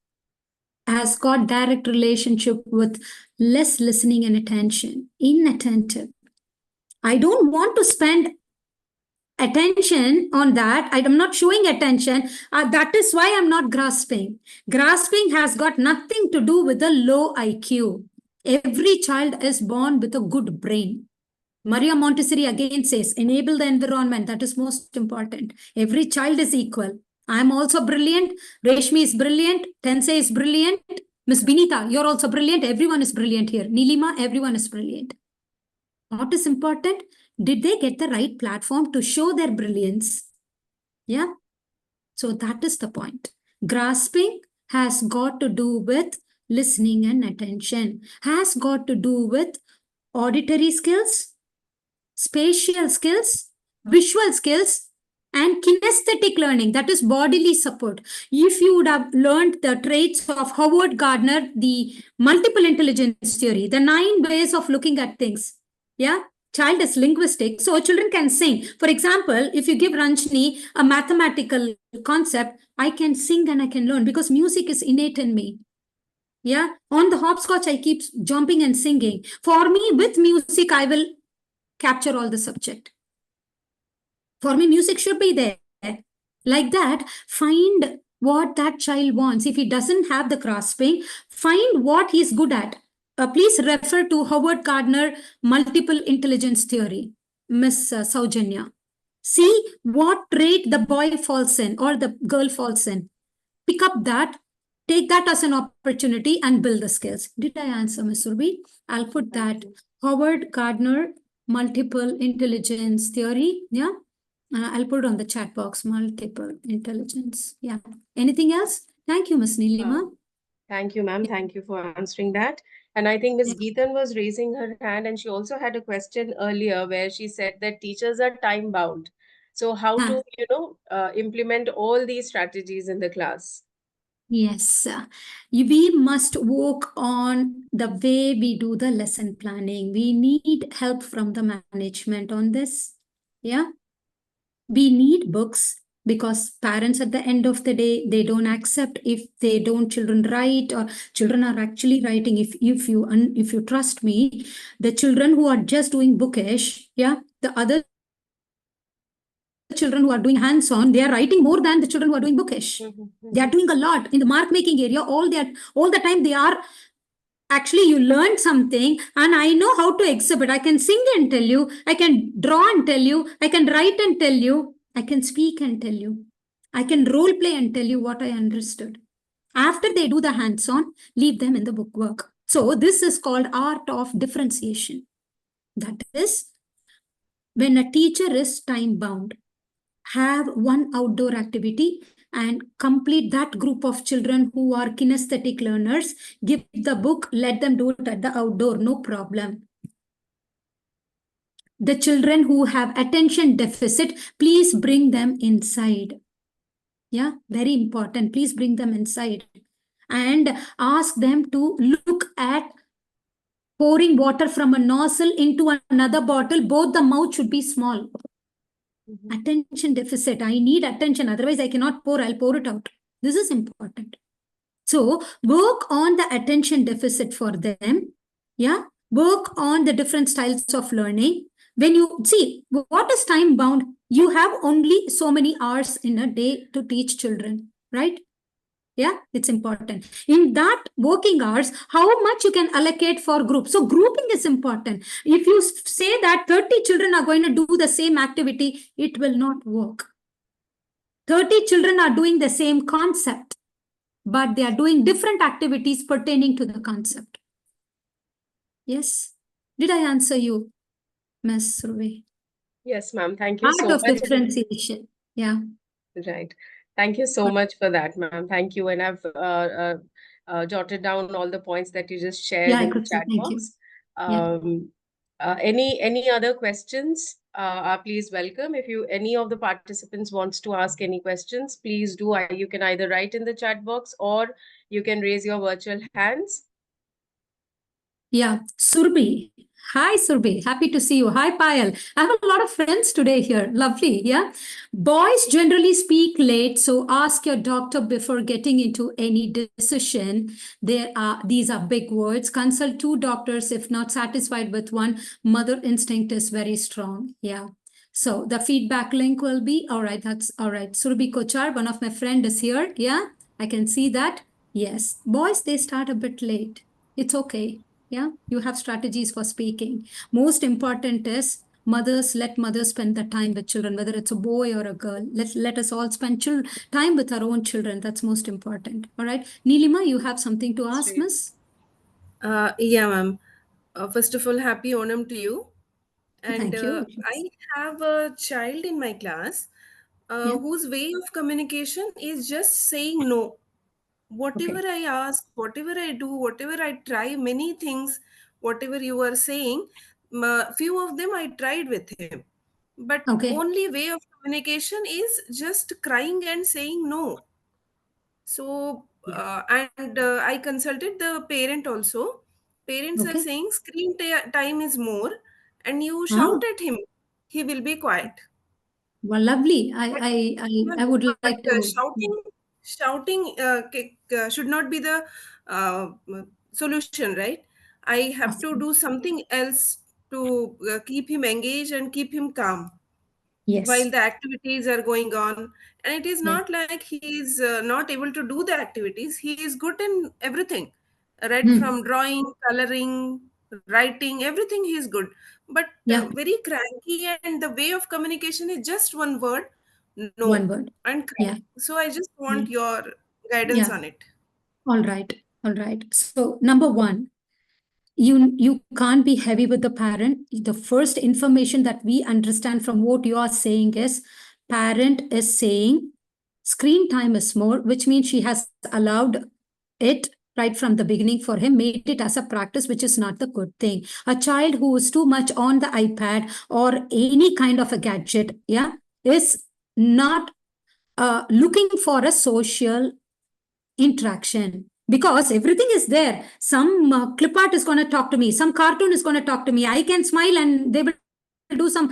has got direct relationship with less listening and attention, inattentive. I don't want to spend attention on that. I'm not showing attention. That is why I'm not grasping. Grasping has got nothing to do with the low IQ. Every child is born with a good brain. Maria Montessori again says, enable the environment. That is most important. Every child is equal. I'm also brilliant. Reshmi is brilliant. Tensei is brilliant. Miss Binita, you're also brilliant. Everyone is brilliant here. Nilima, everyone is brilliant. What is important? Did they get the right platform to show their brilliance? Yeah. So that is the point. Grasping has got to do with listening and attention, has got to do with auditory skills, spatial skills, visual skills, and kinesthetic learning, that is bodily support. If you would have learned the traits of Howard Gardner, the multiple intelligence theory, the 9 ways of looking at things, yeah, child is linguistic, so children can sing. For example, if you give Ranjini a mathematical concept, I can sing and I can learn because music is innate in me. Yeah, on the hopscotch, I keep jumping and singing. For me, with music, I will capture all the subject. For me, music should be there. Like that, find what that child wants. If he doesn't have the grasping, find what he's good at. Please refer to Howard Gardner multiple intelligence theory, Miss Saujanya. See what trait the boy falls in or the girl falls in. Pick up that, take that as an opportunity and build the skills. Did I answer, Ms. Surbi? I'll put that. Howard Gardner multiple intelligence theory. Yeah. I'll put it on the chat box, multiple intelligence. Yeah. Anything else? Thank you, Ms. Nilima. Thank you, ma'am. Thank you for answering that. And I think Ms. Geetan was raising her hand, and she also had a question earlier where she said that teachers are time bound. So how to, implement all these strategies in the class? Yes, we must work on the way we do the lesson planning. We need help from the management on this. Yeah, we need books because parents at the end of the day, they don't accept if they don't children write or children are actually writing. If you trust me, the children who are just doing bookish, yeah, the other children who are doing hands-on, they are writing more than the children who are doing bookish. They are doing a lot in the mark making area. All the time they are actually, you learned something, and I know how to exhibit. I can sing and tell you, I can draw and tell you, I can write and tell you, I can speak and tell you, I can role play and tell you what I understood. After they do the hands-on, leave them in the book work. So this is called art of differentiation. That is, when a teacher is time bound, have one outdoor activity and complete that group of children who are kinesthetic learners. Give the book, let them do it at the outdoor, no problem. The children who have attention deficit, please bring them inside. Yeah, very important. Please bring them inside and ask them to look at pouring water from a nozzle into another bottle. Both the mouth should be small. Attention deficit. I need attention. Otherwise, I cannot pour. I'll pour it out. This is important. So work on the attention deficit for them. Yeah. Work on the different styles of learning. When you see what is time bound, you have only so many hours in a day to teach children, right? Yeah, it's important. In that working hours, how much you can allocate for group. So grouping is important. If you say that 30 children are going to do the same activity, it will not work. 30 children are doing the same concept, but they are doing different activities pertaining to the concept. Yes. Did I answer you, Ms. Survey? Yes, ma'am. Thank you so Art of much. differentiation. Yeah. Right. Thank you so much for that, ma'am. Thank you. And I've jotted down all the points that you just shared Yeah, I in the could say chat thank you. box. Yeah. Any other questions are please welcome. If any of the participants wants to ask any questions, please do. You can either write in the chat box or you can raise your virtual hands. Yeah, Surbi. Hi, Surbi. Happy to see you. Hi, Payal. I have a lot of friends today here. Lovely. Yeah. Boys generally speak late, so ask your doctor before getting into any decision. These are big words. Consult two doctors if not satisfied with one. Mother instinct is very strong. Yeah. So the feedback link will be all right. That's all right. Surbi Kochar, one of my friend is here. Yeah, I can see that. Yes, boys, they start a bit late. It's okay. Yeah, you have strategies for speaking. Most important is let mothers spend the time with children, whether it's a boy or a girl. Let us all spend time with our own children. That's most important. All right. Nilima, you have something to ask, miss? Yeah, ma'am. First of all, happy Onam to you. And Thank you. I have a child in my class Yeah. whose way of communication is just saying no. Whatever Okay. I ask, whatever I do, whatever I try, many things, whatever you are saying, few of them I tried with him. But Okay. only way of communication is just crying and saying no. So, and I consulted the parent also. Parents are Okay. saying screen time is more, and you shout Oh, at him, he will be quiet. well, lovely. But, I would like to. shouting should not be the uh, solution, right? I have Of to course. do something else to keep him engaged and keep him calm while Yes. the activities are going on. And it is Yeah. not like he is not able to do the activities. He is good in everything, right? Hmm. From drawing, coloring, writing, everything he is good. But Yeah. very cranky, and the way of communication is just one word, One no, word. and cry. Yeah. So I just Yeah. want your guidance Yeah. on it. All right. All right. So number one, you can't be heavy with the parent. The first information that we understand from what you are saying is parent is saying screen time is more, which means she has allowed it right from the beginning for him, made it as a practice, which is not the good thing. A child who is too much on the iPad or any kind of a gadget, yeah, is not looking for a social interaction, because everything is there. Some clip art is going to talk to me, some cartoon is going to talk to me, I can smile and they will do some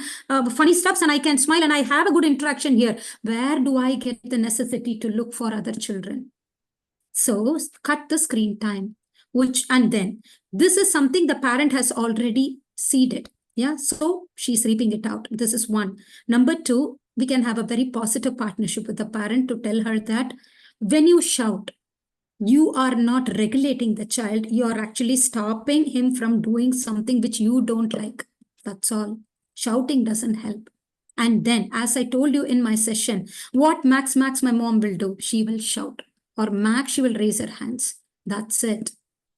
funny stuffs and I can smile and I have a good interaction here. Where do I get the necessity to look for other children? So cut the screen time, and then this is something the parent has already seeded. Yeah, so she's reaping it out. This is one. Number two, we can have a very positive partnership with the parent to tell her that when you shout, you are not regulating the child, you are actually stopping him from doing something which you don't like. That's all. Shouting doesn't help. And then, as I told you in my session, what Max my mom will do? She will shout. Or Max, she will raise her hands. That's it.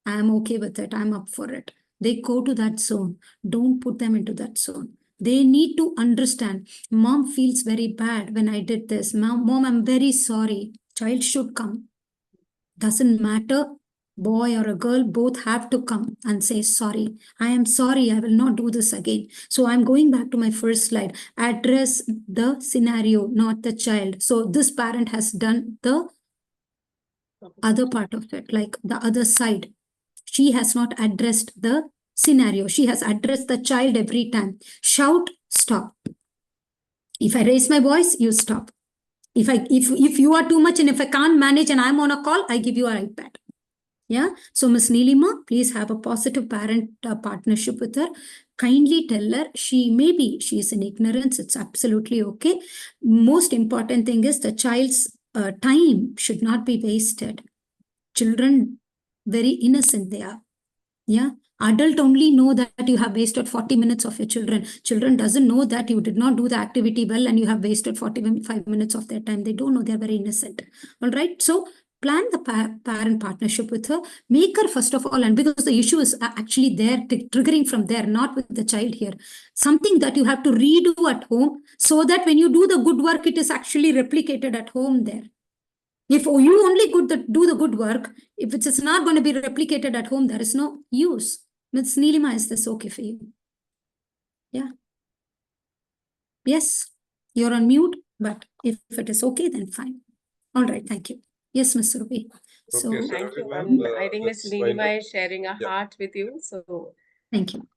I'm okay with it. I'm up for it. They go to that zone. Don't put them into that zone. They need to understand. Mom feels very bad when I did this. Mom, I'm very sorry. Child should come. Doesn't matter, boy or a girl, both have to come and say, sorry, I am sorry, I will not do this again. So I'm going back to my first slide. Address the scenario, not the child. So this parent has done the other part of it, like the other side. She has not addressed the scenario. She has addressed the child every time. Shout, stop. If I raise my voice, you stop. If you are too much and if I can't manage and I'm on a call, I give you an iPad. Yeah. So Miss Neelima, please have a positive parent partnership with her. Kindly tell her she is in ignorance. It's absolutely okay. Most important thing is the child's time should not be wasted. Children, very innocent they are. Yeah. Adult only know that you have wasted 40 minutes of your children. Children doesn't know that you did not do the activity well and you have wasted 45 minutes of their time. They don't know, they're very innocent. All right. So plan the parent partnership with her. Make her first of all, and because the issue is actually there, triggering from there, not with the child here. Something that you have to redo at home so that when you do the good work, it is actually replicated at home there. If you only do the good work, if it is not going to be replicated at home, there is no use. Ms. Neelima, is this okay for you? Yeah. Yes, you're on mute, but if it is okay, then fine. All right, thank you. Yes, Ms. Ruby. So, Okay, Thank you, ma'am. ma'am. I think Ms. Let's wind up. Neelima is sharing a Yeah. heart with you. So thank you.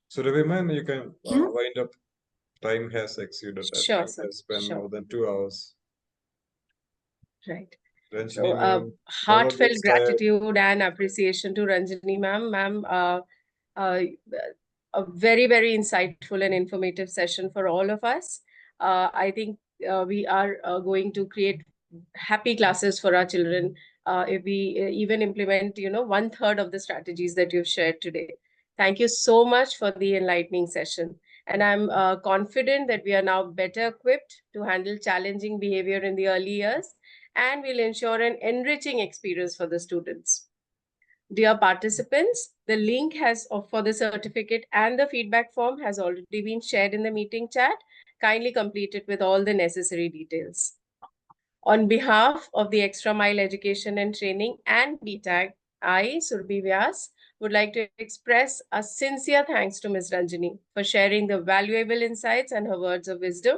So Ravi ma'am, you can Yeah. wind up. Time has exceeded. sure, We sir. have spent Sure. more than 2 hours. Right. Ranjini So, ma'am, heartfelt gets tired. gratitude and appreciation to Ranjini ma'am. Ma'am, a very, very insightful and informative session for all of us. I think we are going to create happy classes for our children if we even implement, 1/3 of the strategies that you've shared today. Thank you so much for the enlightening session. And I'm confident that we are now better equipped to handle challenging behavior in the early years, and will ensure an enriching experience for the students. Dear participants, the link for the certificate and the feedback form has already been shared in the meeting chat. Kindly complete it with all the necessary details. On behalf of the Extra Mile Education and Training and BTAG, I, Surbhi Vyas, would like to express a sincere thanks to Ms. Ranjini for sharing the valuable insights and her words of wisdom.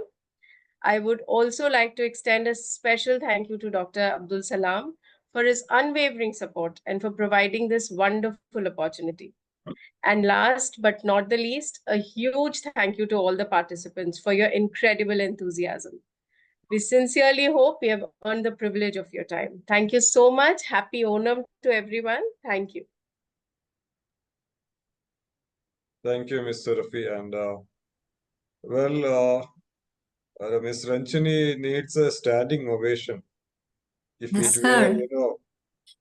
I would also like to extend a special thank you to Dr. Abdul Salam for his unwavering support and for providing this wonderful opportunity. And last but not the least, a huge thank you to all the participants for your incredible enthusiasm. We sincerely hope we have earned the privilege of your time. Thank you so much. Happy Onam to everyone. Thank you. Thank you, Mr. Rafi. And Ms. Ranjini needs a standing ovation. If Yes, it were,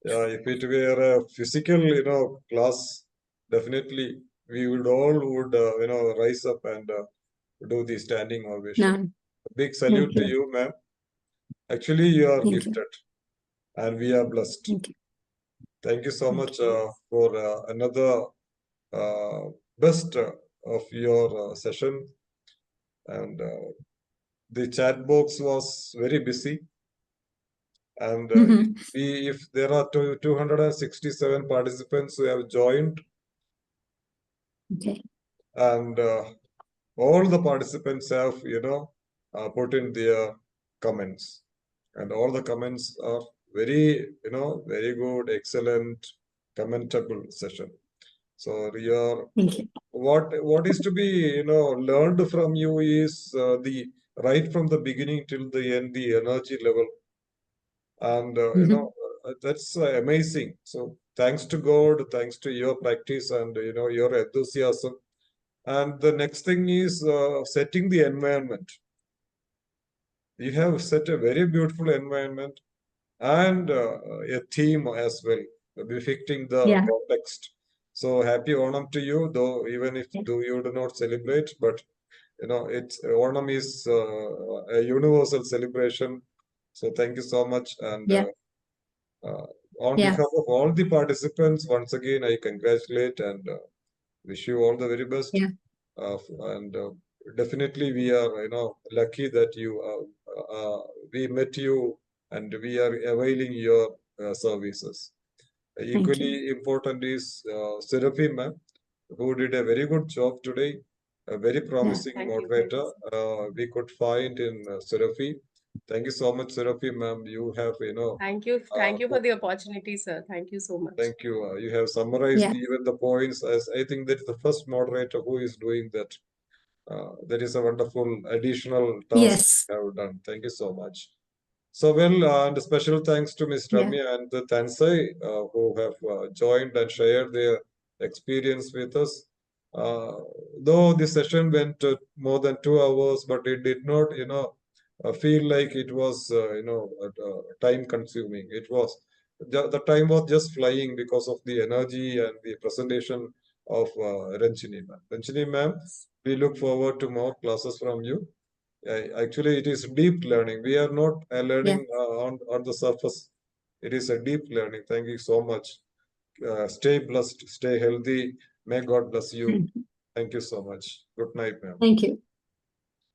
sir. if it were a physical, class, definitely we would rise up and do the standing ovation. No. A big salute to you, ma'am. Actually, you are Thank gifted, and we are blessed. Thank you. Thank you so much for another best of your session. And the chat box was very busy. And Mhm. if there are 267 participants who have joined, Okay. and all the participants have, put in their comments, and all the comments are very, very good, excellent, commentable session. So your Thank you. what is to be, learned from you is the right from the beginning till the end, the energy level, and Mhm. that's amazing. So thanks to God, thanks to your practice and your enthusiasm. And the next thing is setting the environment. You have set a very beautiful environment and a theme as well, befitting the Yeah. context. So happy Onam to you, though even if Yeah. you do not celebrate, but it's Onam is a universal celebration. So thank you so much, and Yeah. on Yeah. behalf of all the participants, once again I congratulate and wish you all the very best. Yeah. And definitely we are lucky that we met you and we are availing your services. Thank Equally you. important is Seraphim ma'am, who did a very good job today, a very promising Thank you. moderator we could find in Seraphim. Thank you so much, Seraphim ma'am. You have Thank you. Thank you for the opportunity, sir. Thank you so much. thank you. You have summarized Yeah. even the points, as I think that's the first moderator who is doing that. That is a wonderful additional task Yes. you have done. Thank you so much. So, well, and special thanks to Ms. Yeah. Ramya and the Tansai who have joined and shared their experience with us. Though the session went more than 2 hours, but it did not, feel like it was, time consuming. It was, the time was just flying because of the energy and the presentation of Ranjini ma'am. Ranjini ma'am, we look forward to more classes from you. Actually, it is deep learning. We are not Yeah. learning on the surface. It is a deep learning. Thank you so much. Stay blessed, stay healthy. May God bless you. Thank you. Thank you so much. Good night, ma'am. Thank you.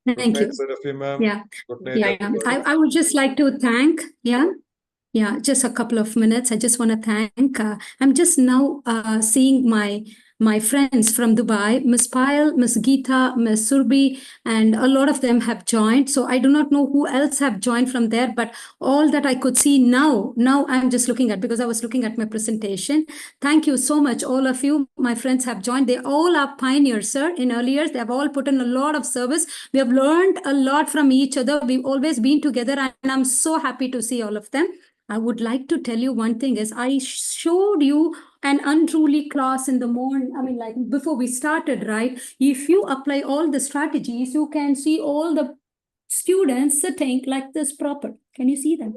Good Thank night, you. Seraphim, ma'am. Yeah. Good night, Yeah. everybody. I would just like to thank, yeah, just a couple of minutes. I just want to thank. I'm just now seeing my friends from Dubai, Miss Payal, Miss Geeta, Miss Surbi, and a lot of them have joined. So I do not know who else have joined from there, but all that I could see now I'm just looking at, because I was looking at my presentation. Thank you so much, all of you. My friends have joined. They all are pioneers, sir. In early years, they have all put in a lot of service. We have learned a lot from each other. We've always been together, and I'm so happy to see all of them. I would like to tell you one thing is I showed you an unruly class in the morning. I mean, like before we started, right? If you apply all the strategies, you can see all the students sitting like this proper. Can you see them?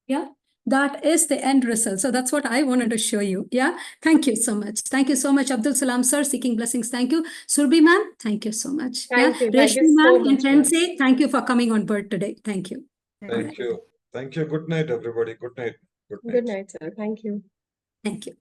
Yeah. That is the end result. So that's what I wanted to show you. Yeah. Thank you so much. Thank you so much, Abdul Salam, sir. Seeking blessings. Thank you. Surbi, ma'am. Thank you so much. Thank you. Yeah. Thank you Reshmi, so ma'am, and much, ma'am. Tensei, thank you for coming on board today. Thank you. Thank you. Thank you. Good night, everybody. Good night. Good night. Good night, sir. Thank you. Thank you.